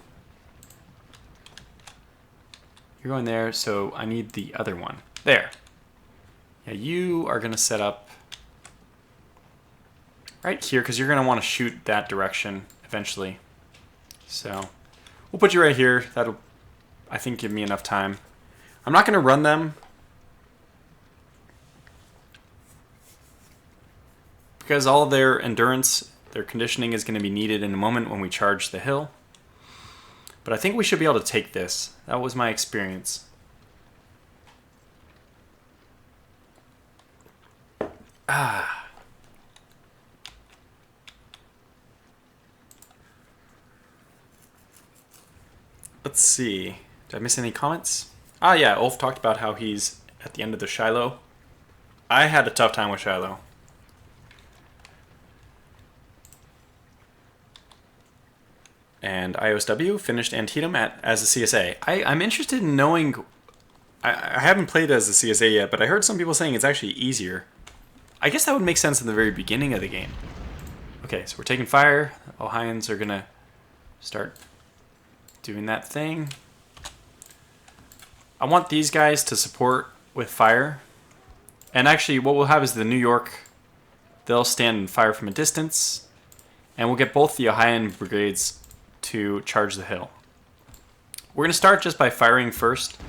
You're going there, so I need the other one. There. Yeah, you are going to set up right here, because you're going to want to shoot that direction eventually. So we'll put you right here. That'll, I think, give me enough time. I'm not going to run them because all their endurance, their conditioning is going to be needed in a moment when we charge the hill. But I think we should be able to take this. That was my experience. Let's see. Did I miss any comments? Yeah, Ulf talked about how he's at the end of the Shiloh. I had a tough time with Shiloh. And IOSW finished Antietam as a CSA. I'm interested in knowing... I haven't played as a CSA yet, but I heard some people saying it's actually easier. I guess that would make sense in the very beginning of the game. Okay, so we're taking fire. Ohioans are going to start doing that thing. I want these guys to support with fire. And actually, what we'll have is the New York. They'll stand and fire from a distance. And we'll get both the Ohioan brigades to charge the hill. We're going to start just by firing first.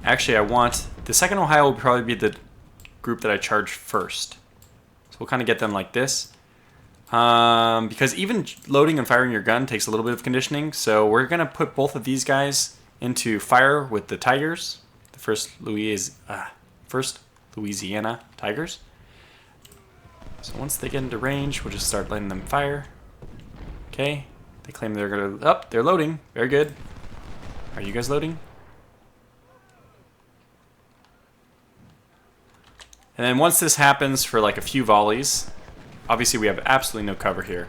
Actually, I want... The second Ohio will probably be the group that I charge first. So we'll kind of get them like this. Because even loading and firing your gun takes a little bit of conditioning. So we're going to put both of these guys into fire with the Tigers. The first Louisiana Tigers. So once they get into range, we'll just start letting them fire. Okay. They claim they're gonna... Oh, they're loading. Very good. Are you guys loading? And then once this happens for like a few volleys, obviously we have absolutely no cover here.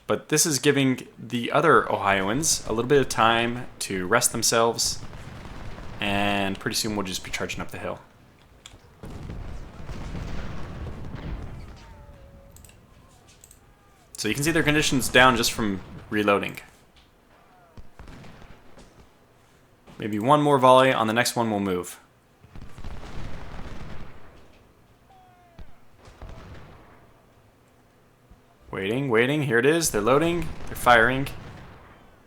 But this is giving the other Ohioans a little bit of time to rest themselves, and pretty soon we'll just be charging up the hill. So you can see their conditions down just from reloading. Maybe one more volley, on the next one we'll move. Waiting, waiting, here it is, they're loading, they're firing.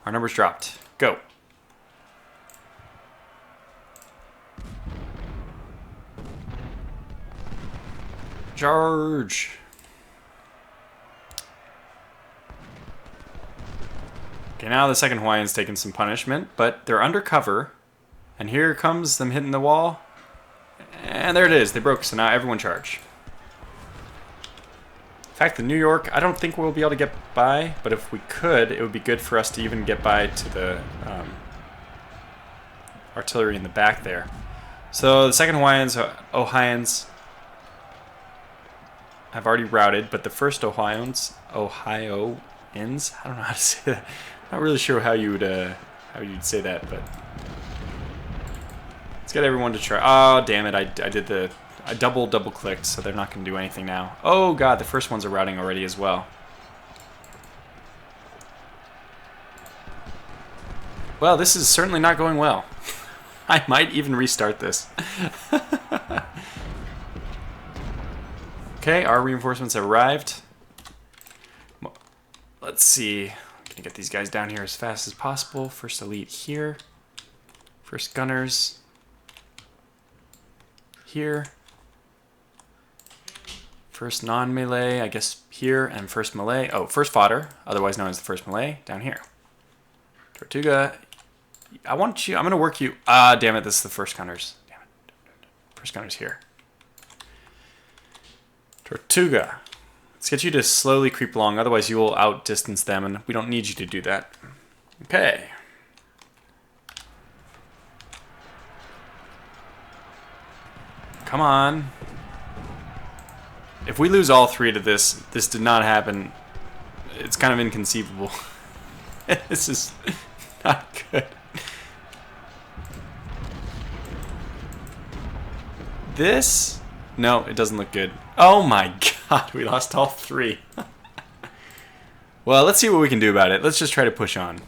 Our number's dropped. Go. Charge. Okay, now the second Hawaiian's taking some punishment, but they're under cover. And here comes them hitting the wall. And there it is, they broke, so now everyone charge. In fact, the New York, I don't think we'll be able to get by, but if we could, it would be good for us to even get by to the artillery in the back there. So the second Ohioans have already routed, but the first Ohioans, I don't know how to say that. Not really sure how you'd say that, but let's get everyone to try. Oh, damn it! I double clicked, so they're not going to do anything now. Oh god, the first ones are routing already as well. Well, this is certainly not going well. I might even restart this. Okay, our reinforcements have arrived. Let's see. I'm gonna get these guys down here as fast as possible. First elite here. First gunners here. First non-melee, I guess here, and first melee. Oh, first fodder, otherwise known as the first melee, down here. Tortuga, I'm gonna work you. Ah, damn it, this is the first gunners. Damn it. First gunners here. Tortuga. Let's get you to slowly creep along, otherwise you will outdistance them, and we don't need you to do that. Okay. Come on. If we lose all three to this did not happen. It's kind of inconceivable. This is not good. This? No, it doesn't look good. Oh my god, we lost all three. Well, let's see what we can do about it. Let's just try to push on.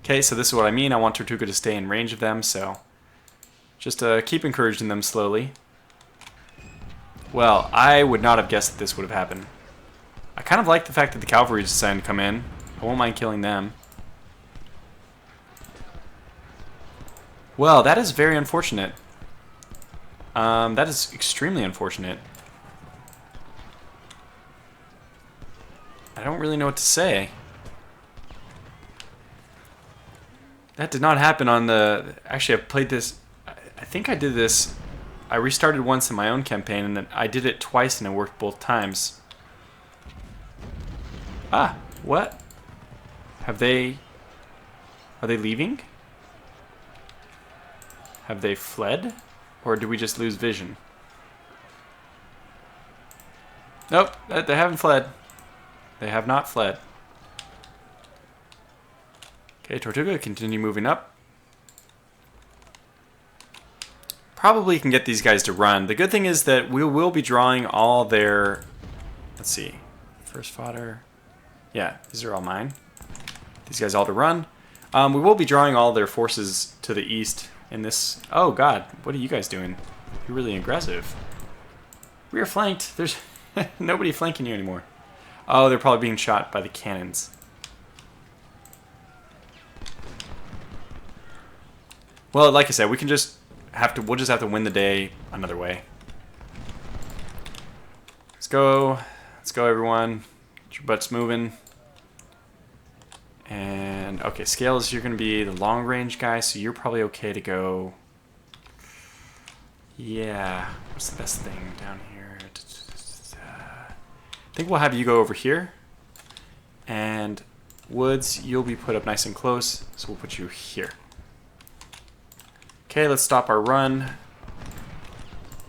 Okay, so this is what I mean. I want Tortuga to stay in range of them, so just keep encouraging them slowly. Well, I would not have guessed that this would have happened. I kind of like the fact that the cavalry is deciding to come in. I won't mind killing them. Well, that is very unfortunate. That is extremely unfortunate. I don't really know what to say. That did not happen on the... Actually, I've played this... I think I did this... I restarted once in my own campaign, and then I did it twice, and it worked both times. Ah, what? Have they... Are they leaving? Have they fled? Or do we just lose vision? Nope, they haven't fled. They have not fled. Okay, Tortuga, continue moving up. Probably can get these guys to run. The good thing is that we will be drawing all their... Let's see. First fodder. Yeah, these are all mine. These guys all to run. We will be drawing all their forces to the east in this... Oh god, what are you guys doing? You're really aggressive. We are flanked. There's nobody flanking you anymore. Oh, they're probably being shot by the cannons. Well, like I said, we'll just have to win the day another way. Let's go everyone. Get your butts moving. And okay, Scales, you're gonna be the long range guy, so you're probably okay to go. Yeah, what's the best thing down here? I think we'll have you go over here. And Woods, you'll be put up nice and close, so we'll put you here. Okay, let's stop our run.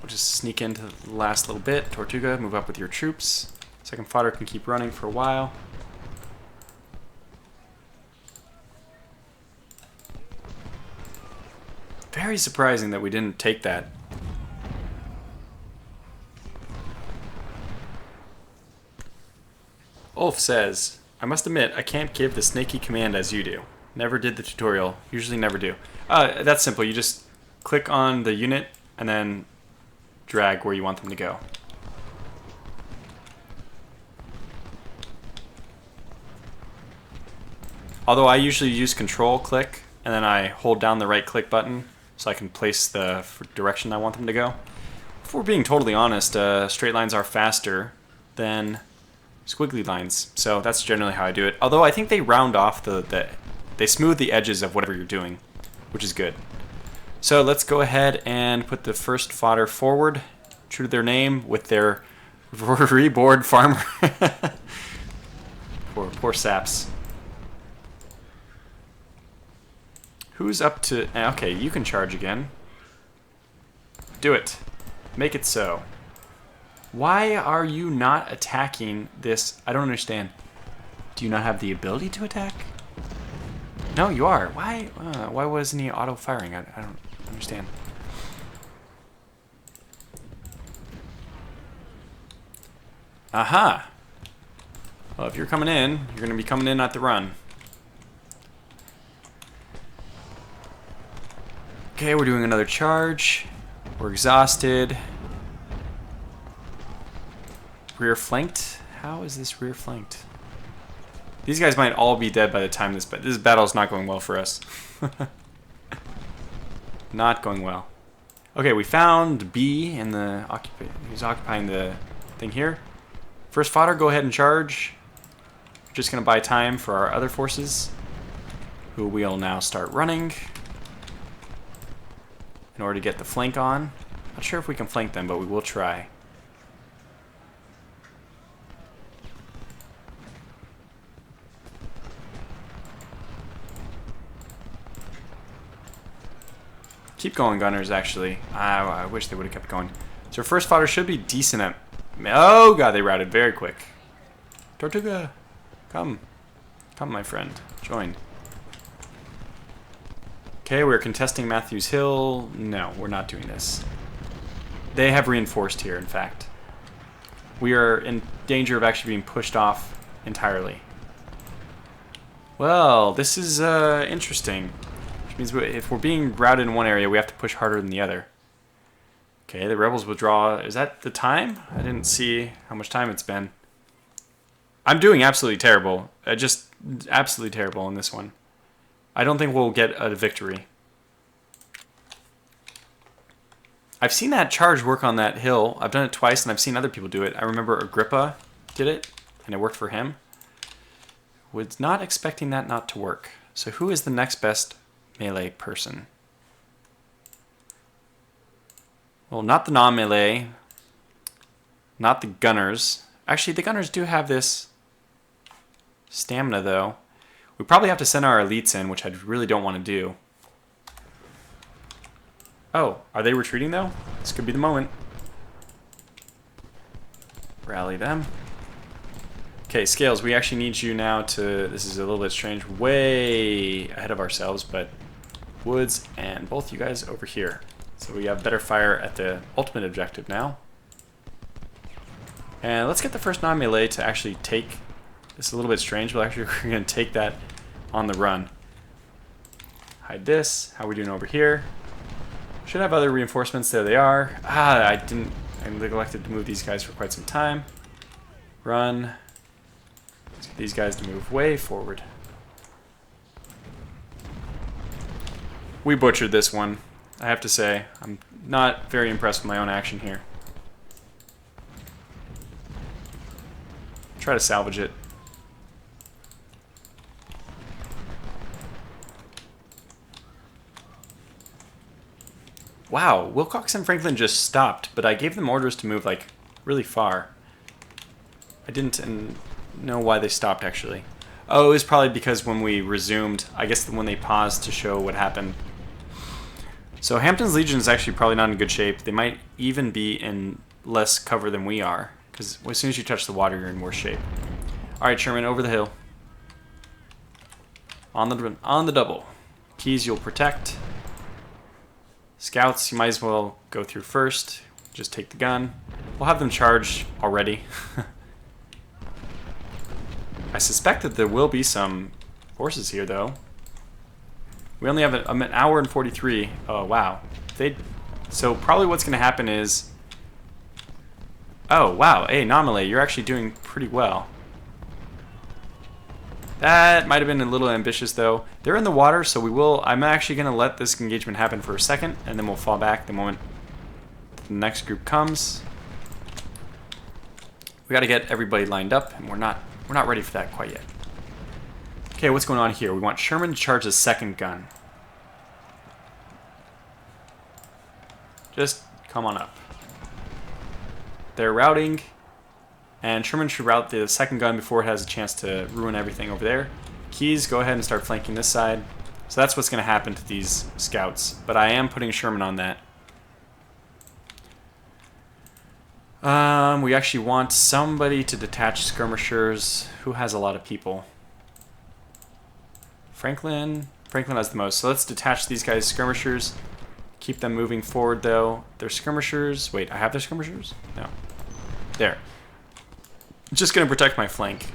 We'll just sneak into the last little bit. Tortuga, move up with your troops. Second fodder can keep running for a while. Very surprising that we didn't take that. Ulf says, I must admit, I can't give the snaky command as you do. Never did the tutorial. Usually never do. That's simple. You just click on the unit and then drag where you want them to go. Although I usually use control click and then I hold down the right click button so I can place the direction I want them to go. If we're being totally honest, straight lines are faster than squiggly lines, so that's generally how I do it. Although I think they round off they smooth the edges of whatever you're doing, which is good. So let's go ahead and put the first fodder forward, true to their name, with their reboard farmer. poor saps. Who's up to... Okay, you can charge again. Do it. Make it so. Why are you not attacking this? I don't understand. Do you not have the ability to attack? No, you are. Why wasn't he auto-firing? I don't understand. Aha! Well, if you're coming in, you're going to be coming in at the run. Okay, we're doing another charge. We're exhausted. Rear flanked? How is this rear flanked? These guys might all be dead by the time this battle is not going well for us. Not going well. Okay, we found B in the who's occupying the thing here. First fodder, go ahead and charge. We're just gonna buy time for our other forces, who we'll now start running in order to get the flank on. Not sure if we can flank them, but we will try. Keep going, gunners, actually. I wish they would have kept going. So our first fodder should be decent at... Oh, God, they routed very quick. Tortuga, come. Come, my friend. Join. Okay, we're contesting Matthews Hill. No, we're not doing this. They have reinforced here, in fact. We are in danger of actually being pushed off entirely. Well, this is interesting. Which means if we're being routed in one area, we have to push harder than the other. Okay, the rebels withdraw. Is that the time? I didn't see how much time it's been. I'm doing absolutely terrible. Just absolutely terrible in this one. I don't think we'll get a victory. I've seen that charge work on that hill. I've done it twice, and I've seen other people do it. I remember Agrippa did it, and it worked for him. Was not expecting that not to work. So who is the next best melee person? Well, not the non-melee. Not the gunners. Actually, the gunners do have this stamina, though. We probably have to send our elites in, which I really don't want to do. Oh, are they retreating, though? This could be the moment. Rally them. Okay, Scales, we actually need you now to... This is a little bit strange. Way ahead of ourselves, but... Woods and both you guys over here. So we have better fire at the ultimate objective now. And let's get the first non-melee to actually take... This is a little bit strange, but actually we're going to take that on the run. Hide this. How are we doing over here? Should have other reinforcements. There they are. I neglected to move these guys for quite some time. Run. Let's get these guys to move way forward. We butchered this one, I have to say. I'm not very impressed with my own action here. Try to salvage it. Wow, Wilcox and Franklin just stopped, but I gave them orders to move, like, really far. I didn't, and know why they stopped, actually. Oh, it was probably because when we resumed, I guess when they paused to show what happened. So Hampton's Legion is actually probably not in good shape. They might even be in less cover than we are, because as soon as you touch the water, you're in worse shape. All right, Sherman, over the hill. On the double. Keys you'll protect. Scouts, you might as well go through first. Just take the gun. We'll have them charge already. I suspect that there will be some forces here, though. We only have an hour and 43. Oh, wow. So probably what's going to happen is... Oh, wow. Hey, Nomalay, you're actually doing pretty well. That might have been a little ambitious, though. They're in the water, so we will... I'm actually going to let this engagement happen for a second, and then we'll fall back the moment the next group comes. We got to get everybody lined up, and we're not ready for that quite yet. Okay, what's going on here? We want Sherman to charge a second gun. Just come on up. They're routing, and Sherman should route the second gun before it has a chance to ruin everything over there. Keys, go ahead and start flanking this side. So that's what's going to happen to these scouts, but I am putting Sherman on that. We actually want somebody to detach skirmishers. Who has a lot of people? Franklin has the most. So let's detach these guys' skirmishers. Keep them moving forward, though. Their skirmishers... Wait, I have their skirmishers? No. There. Just going to protect my flank.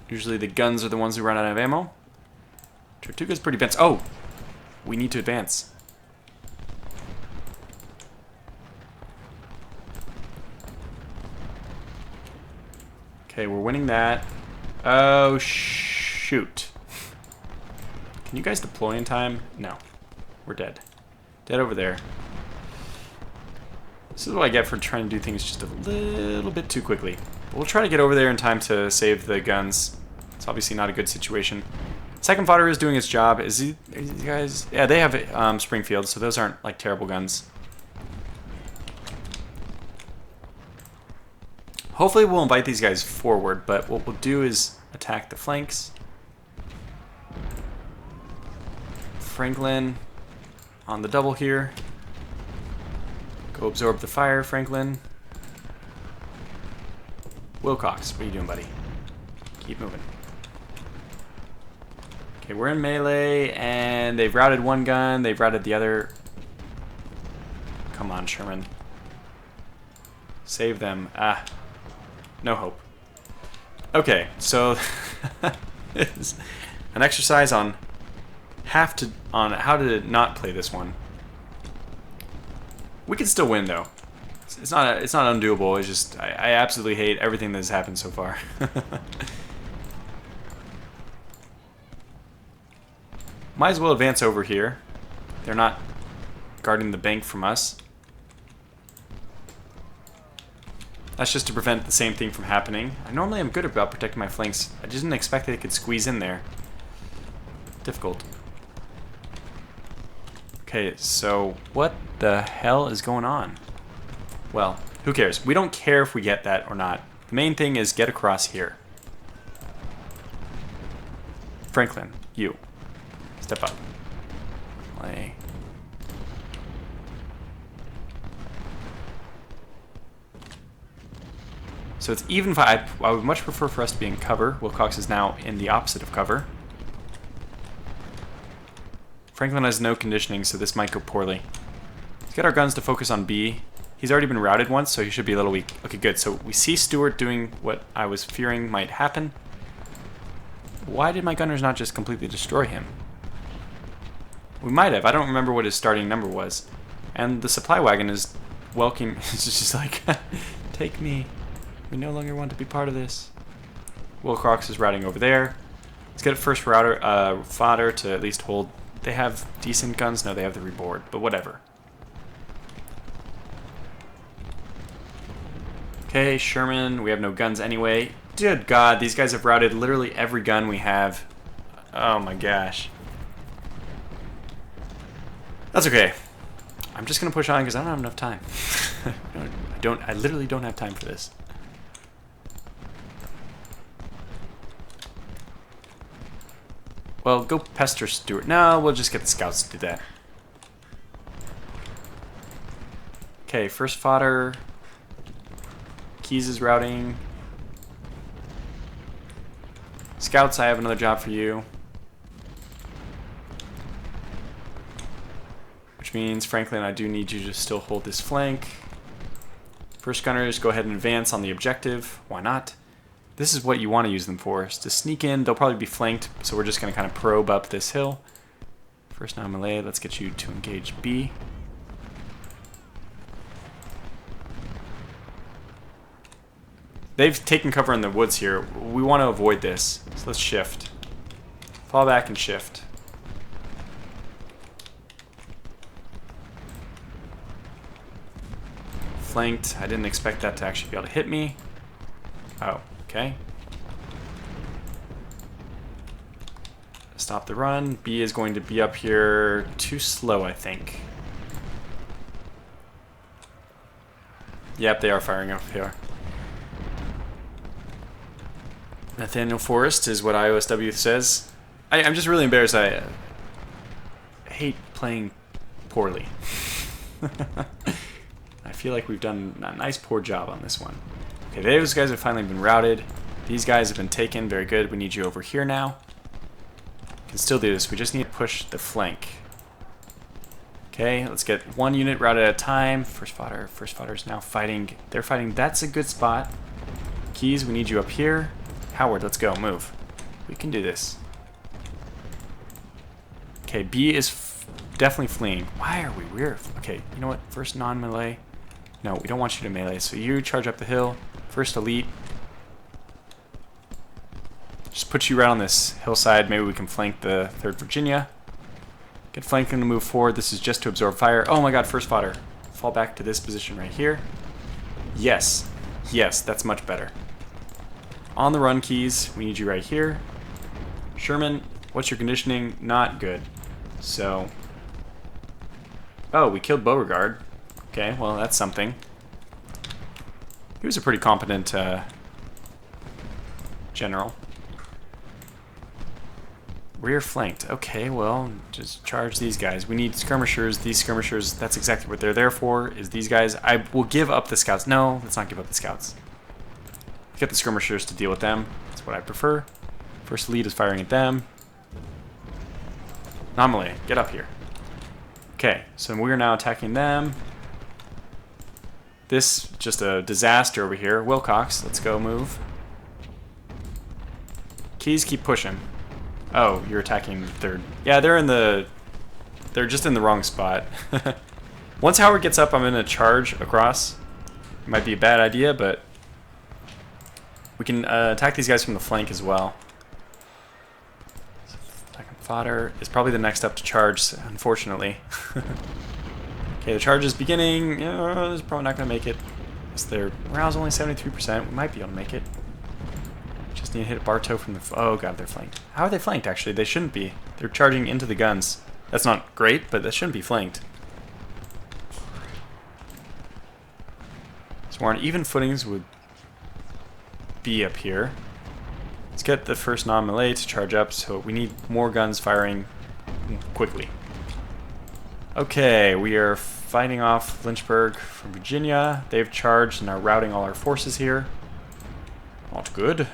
Usually the guns are the ones who run out of ammo. Tortuga's pretty advanced. Oh! We need to advance. Okay, we're winning that. Oh, shoot. Can you guys deploy in time? No. We're dead. Dead over there. This is what I get for trying to do things just a little bit too quickly. But we'll try to get over there in time to save the guns. It's obviously not a good situation. Second fodder is doing its job. Are these guys... Yeah, they have Springfield, so those aren't like terrible guns. Hopefully we'll invite these guys forward, but what we'll do is attack the flanks. Franklin on the double here. Go absorb the fire, Franklin. Wilcox, what are you doing, buddy? Keep moving. Okay, we're in melee, and they've routed one gun, they've routed the other. Come on, Sherman. Save them. Ah, no hope. Okay, so it's an exercise on how to not play this one. We can still win, though. It's not undoable. It's just I absolutely hate everything that has happened so far. Might as well advance over here. They're not guarding the bank from us. That's just to prevent the same thing from happening. I normally am good about protecting my flanks. I just didn't expect that it could squeeze in there. Difficult. Okay, so what the hell is going on? Well, who cares? We don't care if we get that or not. The main thing is get across here. Franklin, you. Step up. Play. So it's even five. I would much prefer for us to be in cover. Wilcox is now in the opposite of cover. Franklin has no conditioning, so this might go poorly. Let's get our guns to focus on B. He's already been routed once, so he should be a little weak. Okay, good. So we see Stewart doing what I was fearing might happen. Why did my gunners not just completely destroy him? We might have. I don't remember what his starting number was. And the supply wagon is welcoming. It's just like, take me. We no longer want to be part of this. Wilcox is routing over there. Let's get a first fodder to at least hold. They have decent guns. No, they have the reboard, but whatever. Okay, Sherman. We have no guns anyway. Good God, these guys have routed literally every gun we have. Oh my gosh. That's okay. I'm just gonna push on because I don't have enough time. I literally don't have time for this. Well, go pester Stuart. No, we'll just get the scouts to do that. Okay, first fodder. Keys is routing. Scouts, I have another job for you. Which means, Franklin, I do need you to still hold this flank. First gunners, go ahead and advance on the objective. Why not? This is what you want to use them for, is to sneak in. They'll probably be flanked, so we're just going to kind of probe up this hill. First non-melee, let's get you to engage B. They've taken cover in the woods here. We want to avoid this, so let's shift. Fall back and shift. Flanked. I didn't expect that to actually be able to hit me. Oh, okay. Stop the run. B is going to be up here too slow, I think. Yep, they are firing up here. Nathaniel Forrest is what IOSW says. I'm just really embarrassed. I hate playing poorly. I feel like we've done a nice poor job on this one. Okay, those guys have finally been routed. These guys have been taken. Very good. We need you over here now. Can still do this. We just need to push the flank. Okay, let's get one unit routed at a time. First fodder's now fighting. They're fighting. That's a good spot. Keys, we need you up here. Howard, let's go. Move. We can do this. Okay, B is definitely fleeing. Why are we weird? Okay, you know what? First non-melee. No, we don't want you to melee. So you charge up the hill. First elite. Just put you right on this hillside. Maybe we can flank the 3rd Virginia. Get flanking to move forward. This is just to absorb fire. Oh my god, first fodder. Fall back to this position right here. Yes. Yes, that's much better. On the run, Keys. We need you right here. Sherman, what's your conditioning? Not good. So... Oh, we killed Beauregard. Okay, well, that's something. He was a pretty competent general. Rear flanked. Okay, well, just charge these guys. We need skirmishers. These skirmishers, that's exactly what they're there for, is these guys. I will give up the scouts. No, let's not give up the scouts. Get the skirmishers to deal with them. That's what I prefer. First lead is firing at them. Non-melee, get up here. Okay, so we're now attacking them. This, just a disaster over here. Wilcox, let's go move. Keys, keep pushing. Oh, you're attacking 3rd. Yeah, they're just in the wrong spot. Once Howard gets up, I'm going to charge across. It might be a bad idea, but we can attack these guys from the flank as well. Second fodder is probably the next up to charge, unfortunately. Okay, the charge is beginning. It's probably not going to make it. Their morale's only 73%. We might be able to make it. Just need to hit Bartow from the... Oh god, they're flanked. How are they flanked, actually? They shouldn't be. They're charging into the guns. That's not great, but that shouldn't be flanked. So we're on even footings with B up here. Let's get the first non-melee to charge up, so we need more guns firing quickly. Okay, we are fighting off Lynchburg from Virginia. They've charged and are routing all our forces here. Not good.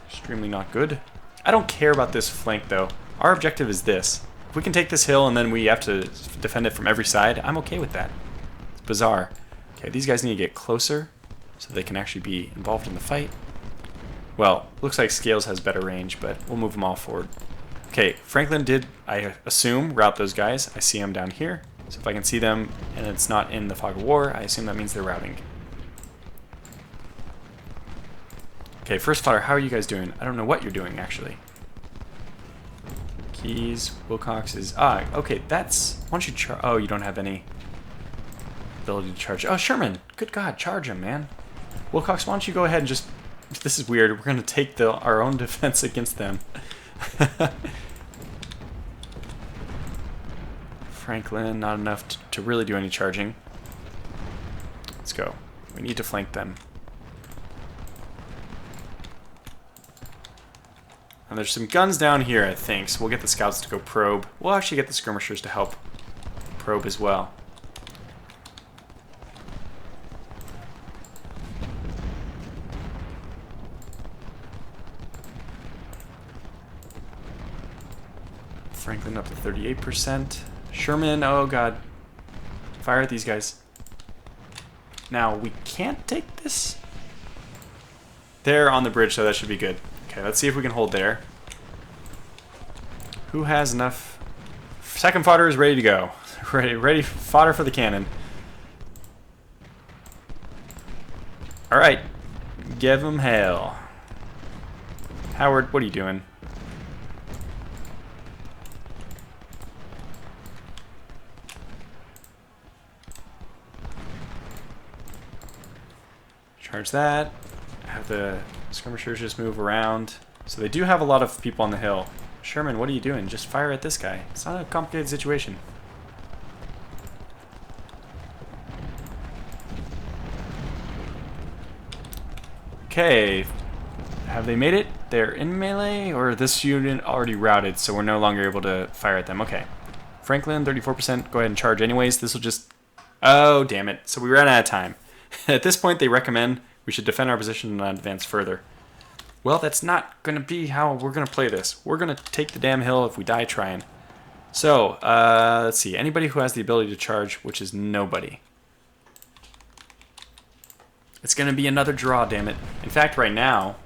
Extremely not good. I don't care about this flank, though. Our objective is this. If we can take this hill and then we have to defend it from every side, I'm okay with that. It's bizarre. Okay, these guys need to get closer so they can actually be involved in the fight. Well, looks like Scales has better range, but we'll move them all forward. Okay, Franklin did, I assume, route those guys. I see them down here. So if I can see them and it's not in the fog of war, I assume that means they're routing. Okay, first fodder, how are you guys doing? I don't know what you're doing, actually. Keys, Wilcox is... Ah, okay, that's... Why don't you charge... Oh, you don't have any ability to charge. Oh, Sherman! Good God, charge him, man. Wilcox, why don't you go ahead and just... This is weird. We're going to take our own defense against them. Franklin, not enough to really do any charging. Let's go. We need to flank them. And there's some guns down here, I think, so we'll get the scouts to go probe. We'll actually get the skirmishers to help probe as well. Franklin up to 38%. Sherman, oh god. Fire at these guys. Now, we can't take this. They're on the bridge, so that should be good. Okay, let's see if we can hold there. Who has enough? Second fodder is ready to go. Ready fodder for the cannon. Alright. Give him hell. Howard, what are you doing? Charge that. Have the skirmishers just move around. So they do have a lot of people on the hill. Sherman, what are you doing? Just fire at this guy. It's not a complicated situation. Okay. Have they made it? They're in melee? Or this unit already routed, so we're no longer able to fire at them. Okay. Franklin, 34%. Go ahead and charge anyways. This will just... Oh, damn it. So we ran out of time. At this point, they recommend we should defend our position and not advance further. Well, that's not going to be how we're going to play this. We're going to take the damn hill if we die trying. So, let's see. Anybody who has the ability to charge, which is nobody. It's going to be another draw, damn it. In fact, right now,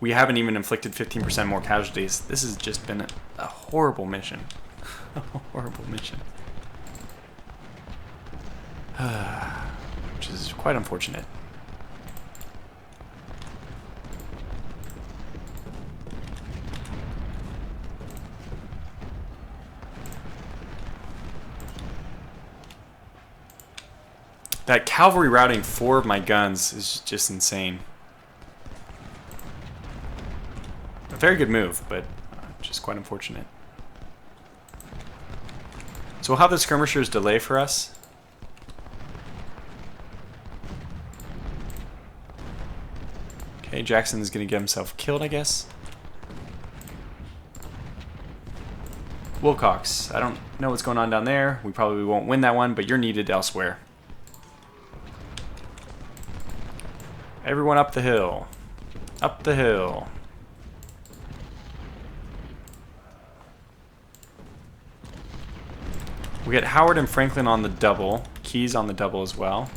we haven't even inflicted 15% more casualties. This has just been a horrible mission. A horrible mission. Which is quite unfortunate. That cavalry routing 4 of my guns is just insane. A very good move, but just quite unfortunate. So we'll have the skirmishers delay for us. Okay, Jackson's going to get himself killed, I guess. Wilcox, I don't know what's going on down there. We probably won't win that one, but you're needed elsewhere. Everyone up the hill. Up the hill. We get Howard and Franklin on the double. Keyes on the double as well.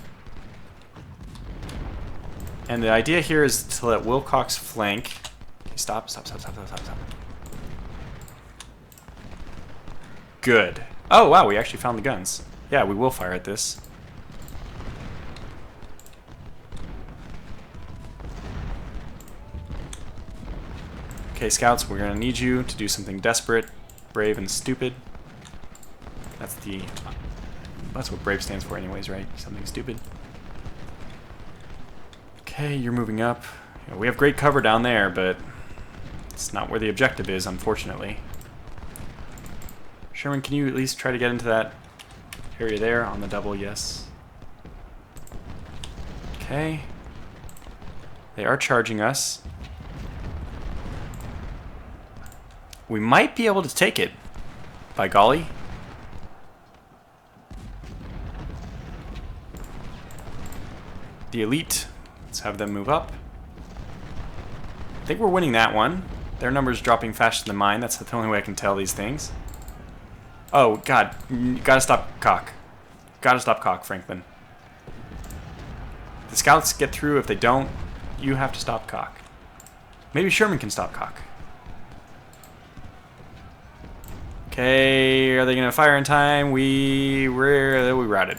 And the idea here is to let Wilcox flank. Okay, stop. Good. Oh, wow, we actually found the guns. Yeah, we will fire at this. Okay, scouts, we're going to need you to do something desperate, brave, and stupid. That's what brave stands for anyways, right? Something stupid. Okay, you're moving up. You know, we have great cover down there, but it's not where the objective is, unfortunately. Sherman, can you at least try to get into that area there on the double? Yes. Okay. They are charging us. We might be able to take it, by golly. The elite, let's have them move up. I think we're winning that one. Their number's dropping faster than mine. That's the only way I can tell these things. Oh, God. You gotta stop cock. Gotta stop cock, Franklin. The scouts get through. If they don't, you have to stop cock. Maybe Sherman can stop cock. Okay, are they gonna fire in time? We routed.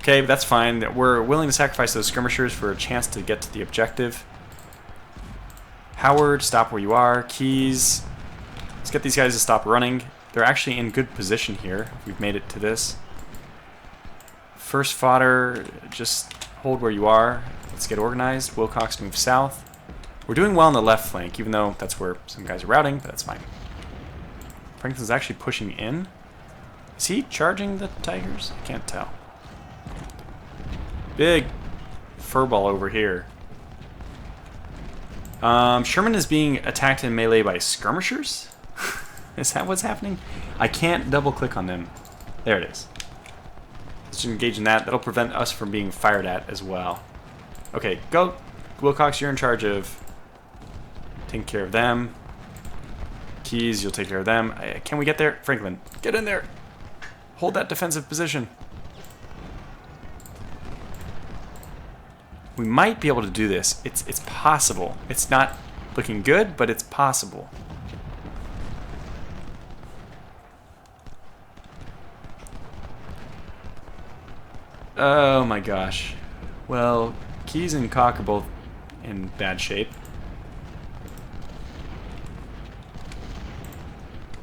Okay, but that's fine. We're willing to sacrifice those skirmishers for a chance to get to the objective. Howard, stop where you are. Keyes, let's get these guys to stop running. They're actually in good position here. We've made it to this. First fodder, just hold where you are. Let's get organized. Wilcox move south. We're doing well on the left flank, even though that's where some guys are routing, but that's fine. Franklin's actually pushing in. Is he charging the tigers? I can't tell. Big furball over here. Sherman is being attacked in melee by skirmishers? Is that what's happening? I can't double click on them. There it is. Let's engage in that. That'll prevent us from being fired at as well. Okay, go. Wilcox, you're in charge of taking care of them. Keys, you'll take care of them. Can we get there? Franklin, get in there. Hold that defensive position. We might be able to do this. It's possible. It's not looking good, but it's possible. Oh my gosh. Well, Keys and Cock are both in bad shape.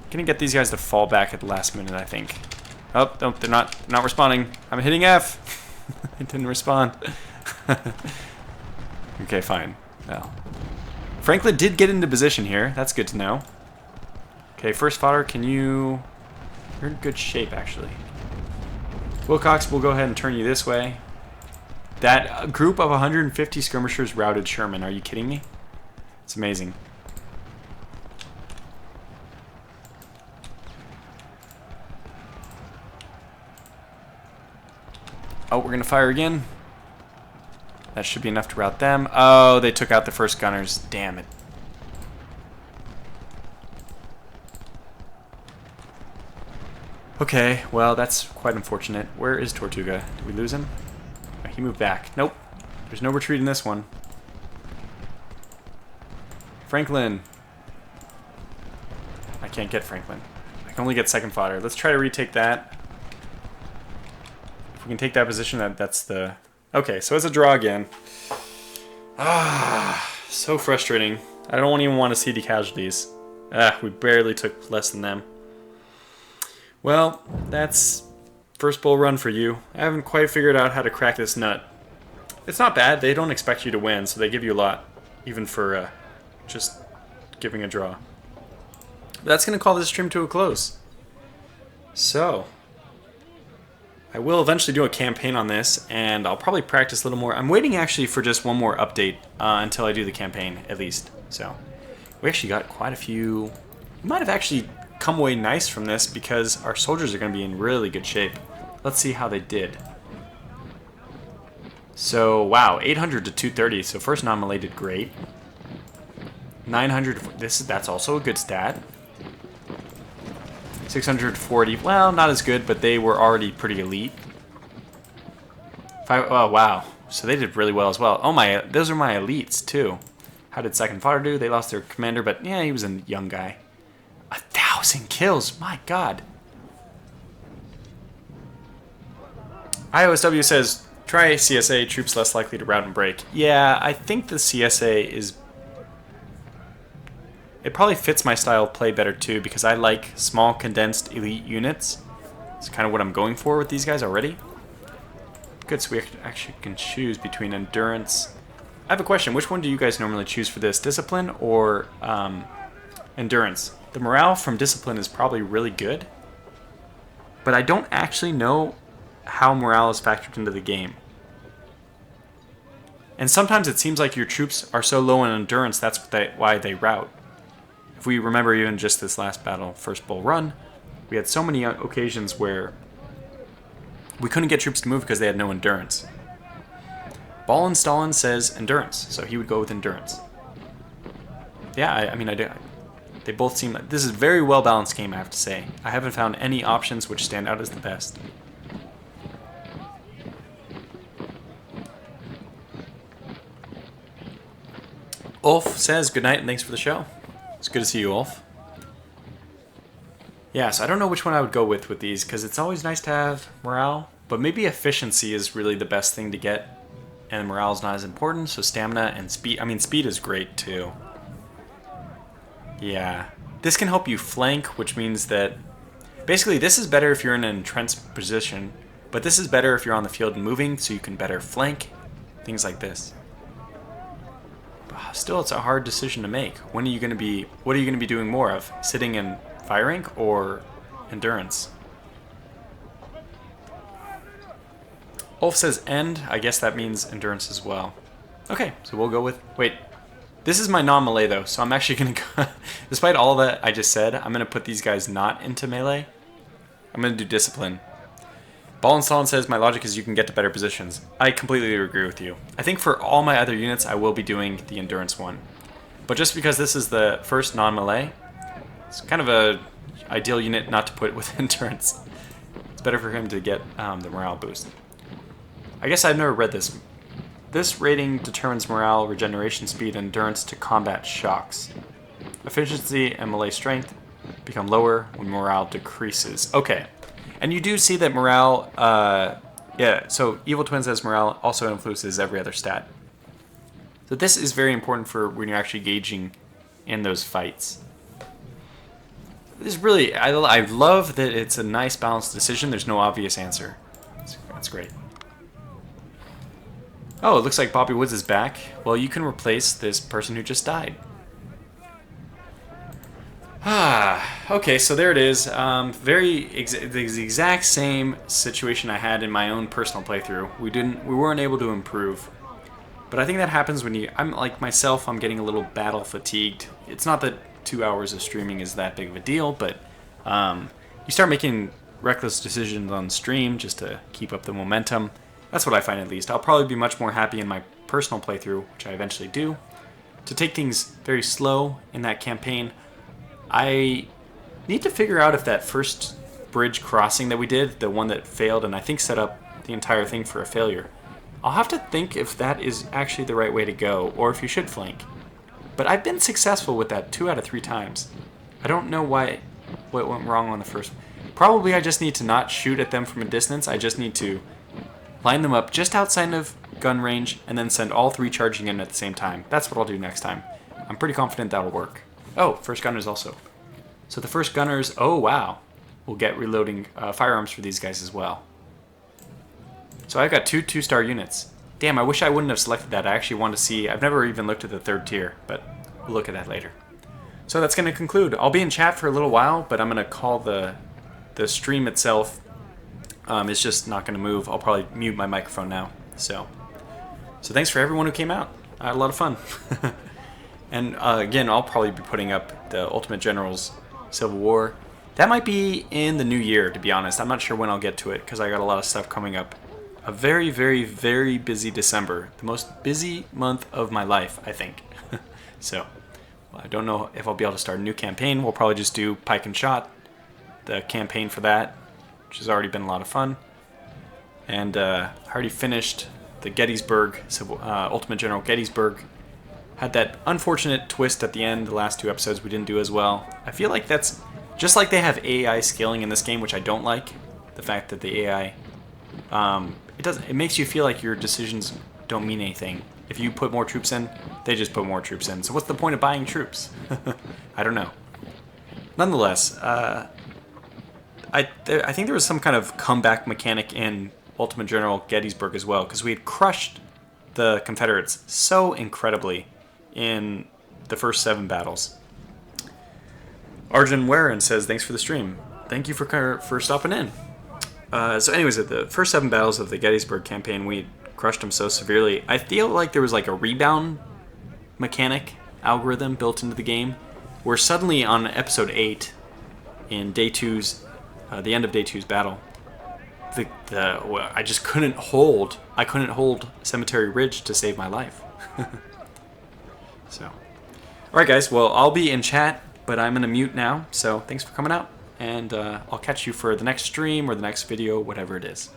Gonna get these guys to fall back at the last minute, I think. Oh, no, they're not responding. I'm hitting F. It didn't respond. Okay, fine. Well, Franklin did get into position here. That's good to know. Okay, first fodder, can you... You're in good shape, actually. Wilcox, we'll go ahead and turn you this way. That group of 150 skirmishers routed Sherman. Are you kidding me? It's amazing. Oh, we're going to fire again. That should be enough to rout them. Oh, they took out the first gunners. Damn it. Okay, well, that's quite unfortunate. Where is Tortuga? Did we lose him? Oh, he moved back. Nope. There's no retreat in this one. Franklin. I can't get Franklin. I can only get second fodder. Let's try to retake that. If we can take that position, that's the... Okay, so it's a draw again. Ah, so frustrating. I don't even want to see the casualties. Ah, we barely took less than them. Well, that's first bull run for you. I haven't quite figured out how to crack this nut. It's not bad. They don't expect you to win, so they give you a lot, even for just giving a draw. That's going to call this stream to a close. So... I will eventually do a campaign on this, and I'll probably practice a little more. I'm waiting actually for just one more update until I do the campaign, at least. So, we actually got quite a few... We might have actually come away nice from this because our soldiers are going to be in really good shape. Let's see how they did. So, wow, 800 to 230. So, first non-melee did great. 900... That's also a good stat. 640, well, not as good, but they were already pretty elite. Oh, wow. So they did really well as well. Oh, those are my elites, too. How did second fodder do? They lost their commander, but yeah, he was a young guy. 1,000 kills, my god. IOSW says, try CSA, troops less likely to rout and break. Yeah, I think the CSA is... It probably fits my style of play better too because I like small, condensed, elite units. It's kind of what I'm going for with these guys already. Good, so we actually can choose between endurance. I have a question. Which one do you guys normally choose for this? Discipline or endurance? The morale from discipline is probably really good. But I don't actually know how morale is factored into the game. And sometimes it seems like your troops are so low in endurance, that's why they rout. If we remember even just this last battle, First Bull Run, we had so many occasions where we couldn't get troops to move because they had no endurance. Ball and Stalin says endurance, so he would go with endurance. Yeah, I mean, they both seem like... This is a very well-balanced game, I have to say. I haven't found any options which stand out as the best. Ulf says good night and thanks for the show. It's good to see you, Ulf. Yeah, so I don't know which one I would go with these, because it's always nice to have morale, but maybe efficiency is really the best thing to get, and morale is not as important, so stamina and speed. I mean, speed is great, too. Yeah. This can help you flank, which means that... Basically, this is better if you're in an entrenched position, but this is better if you're on the field and moving, so you can better flank. Things like this. Still, it's a hard decision to make. What are you going to be doing more of? Sitting in fire rank or endurance? Ulf says end. I guess that means endurance as well. Okay, so we'll go with... Wait. This is my non-melee, though, so I'm actually going to go... Despite all that I just said, I'm going to put these guys not into melee. I'm going to do discipline. Ball and Stalin says, my logic is you can get to better positions. I completely agree with you. I think for all my other units, I will be doing the endurance one. But just because this is the first non-melee, it's kind of a ideal unit not to put with endurance. It's better for him to get the morale boost. I guess I've never read this. This rating determines morale, regeneration speed, and endurance to combat shocks. Efficiency and melee strength become lower when morale decreases. Okay. And you do see that morale, yeah, so Evil Twin says morale also influences every other stat. So this is very important for when you're actually gauging in those fights. This is really, I love that it's a nice balanced decision. There's no obvious answer. That's great. Oh, it looks like Bobby Woods is back. Well, you can replace this person who just died. Okay, so there it is. The exact same situation I had in my own personal playthrough. We weren't able to improve. But I think that happens when I'm like myself, I'm getting a little battle fatigued. It's not that 2 hours of streaming is that big of a deal, but you start making reckless decisions on stream just to keep up the momentum. That's what I find, at least. I'll probably be much more happy in my personal playthrough, which I eventually do, to take things very slow in that campaign. I need to figure out if that first bridge crossing that we did, the one that failed and I think set up the entire thing for a failure, I'll have to think if that is actually the right way to go, or if you should flank. But I've been successful with that 2 out of 3 times. I don't know what went wrong on the first one. Probably I just need to not shoot at them from a distance. I just need to line them up just outside of gun range and then send all 3 charging in at the same time. That's what I'll do next time. I'm pretty confident that'll work. Oh, first gunners also. So the first gunners, oh wow, will get reloading firearms for these guys as well. So I've got 2 2-star units. Damn, I wish I wouldn't have selected that. I actually want to see, I've never even looked at the 3rd tier, but we'll look at that later. So that's going to conclude. I'll be in chat for a little while, but I'm going to call the stream itself. It's just not going to move. I'll probably mute my microphone now. So thanks for everyone who came out. I had a lot of fun. And again, I'll probably be putting up the Ultimate Generals Civil War. That might be in the new year, to be honest. I'm not sure when I'll get to it, because I got a lot of stuff coming up. A very, very, very busy December. The most busy month of my life, I think. So, well, I don't know if I'll be able to start a new campaign. We'll probably just do Pike and Shot, the campaign for that, which has already been a lot of fun. And I already finished the Gettysburg, Ultimate General Gettysburg. Had that unfortunate twist at the end. The last 2 episodes we didn't do as well. I feel like that's just like they have AI scaling in this game, which I don't like. The fact that the AI, it makes you feel like your decisions don't mean anything. If you put more troops in, they just put more troops in. So what's the point of buying troops? I don't know. Nonetheless, I think there was some kind of comeback mechanic in Ultimate General Gettysburg as well, because we had crushed the Confederates so incredibly in the first 7 battles. Arjun Waran says, thanks for the stream. Thank you for stopping in. So anyways, at the first 7 battles of the Gettysburg campaign, we crushed them so severely. I feel like there was like a rebound mechanic algorithm built into the game, where suddenly on episode 8, in day 2's, the end of day 2's battle, I just couldn't hold. I couldn't hold Cemetery Ridge to save my life. So, all right, guys. Well, I'll be in chat, but I'm gonna mute now. So, thanks for coming out, and I'll catch you for the next stream or the next video, whatever it is.